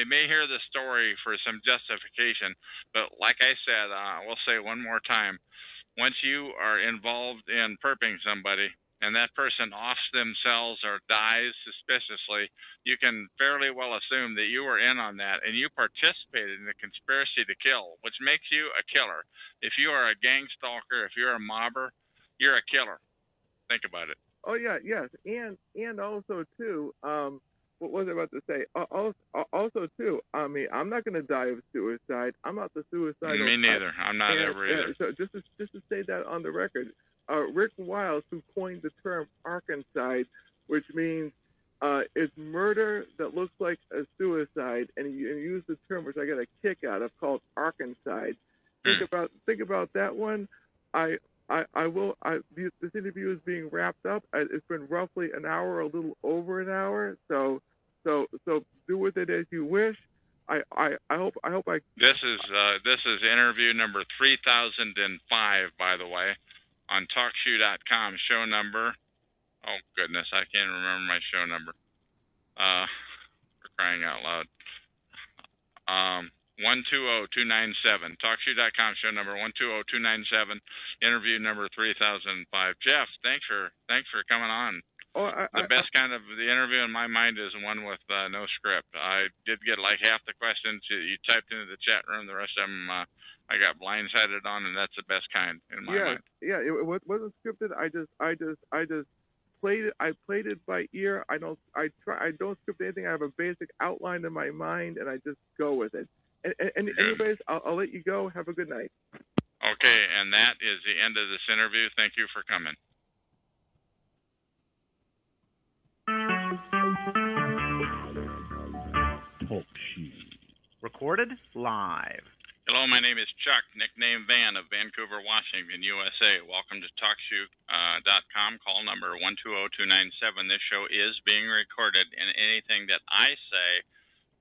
may hear the story for some justification, but like I said, we'll say one more time: once you are involved in perping somebody, and that person offs themselves or dies suspiciously, you can fairly well assume that you were in on that and you participated in the conspiracy to kill, which makes you a killer. If you are a gang stalker, if you're a mobber, you're a killer. Think about it. Oh yeah, yes, and also too, what was I about to say? Also too, I mean, I'm not going to die of suicide. I'm not the suicidal. Me neither. I'm not ever either. So just to say that on the record. Rick Wiles, who coined the term arkancide, which means it's murder that looks like a suicide, and he used the term, which I got a kick out of, called arkancide. Think about that one. This interview is being wrapped up. It's been roughly an hour, a little over an hour. So do with it as you wish. I hope I. This is interview number 3005, by the way, on TalkShoe.com. Show number. Oh goodness, I can't remember my show number. For crying out loud. 120297. TalkShoe.com. Show number 120297. Interview number 3005. Jeff, thanks for coming on. The best kind of the interview in my mind is one with no script. I did get like half the questions you typed into the chat room. The rest of them I got blindsided on, and that's the best kind in my mind. Yeah, it wasn't scripted. I just played it. I played it by ear. I don't script anything. I have a basic outline in my mind, and I just go with it. And anyways, I'll let you go. Have a good night. Okay, and that is the end of this interview. Thank you for coming. Talk Shoe. Recorded live. Hello, my name is Chuck, nickname Van of Vancouver, Washington, USA. Welcome to TalkShoe.com, call number 120297. This show is being recorded, and anything that I say,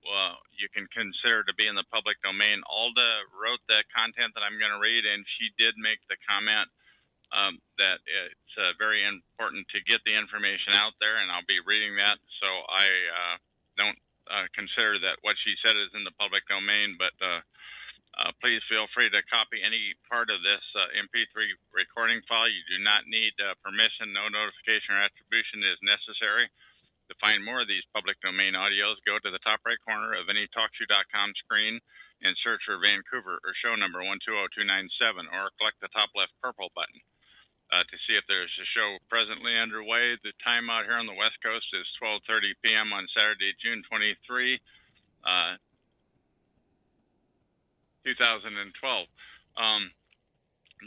well, you can consider to be in the public domain. Alda wrote the content that I'm going to read, and she did make the comment that it's very important to get the information out there, and I'll be reading that. So I don't consider that what she said is in the public domain, but please feel free to copy any part of this MP3 recording file. You do not need permission. No notification or attribution is necessary. To find more of these public domain audios, go to the top right corner of any TalkShoe.com screen and search for Vancouver or show number 120297, or click the top left purple button to see if there's a show presently underway. The time out here on the West Coast is 12:30 p.m. on Saturday, June 23, 2012.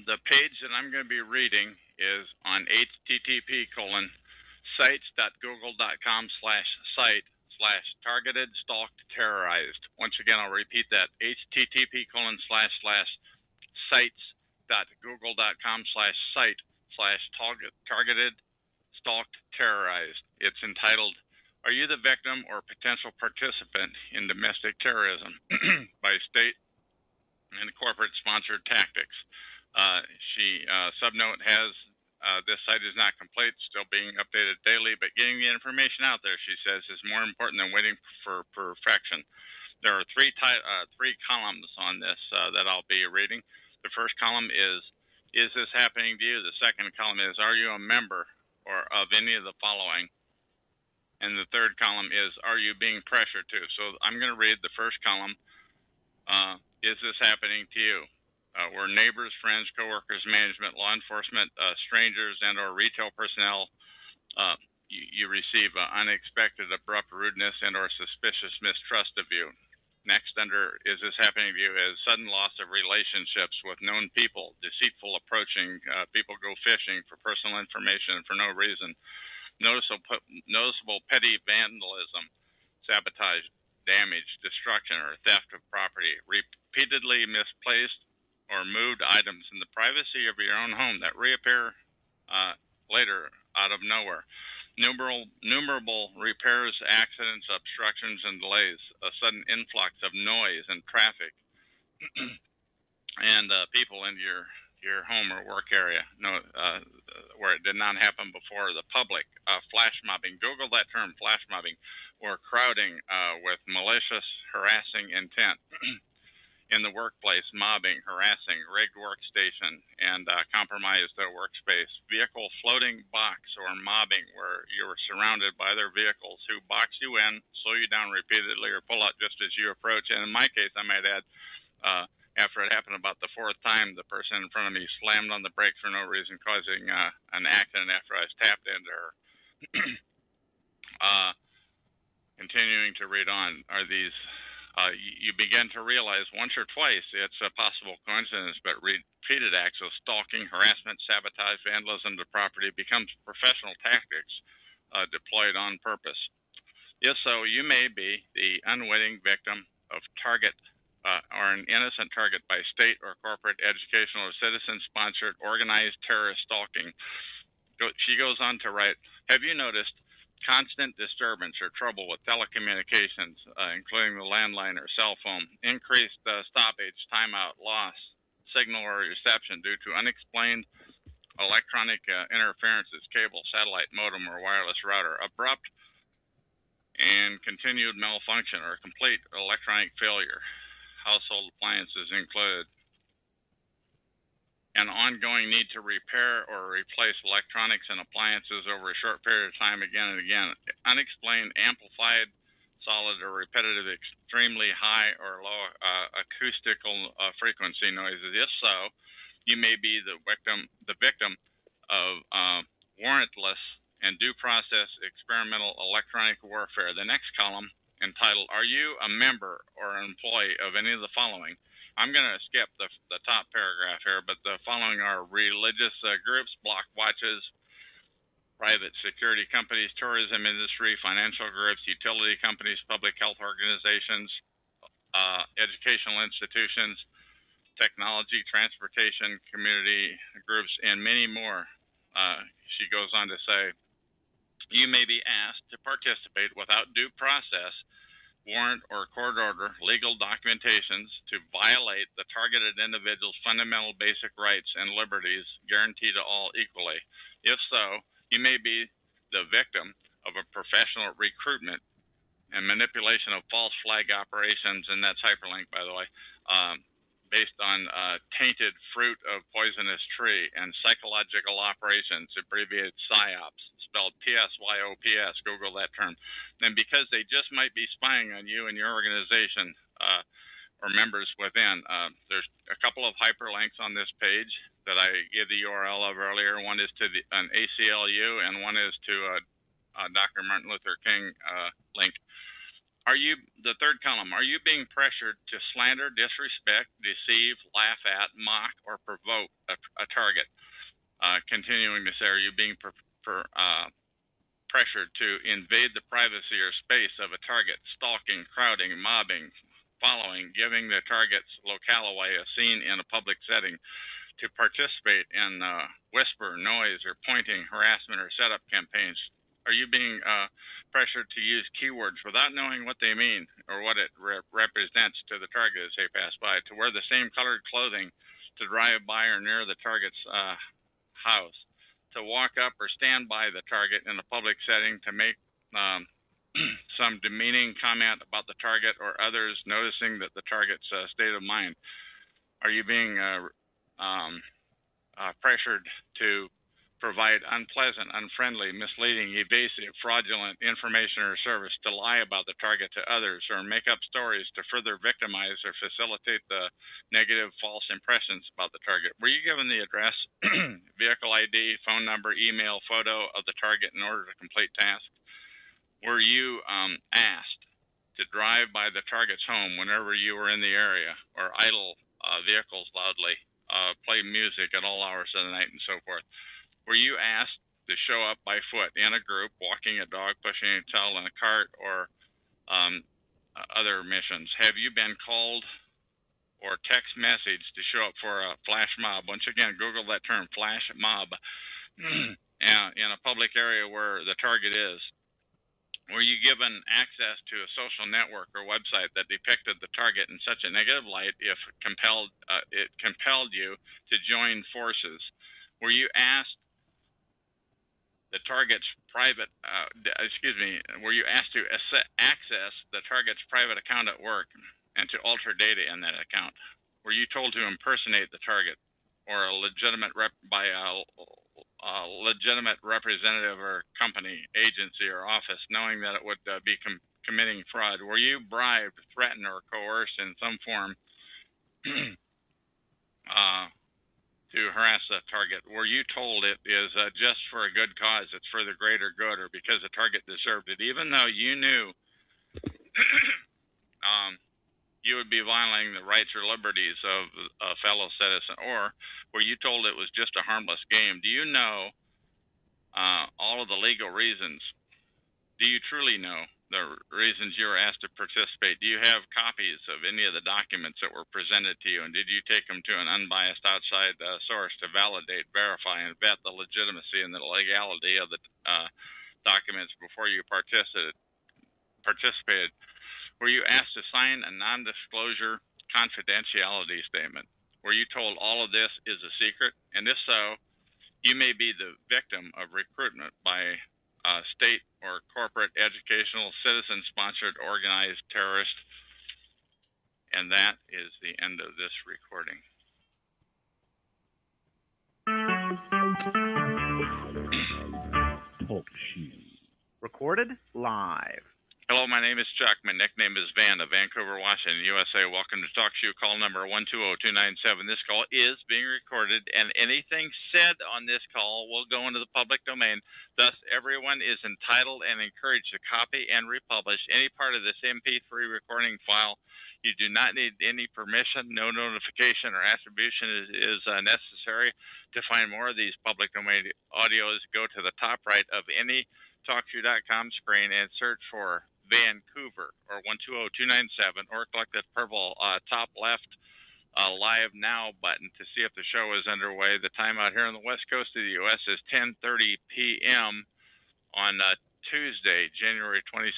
The page that I'm going to be reading is on http://sites.google.com/site/targeted-stalked-terrorized. Once again, I'll repeat that, http://sites.google.com/site/targeted-stalked-terrorized. It's entitled, "Are You the Victim or Potential Participant in Domestic Terrorism?" by state and corporate-sponsored tactics. Subnote has, this site is not complete, still being updated daily, but getting the information out there, she says, is more important than waiting for perfection. There are three columns on this that I'll be reading. The first column is this happening to you? The second column is, are you a member or of any of the following? And the third column is, are you being pressured to? So I'm going to read the first column. Is this happening to you? Where neighbors, friends, coworkers, management, law enforcement, strangers, and or retail personnel, you receive unexpected, abrupt rudeness and or suspicious mistrust of you. Next, under is this happening to you, is sudden loss of relationships with known people, deceitful approaching, people go fishing for personal information for no reason, noticeable petty vandalism, sabotage, damage, destruction, or theft of property, repeatedly misplaced or moved items in the privacy of your own home that reappear later out of nowhere. Numerable repairs, accidents, obstructions, and delays, a sudden influx of noise and traffic, and people into your home or work area, where it did not happen before. The public, flash mobbing, Google that term, flash mobbing, or crowding with malicious, harassing intent. In the workplace, mobbing, harassing, rigged workstation, and compromised workspace. Vehicle floating box or mobbing, where you were surrounded by their vehicles who box you in, slow you down repeatedly, or pull out just as you approach. And in my case, I might add, after it happened about the fourth time, the person in front of me slammed on the brakes for no reason, causing an accident after I was tapped into her. Continuing to read on, are these... you begin to realize once or twice it's a possible coincidence, but repeated acts of stalking, harassment, sabotage, vandalism to property becomes professional tactics deployed on purpose. If so, you may be the unwitting victim of target or an innocent target by state or corporate, educational, or citizen-sponsored organized terrorist stalking. She goes on to write, have you noticed constant disturbance or trouble with telecommunications, including the landline or cell phone, increased stoppage, timeout, loss, signal or reception due to unexplained electronic interferences, cable, satellite, modem, or wireless router, abrupt and continued malfunction or complete electronic failure, household appliances included, an ongoing need to repair or replace electronics and appliances over a short period of time again and again, unexplained, amplified, solid, or repetitive, extremely high or low acoustical frequency noises. If so, you may be the victim of warrantless and due process experimental electronic warfare. The next column, entitled, are you a member or an employee of any of the following? I'm going to skip the top paragraph here, but the following are religious groups, block watches, private security companies, tourism industry, financial groups, utility companies, public health organizations, educational institutions, technology, transportation, community groups, and many more. She goes on to say, you may be asked to participate without due process, warrant, or court order, legal documentations to violate the targeted individual's fundamental basic rights and liberties guaranteed to all equally. If so, you may be the victim of a professional recruitment and manipulation of false flag operations, and that's hyperlink, by the way, based on tainted fruit of poisonous tree, and psychological operations, abbreviated PSYOPs, spelled PSYOPS, Google that term. And because they just might be spying on you and your organization or members within, there's a couple of hyperlinks on this page that I gave the URL of earlier. One is to an ACLU, and one is to a Dr. Martin Luther King link. Are you, the third column, are you being pressured to slander, disrespect, deceive, laugh at, mock, or provoke a target? Continuing to say, are you being pressured to invade the privacy or space of a target, stalking, crowding, mobbing, following, giving the target's locale away, a scene in a public setting, to participate in whisper, noise, or pointing, harassment, or setup campaigns? Are you being pressured to use keywords without knowing what they mean or what it represents to the target as they pass by, to wear the same colored clothing, to drive by or near the target's house, to walk up or stand by the target in a public setting, to make some demeaning comment about the target or others, noticing that the target's state of mind? Are you being pressured to provide unpleasant, unfriendly, misleading, evasive, fraudulent information or service, to lie about the target to others, or make up stories to further victimize or facilitate the negative, false impressions about the target. Were you given the address, vehicle ID, phone number, email, photo of the target in order to complete tasks? Were you asked to drive by the target's home whenever you were in the area, or idle vehicles loudly, play music at all hours of the night, and so forth? Were you asked to show up by foot in a group, walking a dog, pushing a child in a cart, or other missions? Have you been called or text messaged to show up for a flash mob? Once again, Google that term, flash mob, in a public area where the target is. Were you given access to a social network or website that depicted the target in such a negative light it compelled you to join forces? Were you asked the target's private, were you asked to access the target's private account at work and to alter data in that account? Were you told to impersonate the target or a legitimate legitimate representative or company, agency, or office, knowing that it would be committing fraud? Were you bribed, threatened, or coerced in some form to harass the target? Were you told it is just for a good cause, it's for the greater good, or because the target deserved it, even though you knew you would be violating the rights or liberties of a fellow citizen? Or were you told it was just a harmless game? Do you know all of the legal reasons? Do you truly know the reasons you were asked to participate? Do you have copies of any of the documents that were presented to you, and did you take them to an unbiased outside source to validate, verify, and vet the legitimacy and the legality of the documents before you participated? Were you asked to sign a non-disclosure confidentiality statement? Were you told all of this is a secret? And if so, you may be the victim of recruitment by state or corporate, educational, citizen-sponsored, organized terrorist. And that is the end of this recording. Talk show. Recorded live. Hello, my name is Chuck. My nickname is Van of Vancouver, Washington, USA. Welcome to Talk Show call number 120297. This call is being recorded, and anything said on this call will go into the public domain. Thus, everyone is entitled and encouraged to copy and republish any part of this MP3 recording file. You do not need any permission. No notification or attribution is necessary. To find more of these public domain audios, go to the top right of any TalkShoe.com screen and search for Vancouver or 120297, or click that purple top left live now button to see if the show is underway. The time out here on the west coast of the U.S. is 10:30 p.m. on Tuesday, January 26,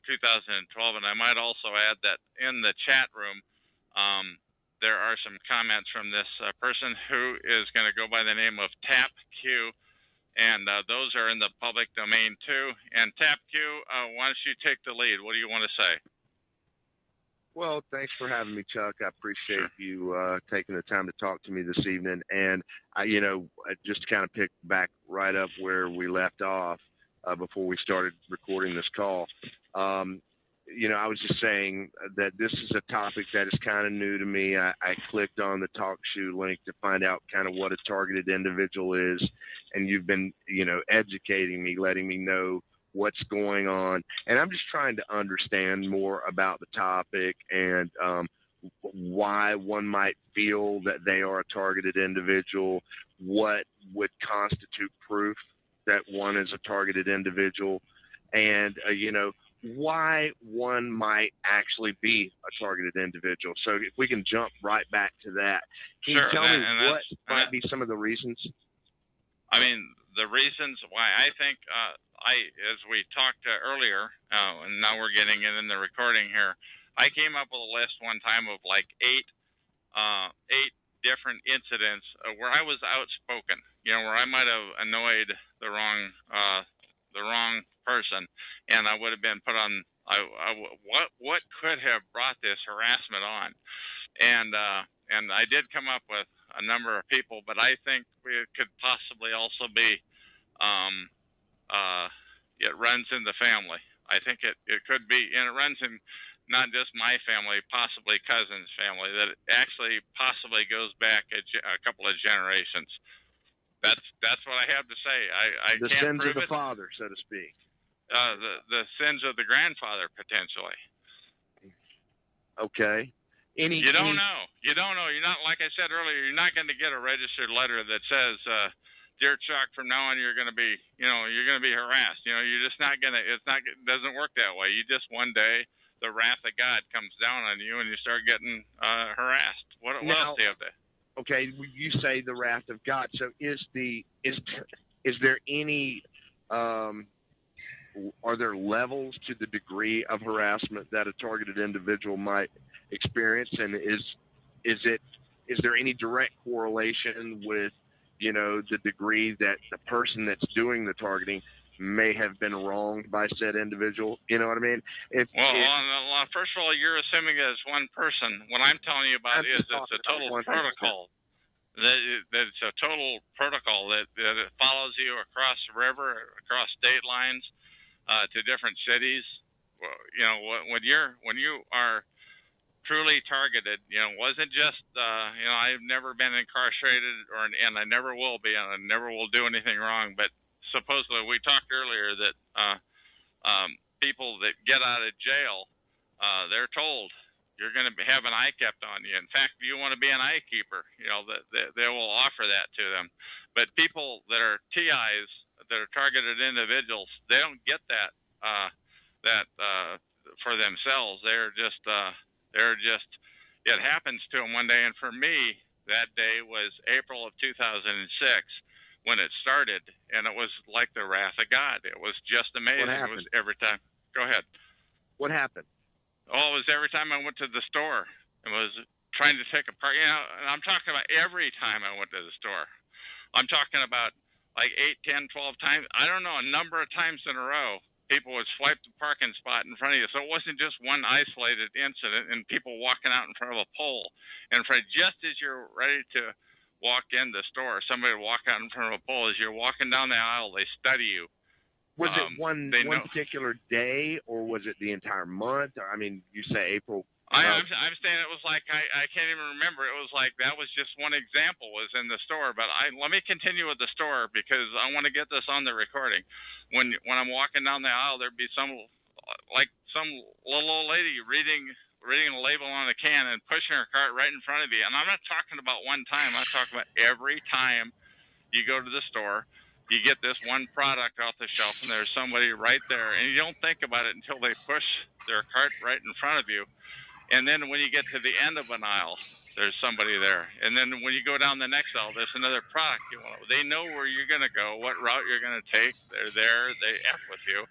2012. And I might also add that in the chat room, there are some comments from this person who is going to go by the name of TapQ. And those are in the public domain, too. And TapQ, why don't you take the lead? What do you want to say? Well, thanks for having me, Chuck. I appreciate you taking the time to talk to me this evening. And, just to kind of pick back right up where we left off before we started recording this call, I was just saying that this is a topic that is kind of new to me. I clicked on the TalkShoe link to find out kind of what a targeted individual is, and you've been, educating me, letting me know what's going on. And I'm just trying to understand more about the topic and why one might feel that they are a targeted individual, what would constitute proof that one is a targeted individual, and, why one might actually be a targeted individual. So if we can jump right back to that. Can you tell me what might be some of the reasons? I mean, the reasons why I think, as we talked earlier, and now we're getting it in the recording here, I came up with a list one time of like eight different incidents where I was outspoken, where I might have annoyed the wrong person, and I would have been put on. What could have brought this harassment on? And I did come up with a number of people, but I think it could possibly also be it runs in the family. I think it could be, and it runs in not just my family, possibly cousins' family, that it actually possibly goes back a couple of generations. That's what I have to say. I the can't sins prove of the it. father, so to speak. The sins of the grandfather, potentially. Okay. You don't know. You don't know. You're not, like I said earlier, you're not going to get a registered letter that says, "Dear Chuck, from now on you're going to be, you're going to be harassed." You're just not going to. It doesn't work that way. You just one day the wrath of God comes down on you and you start getting harassed. What else do you have to? Okay, you say the wrath of God. So is there any are there levels to the degree of harassment that a targeted individual might experience, and is there any direct correlation with the degree that the person that's doing the targeting may have been wronged by said individual? You know what I mean? Well, first of all, you're assuming it's one person. What I'm telling you about is it's a total protocol. That it's a total protocol that it follows you across the river, across state lines, to different cities. When you are truly targeted, wasn't just I've never been incarcerated and I never will be, and I never will do anything wrong. But supposedly, we talked earlier that people that get out of jail, they're told you're going to have an eye kept on you. In fact, if you want to be an eye keeper, they will offer that to them. But people that are TIs, that are targeted individuals, they don't get that for themselves. They're just it happens to them one day. And for me, that day was April of 2006 when it started, and it was like the wrath of God. It was just amazing. What happened? It was every time. Go ahead. What happened? Oh, it was every time I went to the store and was trying to take a part. And I'm talking about every time I went to the store. I'm talking about like 8, 10, 12 times. I don't know, a number of times in a row. People would swipe the parking spot in front of you. So it wasn't just one isolated incident and people walking out in front of a pole. And just as you're ready to walk in the store, somebody would walk out in front of a pole. As you're walking down the aisle, they study you. Was it one particular day, or was it the entire month? I mean, you say April. I'm saying it was like I can't even remember. It was like that was just one example was in the store. But let me continue with the store because I want to get this on the recording. When I'm walking down the aisle, there'd be some little old lady reading a label on a can and pushing her cart right in front of you. And I'm not talking about one time. I'm talking about every time you go to the store. You get this one product off the shelf, and there's somebody right there, and you don't think about it until they push their cart right in front of you. And then when you get to the end of an aisle, there's somebody there. And then when you go down the next aisle, there's another product you want. They know where you're going to go, what route you're going to take. They're there. They F with you.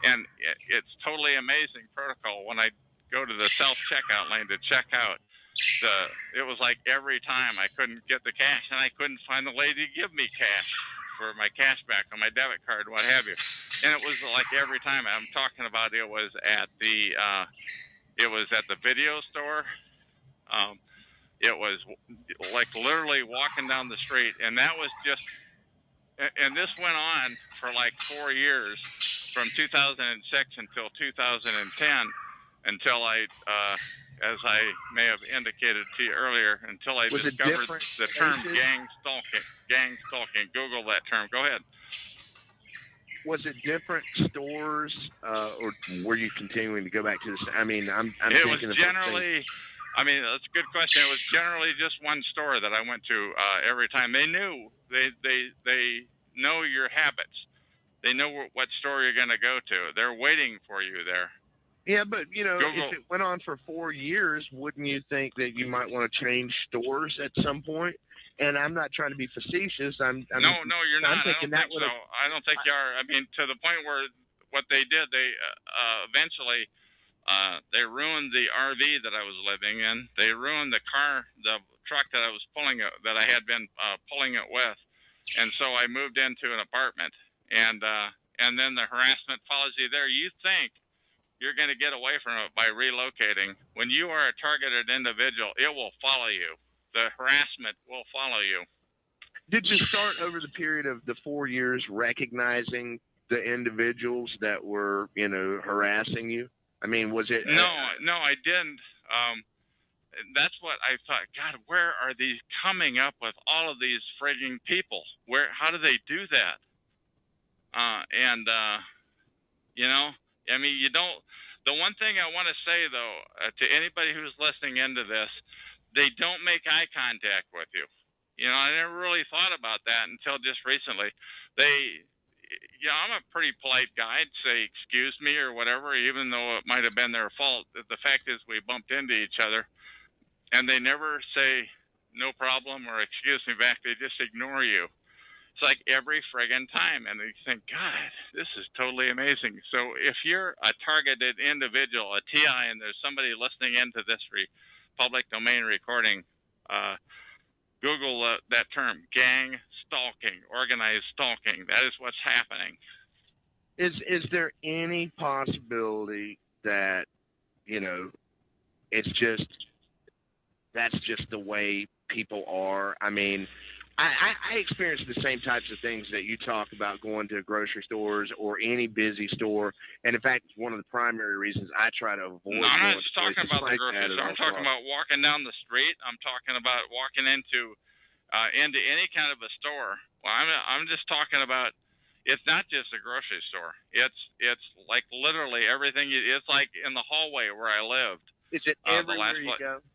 And it's totally amazing protocol. When I go to the self-checkout lane to check out, it was like every time I couldn't get the cash, and I couldn't find the lady to give me cash for my cash back on my debit card, what have you. And it was like every time I'm talking about, it was at the video store. It was like literally walking down the street, and that was just, and this went on for like 4 years, from 2006 until 2010, until I, as I may have indicated to you earlier, until I discovered the term gang stalking. Google that term. Go ahead. Was it different stores, or were you continuing to go back to this? I mean, I'm it thinking was generally. I mean, that's a good question. It was generally just one store that I went to every time. They knew they know your habits. They know what store you're going to go to. They're waiting for you there. Yeah, but if it went on for 4 years, wouldn't you think that you might want to change stores at some point? And I'm not trying to be facetious. No, you're not. I don't think so. I don't think you are. I mean, to the point where what they did, they eventually they ruined the RV that I was living in. They ruined the truck that I was pulling, that I had been pulling it with, and so I moved into an apartment. And then the harassment follows you there. You think you're going to get away from it by relocating. When you are a targeted individual, it will follow you the harassment will follow you. Did you start over the period of the 4 years recognizing the individuals that were, harassing you? I mean, was it? No, I didn't. That's what I thought. God, where are these coming up with all of these frigging people? How do they do that? I mean, you don't. The one thing I want to say though, to anybody who's listening into this, they don't make eye contact with you. I never really thought about that until just recently. I'm a pretty polite guy. I'd say excuse me or whatever, even though it might have been their fault. The fact is we bumped into each other, and they never say no problem or excuse me back. They just ignore you. It's like every friggin' time, and you think, God, this is totally amazing. So if you're a targeted individual, a TI, and there's somebody listening into this public domain recording, Google that term, gang stalking, organized stalking. That is what's happening. Is there any possibility that, that's just the way people are? I mean, I experience the same types of things that you talk about going to grocery stores or any busy store. And in fact, it's one of the primary reasons I try to avoid. No, I'm not just talking about the grocery store. I'm talking about walking down the street. I'm talking about walking into any kind of a store. Well, I'm just talking about. It's not just a grocery store. It's like literally everything. It's like in the hallway where I lived. Is it everywhere you go?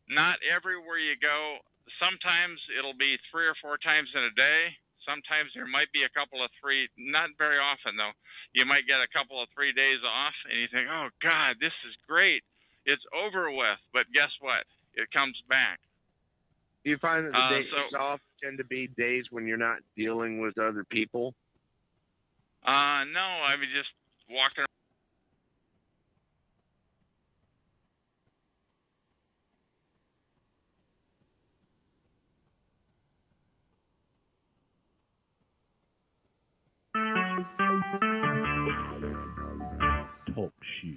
Not everywhere you go. Sometimes it'll be 3 or 4 times in a day. Sometimes there might be a couple of 3, not very often though. You might get a couple of 3 days off and you think, oh God, this is great. It's over with. But guess what? It comes back. Do you find that the days off tend to be days when you're not dealing with other people? No, I mean just walking around. Talk show.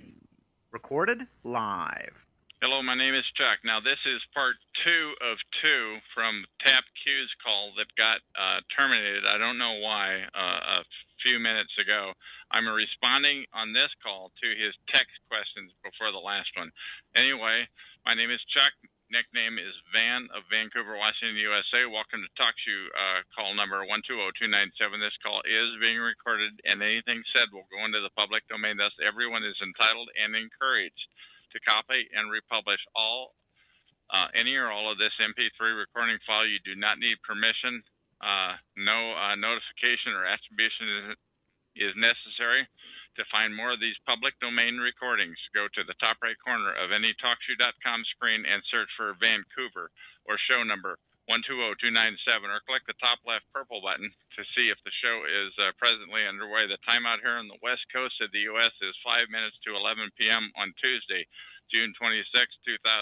Recorded live. Hello, my name is Chuck. Now, this is part 2 of 2 from Tap Q's call that got terminated. I don't know why a few minutes ago. I'm responding on this call to his text questions before the last one. Anyway, my name is Chuck. Nickname is Van of Vancouver, Washington, USA. Welcome to TalkShoe call number 120297. This call is being recorded, and anything said will go into the public domain. Thus, everyone is entitled and encouraged to copy and republish any or all of this MP3 recording file. You do not need permission. No notification or attribution is necessary. To find more of these public domain recordings, go to the top right corner of any TalkShoe.com screen and search for Vancouver or show number 120297, or click the top left purple button to see if the show is presently underway. The time out here on the west coast of the U.S. is 5 minutes to 11 p.m. on Tuesday, June 26, 2012.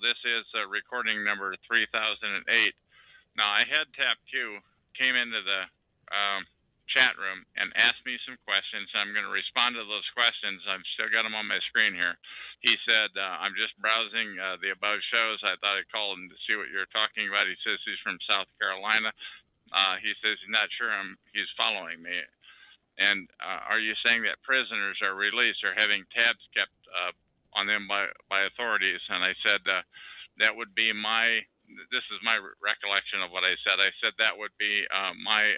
This is recording number 3008. Now, I had Tap Q came into the chat room and asked me some questions. I'm going to respond to those questions. I've still got them on my screen here. He said, I'm just browsing the above shows. I thought I'd call him to see what you're talking about. He says he's from South Carolina. He says he's not sure he's following me. And are you saying that prisoners are released or having tabs kept on them by authorities? And I said, that would be this is my recollection of what I said. I said that would be my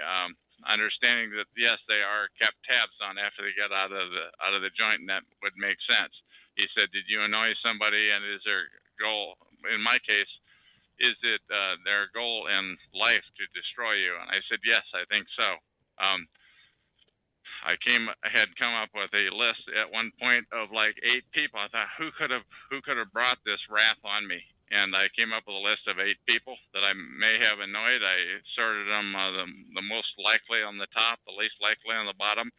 understanding that yes, they are kept tabs on after they get out of the joint, and that would make sense. He said, "Did you annoy somebody, and is their goal, in my case, is it their goal in life to destroy you?" And I said, "Yes, I think so." I had come up with a list at one point of like 8 people. I thought, who could have brought this wrath on me? And I came up with a list of 8 people that I may have annoyed. I sorted them the most likely on the top, the least likely on the bottom.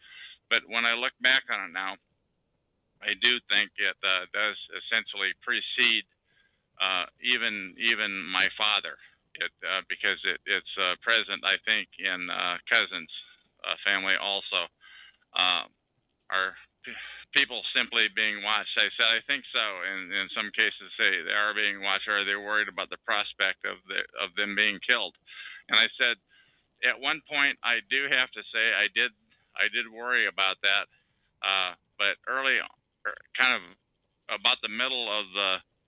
But when I look back on it now, I do think it does essentially precede even my father. Because it's present, I think, in cousins' family also. Our people simply being watched. I said, I think so. And in some cases, they are being watched, or they're worried about the prospect of them being killed. And I said, at one point, I do have to say I did worry about that. But early, kind of about the middle of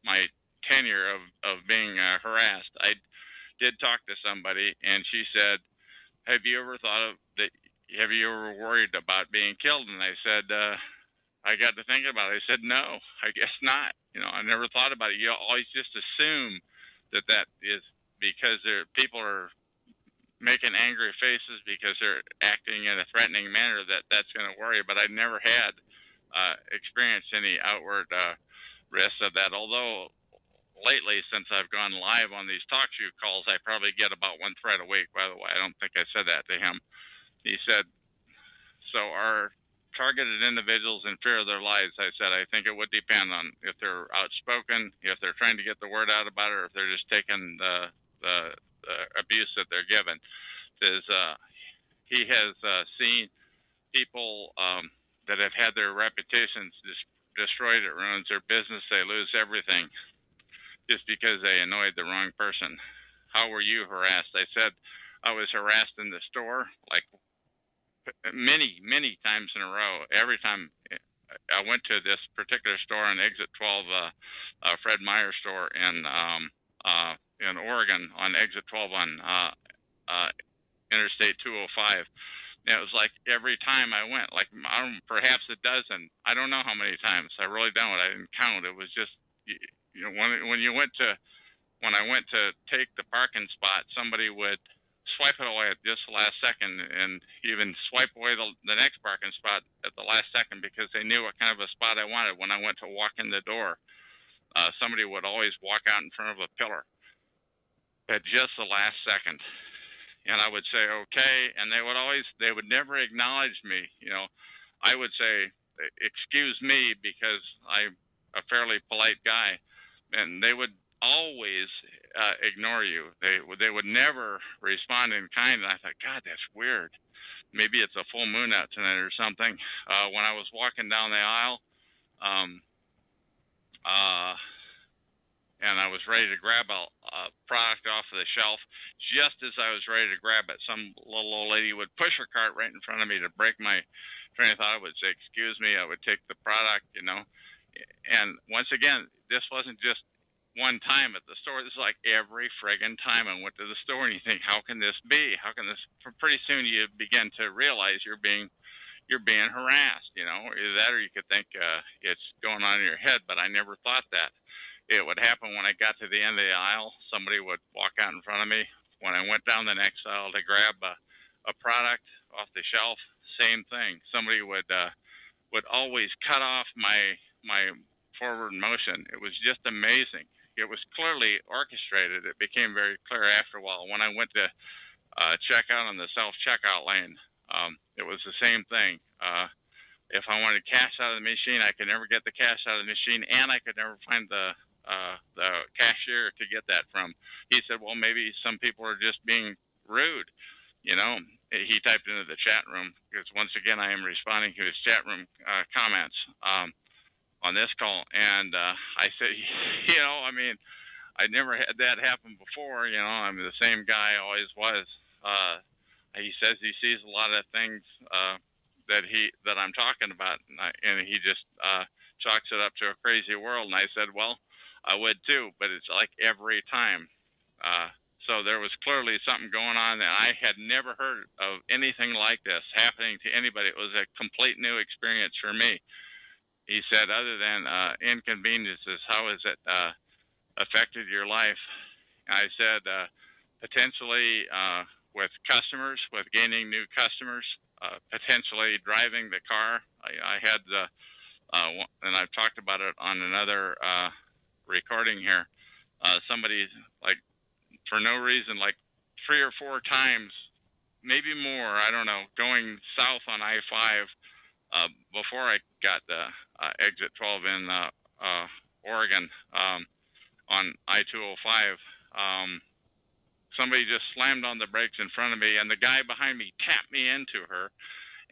my tenure of being harassed, I did talk to somebody, and she said, "Have you ever thought of that? Have you ever worried about being killed?" And I said, I got to thinking about it. I said, no, I guess not. I never thought about it. You always just assume that is because people are making angry faces because they're acting in a threatening manner, that's going to worry. But I never had experienced any outward risks of that. Although lately, since I've gone live on these talk show calls, I probably get about one threat a week, by the way. I don't think I said that to him. He said, so are targeted individuals in fear of their lives? I said, I think it would depend on if they're outspoken, if they're trying to get the word out about it, or if they're just taking the abuse that they're given. He has seen people that have had their reputations destroyed. It ruins their business. They lose everything just because they annoyed the wrong person. How were you harassed? I said, I was harassed in the store, like many times in a row. Every time I went to this particular store on Exit 12, Fred Meyer store in Oregon, on Exit 12 on Interstate 205. And it was like every time I went, like perhaps a dozen. I don't know how many times. I really don't. I didn't count. It was just, when I went to take the parking spot, somebody would swipe it away at just the last second, and even swipe away the next parking spot at the last second because they knew what kind of a spot I wanted. When I went to walk in the door, somebody would always walk out in front of a pillar at just the last second, and I would say okay, and they would never acknowledge me. I would say, excuse me, because I'm a fairly polite guy, and they would always ignore you. They would never respond in kind. And I thought, God, that's weird. Maybe it's a full moon out tonight or something. When I was walking down the aisle, and I was ready to grab a product off of the shelf, just as I was ready to grab it, some little old lady would push her cart right in front of me to break my train of thought. I would say, excuse me. I would take the product, And once again, this wasn't just one time at the store. This is like every friggin' time I went to the store, and you think, how can this be? How can this? Pretty soon you begin to realize you're being harassed. Either that, or you could think it's going on in your head. But I never thought that it would happen. When I got to the end of the aisle, somebody would walk out in front of me. When I went down the next aisle to grab a product off the shelf, same thing. Somebody would always cut off my forward motion. It was just amazing. It was clearly orchestrated. It became very clear after a while. When I went to check out on the self-checkout lane, it was the same thing. If I wanted cash out of the machine, I could never get the cash out of the machine, and I could never find the cashier to get that from. He said, well, maybe some people are just being rude. He typed into the chat room, because once again, I am responding to his chat room comments on this call. And I said, I never had that happen before. I'm the same guy I always was. He says he sees a lot of things that I'm talking about, and he just chalks it up to a crazy world. And I said, well, I would too, but it's like every time. So there was clearly something going on that I had never heard of anything like this happening to anybody. It was a complete new experience for me. He said, other than inconveniences, how has it affected your life? And I said, potentially with customers, with gaining new customers, potentially driving the car. I had, and I've talked about it on another recording here, somebody, like, for no reason, like 3 or 4 times, maybe more, I don't know, going south on I-5 before I got the exit 12 in Oregon on I-205. Somebody just slammed on the brakes in front of me, and the guy behind me tapped me into her,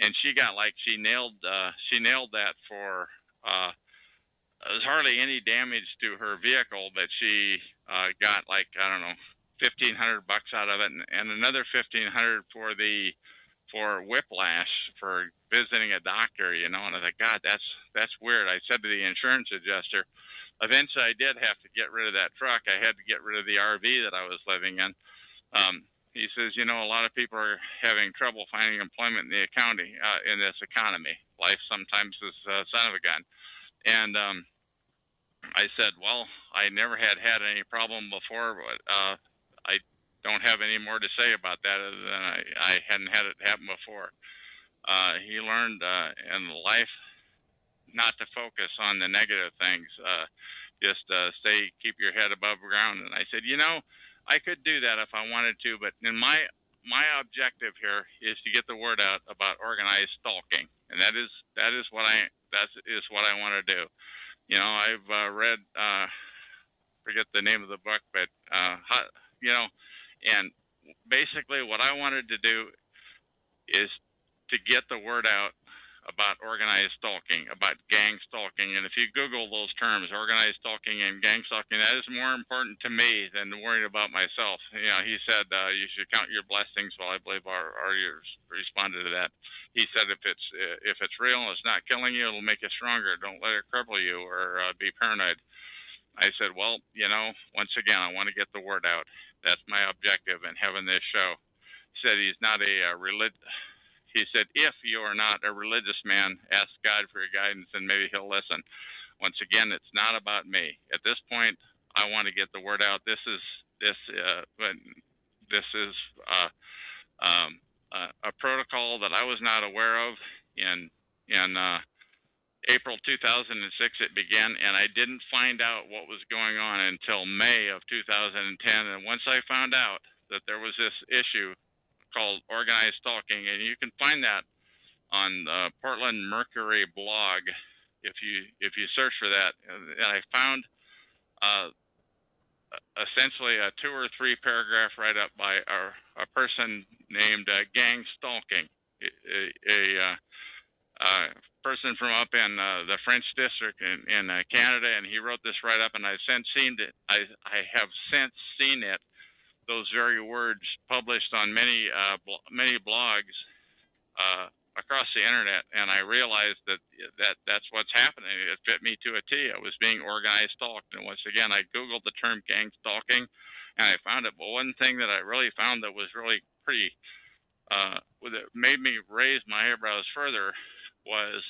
and she nailed that for. There's hardly any damage to her vehicle, but she got like, I don't know, $1,500 out of it, and another $1,500 for whiplash for visiting a doctor, you know. And I thought, God, that's weird. I said to the insurance adjuster, eventually I did have to get rid of that truck. I had to get rid of the RV that I was living in. He says, you know, a lot of people are having trouble finding employment in the in this economy. Life sometimes is a son of a gun. And I said, well, I never had any problem before, but I don't have any more to say about that other than I hadn't had it happen before. He learned in life not to focus on the negative things. Just keep your head above ground. And I said, you know, I could do that if I wanted to, but in my objective here is to get the word out about organized stalking, and that is what I want to do. You know, I've read, forget the name of the book, but you know, and basically what I wanted to do is to get the word out about organized stalking, about gang stalking. And if you Google those terms, organized stalking and gang stalking, that is more important to me than worrying about myself. You know, he said you should count your blessings. Well, I believe our ears responded to that. He said if it's real and it's not killing you, it'll make you stronger. Don't let it cripple you or be paranoid. I said, well, you know, once again, I want to get the word out. That's my objective in having this show. He said he's not a He said, if you are not a religious man, ask God for your guidance and maybe he'll listen. Once again, it's not about me. At this point, I want to get the word out. This is a protocol that I was not aware of. In April 2006, it began, and I didn't find out what was going on until May of 2010. And once I found out that there was this issue called organized stalking, and you can find that on the Portland Mercury blog if you search for that. And I found essentially a 2 or 3 paragraph write up by a person named Gang Stalking, a person from up in the French district in Canada, and he wrote this write up, and I have since seen it. Those very words published on many blogs across the internet, and I realized that's what's happening. It fit me to a T. I was being organized stalked, and once again, I Googled the term gang stalking, and I found it. But one thing that I really found that was really pretty, that made me raise my eyebrows further, was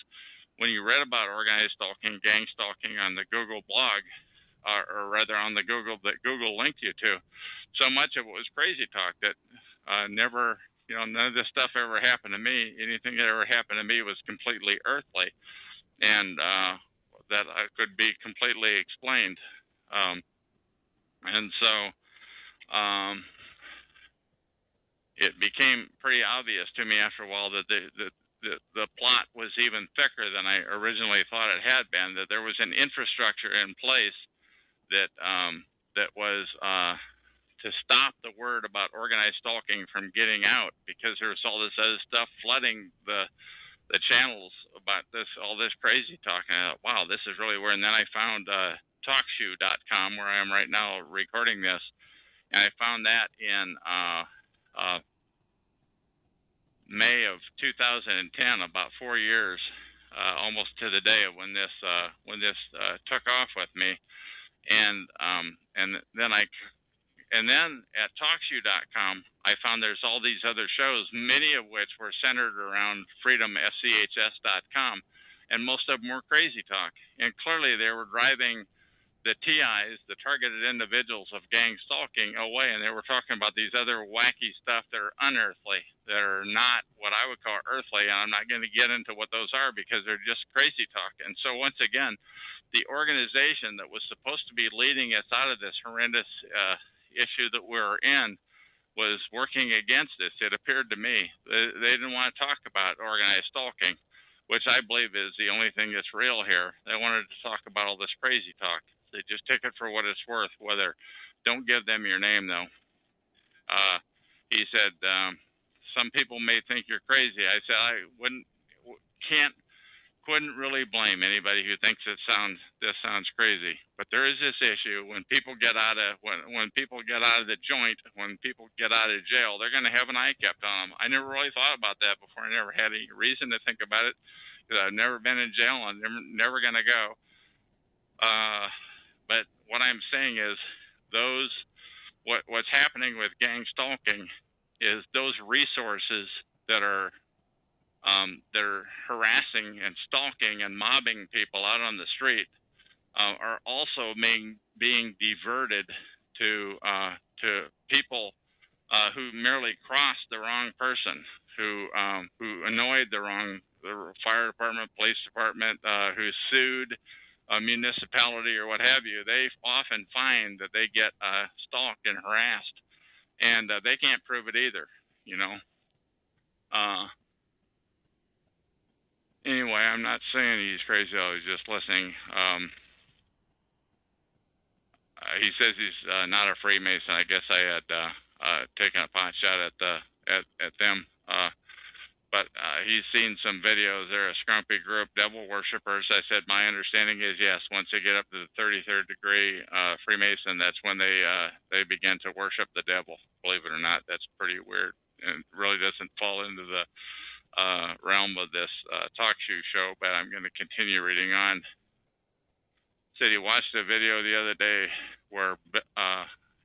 when you read about organized stalking, gang stalking on the Google blog, or rather on the Google that Google linked you to. So much of it was crazy talk that never, you know, none of this stuff ever happened to me. Anything that ever happened to me was completely earthly, and that could be completely explained. And so it became pretty obvious to me after a while that the plot was even thicker than I originally thought it had been, that there was an infrastructure in place that was to stop the word about organized stalking from getting out, because there was all this other stuff flooding the channels about all this crazy talk. And I thought, wow, this is really weird. And then I found TalkShoe.com, where I am right now recording this, and I found that in May of 2010, about 4 years, almost to the day of when this took off with me, and then at TalkShoe.com, I found there's all these other shows, many of which were centered around freedomschs.com, and most of them were crazy talk, and clearly they were driving the TIs, the targeted individuals of gang stalking, away, and they were talking about these other wacky stuff that are unearthly, that are not what I would call earthly, and I'm not going to get into what those are because they're just crazy talk. And so once again, the organization that was supposed to be leading us out of this horrendous issue that we're in was working against us. It appeared to me they didn't want to talk about organized stalking, which I believe is the only thing that's real here. They wanted to talk about all this crazy talk. They just take it for what it's worth. Don't give them your name though. He said, some people may think you're crazy. I said I couldn't really blame anybody who thinks this sounds crazy. But there is this issue when people get out of when people get out of the joint, when people get out of jail, they're going to have an eye kept on them. I never really thought about that before. I never had any reason to think about it because I've never been in jail and I'm never going to go. But what I'm saying is what's happening with gang stalking is those resources that are they're harassing and stalking and mobbing people out on the street are also being diverted to people who merely crossed the wrong person, who annoyed the fire department, police department, who sued a municipality or what have you. They often find that they get stalked and harassed, and they can't prove it either, you know. Anyway, I'm not saying he's crazy. I was just listening. He says he's not a Freemason. I guess I had taken a pot shot at them. But he's seen some videos. They're a scrumpy group, devil worshippers. I said my understanding is yes. Once they get up to the 33rd degree Freemason, that's when they begin to worship the devil. Believe it or not, that's pretty weird, and really doesn't fall into the realm of this talk show. But I'm going to continue reading on. Said he watched a video the other day where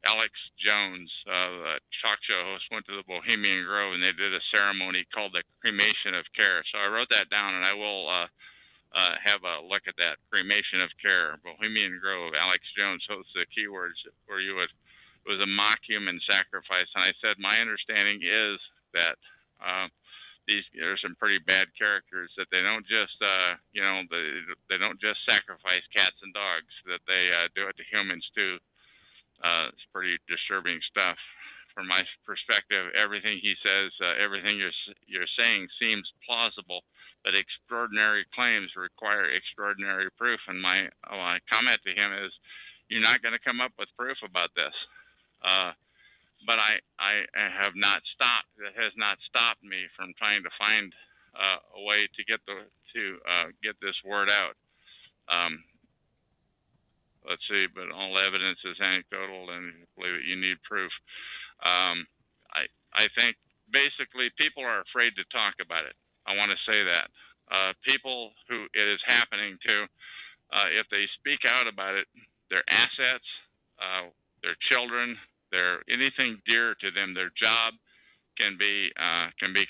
Alex Jones, the talk show host, went to the Bohemian Grove and they did a ceremony called the Cremation of Care. So I wrote that down and I will have a look at that. Cremation of Care, Bohemian Grove. Alex Jones hosts the keywords where it was a mock human sacrifice. And I said my understanding is that there's some pretty bad characters, that they don't just they don't just sacrifice cats and dogs, that they do it to humans too. It's pretty disturbing stuff. From my perspective, everything he says, everything you're saying seems plausible, but extraordinary claims require extraordinary proof. And my comment to him is, you're not going to come up with proof about this. But I have not stopped. It has not stopped me from trying to find a way to get this word out. Let's see, but all evidence is anecdotal, and believe it, you need proof. I think basically people are afraid to talk about it. I want to say that people who it is happening to, if they speak out about it, their assets, their children, their anything dear to them, their job can be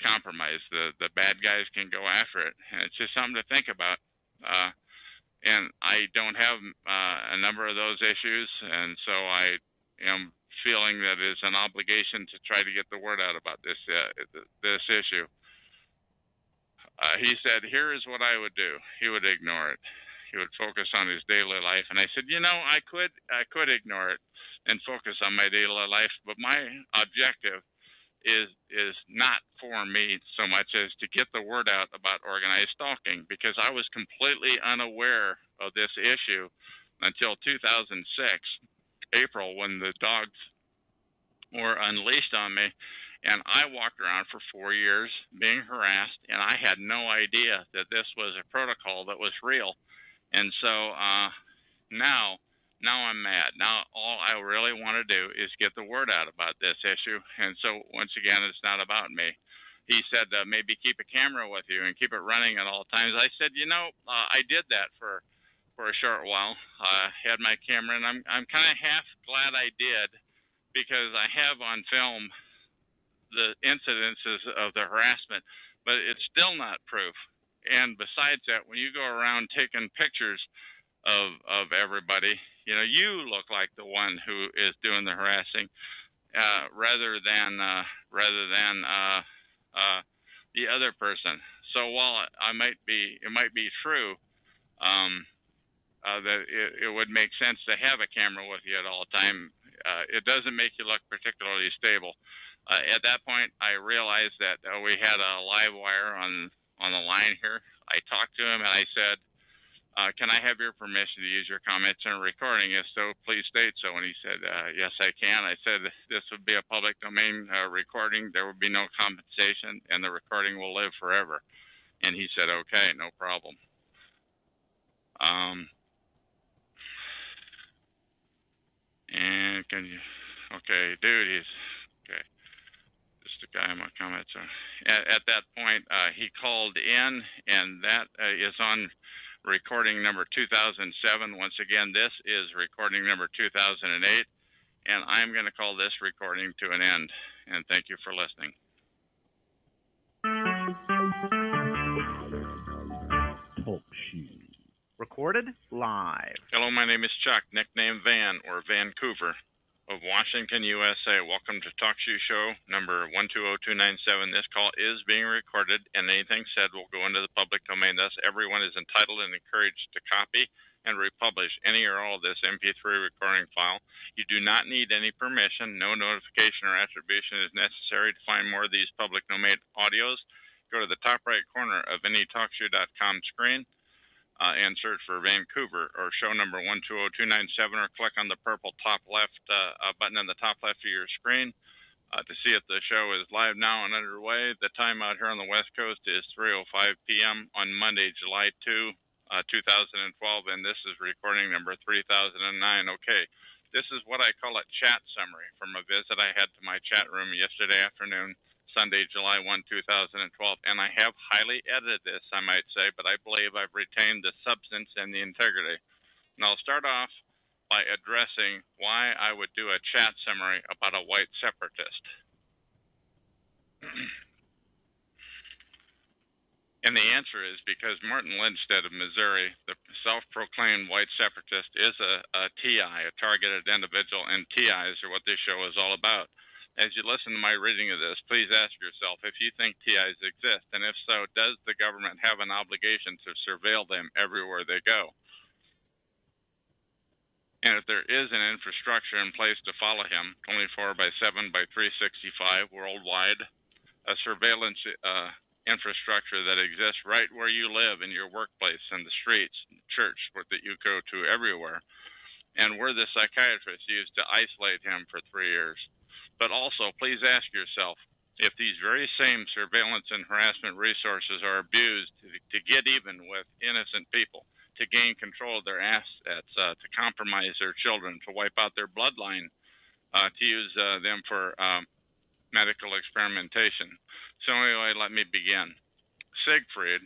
compromised. The bad guys can go after it, and it's just something to think about. And I don't have a number of those issues, and so I am feeling that it's an obligation to try to get the word out about this issue. He said, "Here is what I would do." He would ignore it. He would focus on his daily life, and I said, I could ignore it and focus on my daily life, but my objective is not for me so much as to get the word out about organized stalking, because I was completely unaware of this issue until 2006, April, when the dogs were unleashed on me, and I walked around for 4 years being harassed, and I had no idea that this was a protocol that was real. And so now I'm mad. Now all I really want to do is get the word out about this issue. And so once again, it's not about me. He said, maybe keep a camera with you and keep it running at all times. I said, I did that for a short while. I had my camera, and I'm kind of half glad I did, because I have on film the incidences of the harassment, but it's still not proof. And besides that, when you go around taking pictures of everybody, you look like the one who is doing the harassing, rather than the other person. So while it might be true that it would make sense to have a camera with you at all time, it doesn't make you look particularly stable. At that point, I realized that we had a live wire on the line here. I talked to him and I said, can I have your permission to use your comments in a recording? If so, please state so. And he said, yes, I can. I said, this would be a public domain recording. There would be no compensation, and the recording will live forever. And he said, okay, no problem. And can you, okay, dude, he's, okay. Just a guy in my comments. At that point, he called in, and that is on recording number 2007. Once again, this is recording number 2008, and I'm going to call this recording to an end. And thank you for listening. Talk show. Recorded live. Hello, my name is Chuck, nickname Van or Vancouver of Washington, USA. Welcome to Talk Show number 120297. This call is being recorded, and anything said will go into the public domain. Thus, everyone is entitled and encouraged to copy and republish any or all of this MP3 recording file. You do not need any permission. No notification or attribution is necessary. To find more of these public domain audios, go to the top right corner of any TalkShoe.com screen. And search for Vancouver or show number 120297, or click on the purple top left button on the top left of your screen to see if the show is live now and underway. The time out here on the West Coast is 3:05 p.m. on Monday, July 2, 2012, and this is recording number 3009. Okay, this is what I call a chat summary from a visit I had to my chat room yesterday afternoon, Sunday, July 1, 2012, and I have highly edited this, I might say, but I believe I've retained the substance and the integrity. And I'll start off by addressing why I would do a chat summary about a white separatist. And the answer is because Martin Lindstedt of Missouri, the self-proclaimed white separatist, is a TI, a targeted individual, and TIs are what this show is all about. As you listen to my reading of this, please ask yourself if you think TIs exist, and if so, does the government have an obligation to surveil them everywhere they go? And if there is an infrastructure in place to follow him, 24/7 by 365 worldwide, a surveillance infrastructure that exists right where you live, in your workplace, in the streets, in the church that you go to, everywhere, and where the psychiatrist used to isolate him for 3 years. But also, please ask yourself if these very same surveillance and harassment resources are abused to get even with innocent people, to gain control of their assets, to compromise their children, to wipe out their bloodline, to use them for medical experimentation. So anyway, let me begin. Siegfried,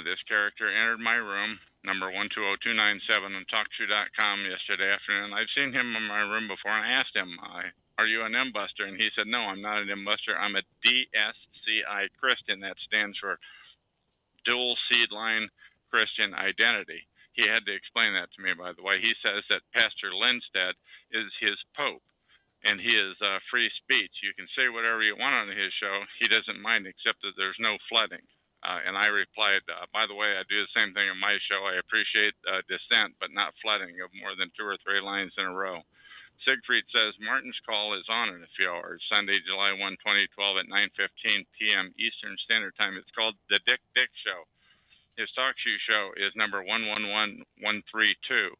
this character, entered my room, number 120297 on TalkShoe.com yesterday afternoon. I've seen him in my room before, and I asked him, are you an M-Buster? And he said, no, I'm not an M-Buster. I'm a DSCI Christian. That stands for Dual Seed Line Christian Identity. He had to explain that to me, by the way. He says that Pastor Lindstedt is his pope, and he is free speech. You can say whatever you want on his show. He doesn't mind, except that there's no flooding. And I replied, by the way, I do the same thing on my show. I appreciate dissent, but not flooding of more than 2 or 3 lines in a row. Siegfried says Martin's call is on in a few hours, Sunday, July 1, 2012 at 9:15 p.m. Eastern Standard Time. It's called The Dick Show. His talk show is number 111132.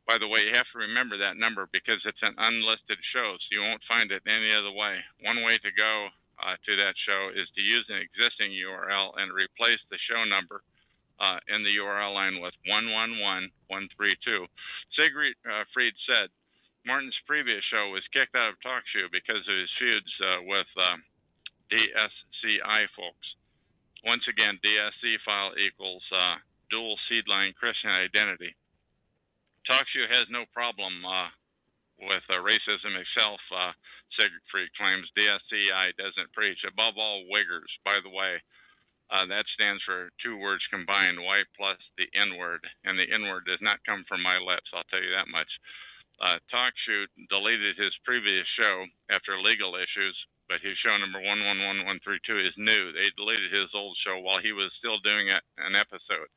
By the way, you have to remember that number because it's an unlisted show, so you won't find it any other way. One way to go to that show is to use an existing URL and replace the show number in the URL line with 111132. Siegfried said, Martin's previous show was kicked out of TalkShoe because of his feuds with DSCI folks. Once again, DSC file equals dual seed line Christian identity. TalkShoe has no problem with racism itself, Siegfried claims. DSCI doesn't preach. Above all, Wiggers, by the way. That stands for 2 words combined, white plus the N-word. And the N-word does not come from my lips, I'll tell you that much. TalkShoe deleted his previous show after legal issues, but his show number 111132 is new. They deleted his old show while he was still doing an episode.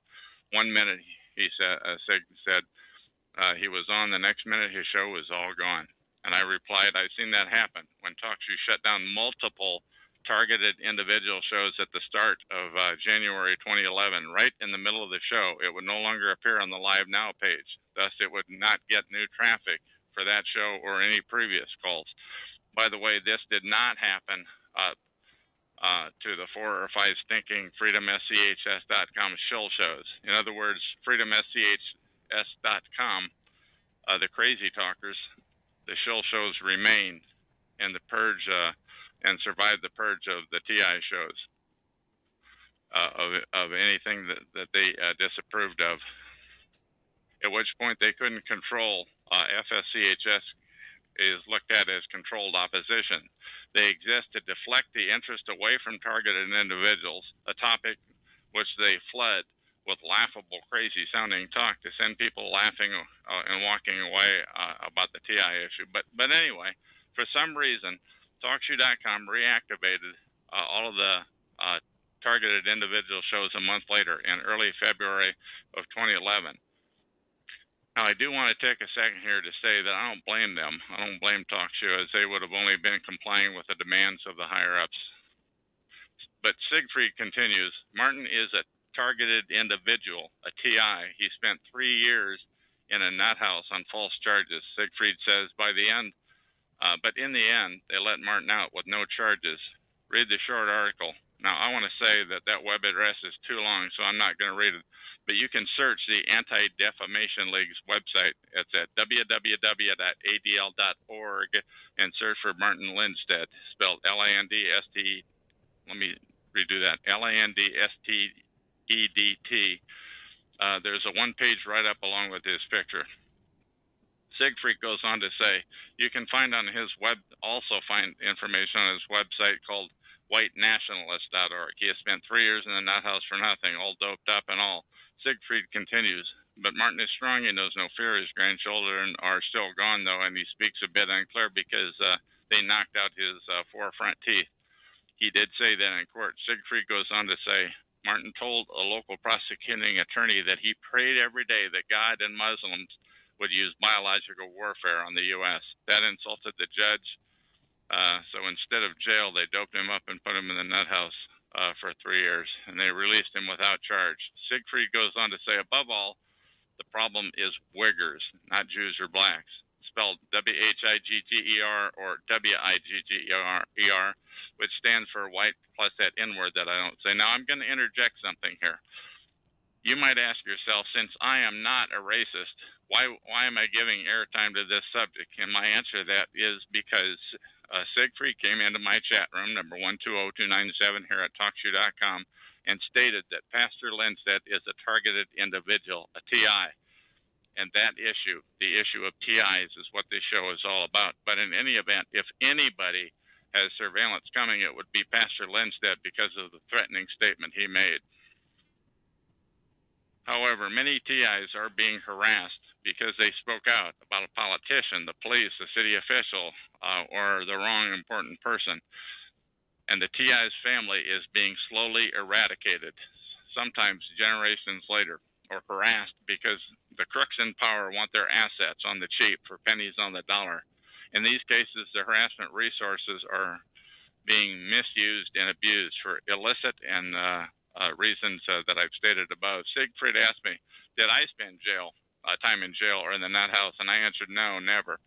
1 minute, he said, he was on. The next minute, his show was all gone. And I replied, I've seen that happen when TalkShoe shut down multiple targeted individual shows at the start of January 2011, right in the middle of the show. It would no longer appear on the Live Now page. Thus, it would not get new traffic for that show or any previous calls. By the way, this did not happen to the 4 or 5 stinking freedomschs.com shill shows. In other words, freedomschs.com, the crazy talkers, the shill shows remained and the purge and survived the purge of the TI shows of anything that they disapproved of. At which point they couldn't control FSCHS is looked at as controlled opposition. They exist to deflect the interest away from targeted individuals, a topic which they flood with laughable, crazy-sounding talk to send people laughing and walking away about the TI issue. But anyway, for some reason, TalkShoe.com reactivated all of the targeted individual shows a month later in early February of 2011. Now, I do want to take a second here to say that I don't blame them. I don't blame TalkShoe, as they would have only been complying with the demands of the higher-ups. But Siegfried continues, Martin is a targeted individual, a TI. He spent 3 years in a nut house on false charges. Siegfried says by the end, but in the end, they let Martin out with no charges. Read the short article. Now, I want to say that web address is too long, so I'm not going to read it. But you can search the Anti-Defamation League's website. It's at www.adl.org and search for Martin Lindstedt, spelled L-A-N-D-S-T. Let me redo that. L-A-N-D-S-T-E-D-T. There's a one-page write-up along with his picture. Siegfried goes on to say, you can find also find information on his website called whitenationalist.org. He has spent 3 years in the nut house for nothing, all doped up and all. Siegfried continues, but Martin is strong. He knows no fear. His grandchildren are still gone, though, and he speaks a bit unclear because they knocked out his forefront teeth. He did say that in court. Siegfried goes on to say, Martin told a local prosecuting attorney that he prayed every day that God and Muslims would use biological warfare on the U.S. That insulted the judge. So instead of jail, they doped him up and put him in the nut house for 3 years, and they released him without charge. Siegfried goes on to say, above all, the problem is Uyghurs, not Jews or blacks, spelled W-H-I-G-G-E-R or W-I-G-G-E-R, which stands for white plus that N-word that I don't say. Now, I'm going to interject something here. You might ask yourself, since I am not a racist, why am I giving airtime to this subject? And my answer to that is because Siegfried came into my chat room, number 120297 here at TalkShoe.com, and stated that Pastor Lindstedt is a targeted individual, a TI. And that issue, the issue of TIs, is what this show is all about. But in any event, if anybody has surveillance coming, it would be Pastor Lindstedt because of the threatening statement he made. However, many TIs are being harassed because they spoke out about a politician, the police, a city official, or the wrong important person. And the TI's family is being slowly eradicated, sometimes generations later, or harassed because the crooks in power want their assets on the cheap for pennies on the dollar. In these cases, the harassment resources are being misused and abused for illicit and reasons that I've stated above. Siegfried asked me, did I spend time in jail or in the nut house? And I answered, no, never.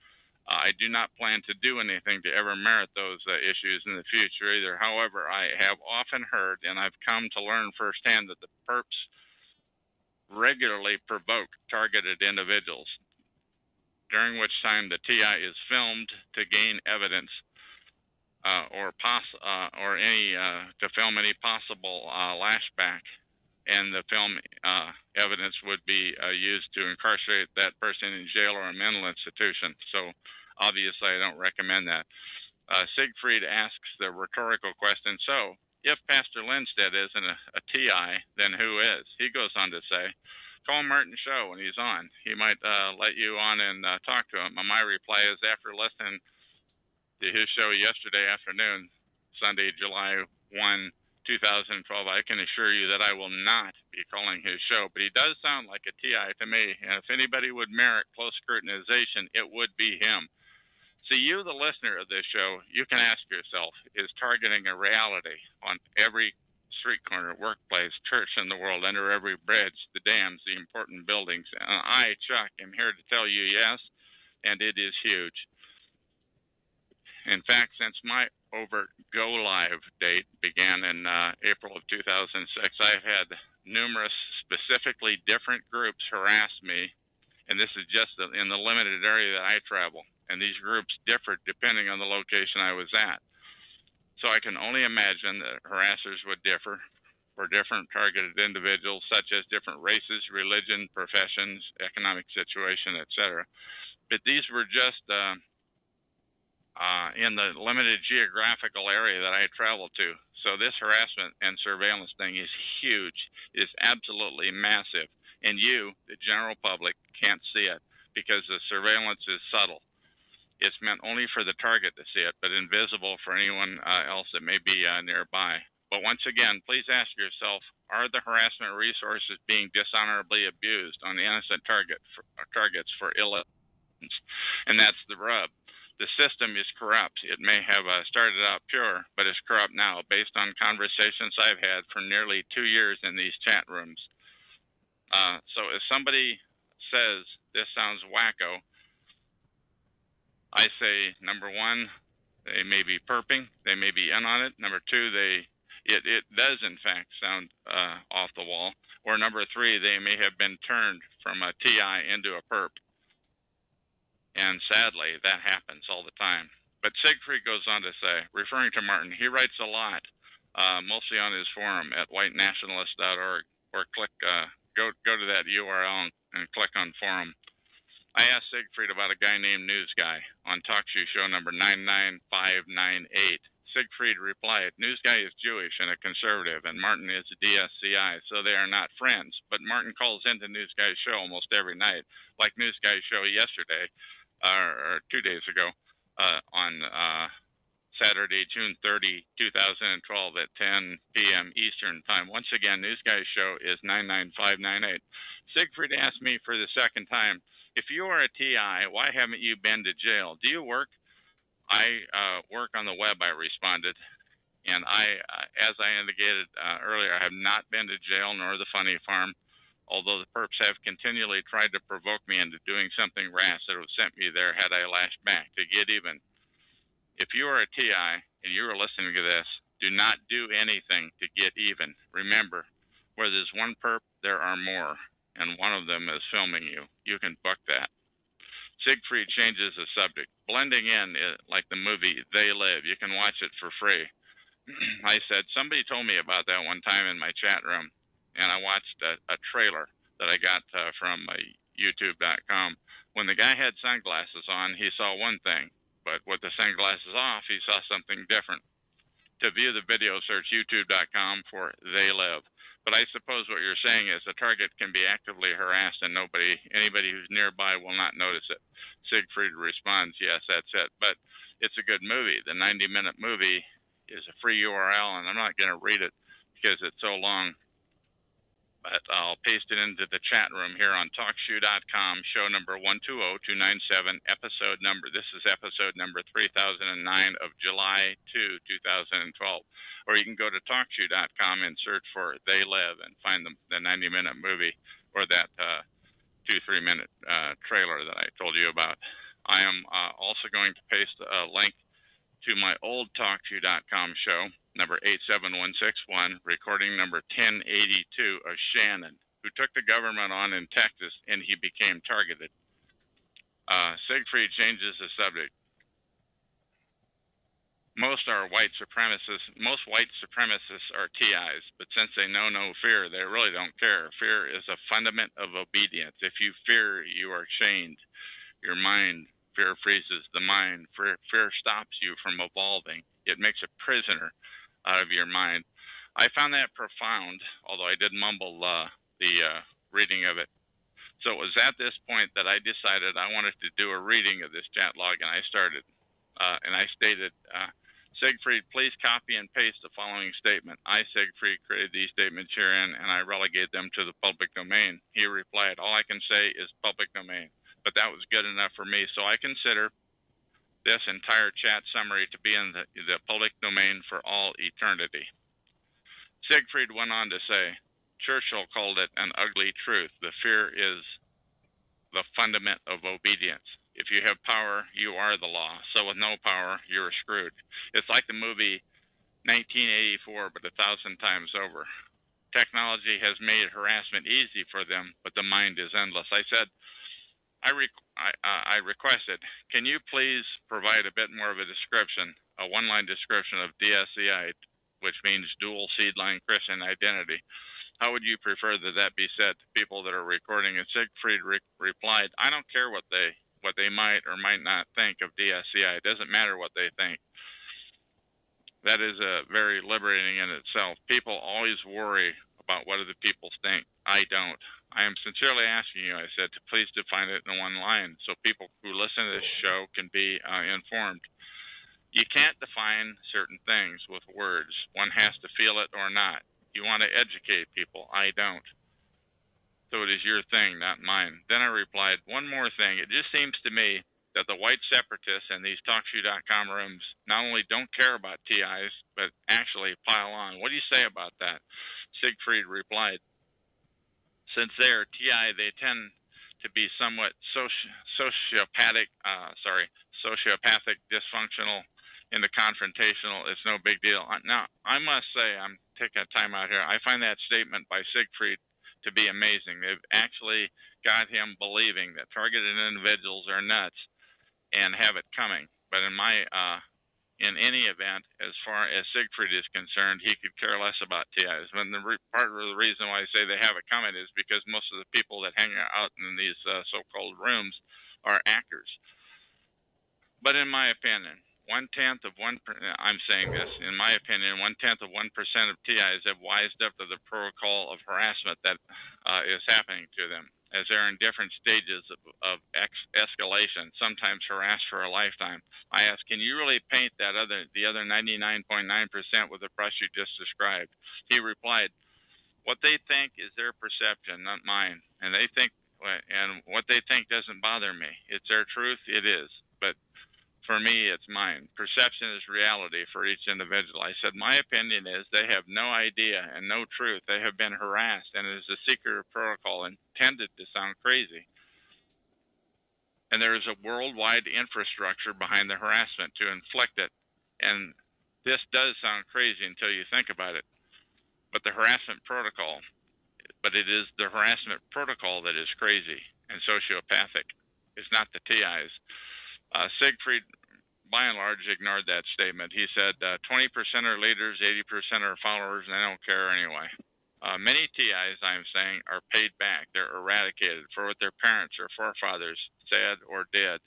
I do not plan to do anything to ever merit those issues in the future either. However, I have often heard, and I've come to learn firsthand, that the perps regularly provoke targeted individuals, during which time the TI is filmed to gain evidence to film any possible lashback, and the film evidence would be used to incarcerate that person in jail or a mental institution. So obviously I don't recommend that. Siegfried asks the rhetorical question, so if Pastor Lindstedt isn't a TI, then who is? He goes on to say, call Martin Show when he's on. He might let you on and talk to him. And my reply is, after listening to his show yesterday afternoon, Sunday, July 1, 2012, I can assure you that I will not be calling his show. But he does sound like a TI to me, and if anybody would merit close scrutinization, it would be him. See, you, the listener of this show, you can ask yourself, is targeting a reality on every street corner, workplace, church in the world, under every bridge, the dams, the important buildings? And I, Chuck, am here to tell you yes, and it is huge. In fact, since my overt go live date began in April of 2006, I've had numerous specifically different groups harass me, and this is just in the limited area that I travel. And these groups differed depending on the location I was at. So I can only imagine that harassers would differ for different targeted individuals, such as different races, religion, professions, economic situation, etc. But these were just in the limited geographical area that I travel to. So this harassment and surveillance thing is huge, is absolutely massive. And you, the general public, can't see it because the surveillance is subtle. It's meant only for the target to see it, but invisible for anyone else that may be nearby. But once again, please ask yourself, are the harassment resources being dishonorably abused on the innocent targets for ill ends? And that's the rub. The system is corrupt. It may have started out pure, but it's corrupt now based on conversations I've had for nearly 2 years in these chat rooms. So if somebody says this sounds wacko, I say, number one, they may be perping. They may be in on it. Number two, it does, in fact, sound off the wall. Or number three, they may have been turned from a TI into a perp. And sadly, that happens all the time. But Siegfried goes on to say, referring to Martin, he writes a lot, mostly on his forum at whitenationalist.org, or go to that URL and click on forum. I asked Siegfried about a guy named News Guy on TalkShoe show number 99598. Siegfried replied, News Guy is Jewish and a conservative, and Martin is a DSCI, so they are not friends. But Martin calls into News Guy's show almost every night, like News Guy's show yesterday, or 2 days ago, on Saturday, June 30, 2012 at 10 p.m. Eastern Time. Once again, News Guy's show is 99598. Siegfried asked me for the second time, if you are a TI, why haven't you been to jail? Do you work? I work on the web, I responded. And as I indicated earlier, I have not been to jail nor the funny farm, although the perps have continually tried to provoke me into doing something rash that would have sent me there had I lashed back to get even. If you are a TI and you are listening to this, do not do anything to get even. Remember, where there's one perp, there are more, and one of them is filming you. You can book that. Siegfried changes the subject. Blending in like the movie They Live. You can watch it for free. I said, somebody told me about that one time in my chat room, and I watched a trailer that I got from YouTube.com. When the guy had sunglasses on, he saw one thing, but with the sunglasses off, he saw something different. To view the video, search YouTube.com for They Live. But I suppose what you're saying is the target can be actively harassed and anybody who's nearby will not notice it. Siegfried responds, yes, that's it. But it's a good movie. The 90-minute movie is a free URL, and I'm not going to read it because it's so long. But I'll paste it into the chat room here on TalkShoe.com, show number 120297, this is episode number 3009 of July 2, 2012. Or you can go to TalkShoe.com and search for They Live and find the 90-minute movie or that 2-3 minute trailer that I told you about. I am also going to paste a link to my old TalkShoe.com show, number 87161, recording number 1082 of Shannon, who took the government on in Texas and he became targeted. Siegfried changes the subject. Most white supremacists are TIs, but since they know no fear, they really don't care. Fear is a fundament of obedience. If you fear, you are chained. Your mind, fear freezes the mind. Fear stops you from evolving. It makes a prisoner out of your mind. I found that profound, although I did mumble the reading of it. So it was at this point that I decided I wanted to do a reading of this chat log, and I started. And I stated, Siegfried, please copy and paste the following statement. I, Siegfried, created these statements herein, and I relegate them to the public domain. He replied, all I can say is public domain. But that was good enough for me. So I consider this entire chat summary to be in the public domain for all eternity. Siegfried went on to say, Churchill called it an ugly truth. The fear is the fundament of obedience. If you have power, you are the law. So with no power, you're screwed. It's like the movie 1984, but 1,000 times over. Technology has made harassment easy for them, but the mind is endless. I said, I requested, can you please provide a bit more of a description, a one-line description of DSCI, which means dual seed-line Christian identity? How would you prefer that be said to people that are recording? And Siegfried replied, I don't care what they might or might not think of DSCI. It doesn't matter what they think. That is very liberating in itself. People always worry about what other people think. I don't. I am sincerely asking you, I said, to please define it in one line so people who listen to this show can be informed. You can't define certain things with words. One has to feel it or not. You want to educate people. I don't. So it is your thing, not mine. Then I replied, one more thing. It just seems to me that the white separatists in these TalkShoe.com rooms not only don't care about TIs, but actually pile on. What do you say about that? Siegfried replied, since they are TI, they tend to be somewhat sociopathic, dysfunctional, in the confrontational. It's no big deal. Now, I must say, I'm taking a time out here. I find that statement by Siegfried to be amazing. They've actually got him believing that targeted individuals are nuts and have it coming. But in any event, as far as Siegfried is concerned, he could care less about TIs. And part of the reason why I say they have it coming is because most of the people that hang out in these so-called rooms are actors. But in my opinion, 1/10 of 1%, I'm saying this, in my opinion, 1/10 of 1% of TIs have wised up to the protocol of harassment that is happening to them, as they're in different stages of escalation, sometimes harassed for a lifetime. I ask, can you really paint the other 99.9% with the brush you just described? He replied, what they think is their perception, not mine. And what they think doesn't bother me. It's their truth, it is. But for me, it's mine. Perception is reality for each individual. I said, my opinion is they have no idea and no truth. They have been harassed, and it is a secret protocol intended to sound crazy. And there is a worldwide infrastructure behind the harassment to inflict it. And this does sound crazy until you think about it. But it is the harassment protocol that is crazy and sociopathic. It's not the TIs. Siegfried, by and large, ignored that statement. He said 20% are leaders, 80% are followers, and they don't care anyway. Many TIs, I'm saying, are paid back. They're eradicated for what their parents or forefathers said or did.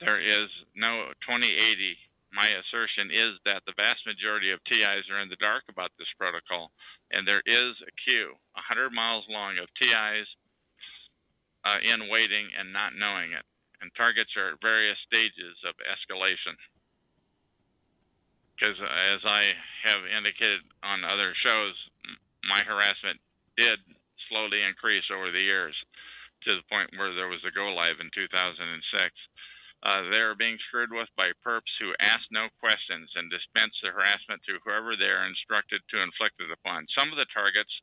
There is no 2080. My assertion is that the vast majority of TIs are in the dark about this protocol, and there is a queue 100 miles long of TIs in waiting and not knowing it. And targets are at various stages of escalation. Because as I have indicated on other shows, my harassment did slowly increase over the years to the point where there was a go live in 2006. They are being screwed with by perps who ask no questions and dispense the harassment to whoever they are instructed to inflict it upon. Some of the targets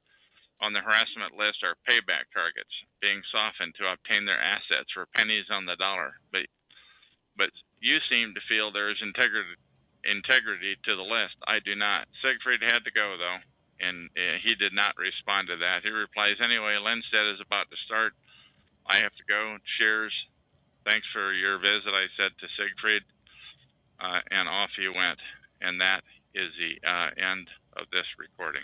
on the harassment list are payback targets, being softened to obtain their assets for pennies on the dollar. But you seem to feel there is integrity to the list. I do not. Siegfried had to go, though, and he did not respond to that. He replies, anyway, Lindstedt is about to start. I have to go. Cheers. Thanks for your visit, I said to Siegfried, and off he went. And that is the end of this recording.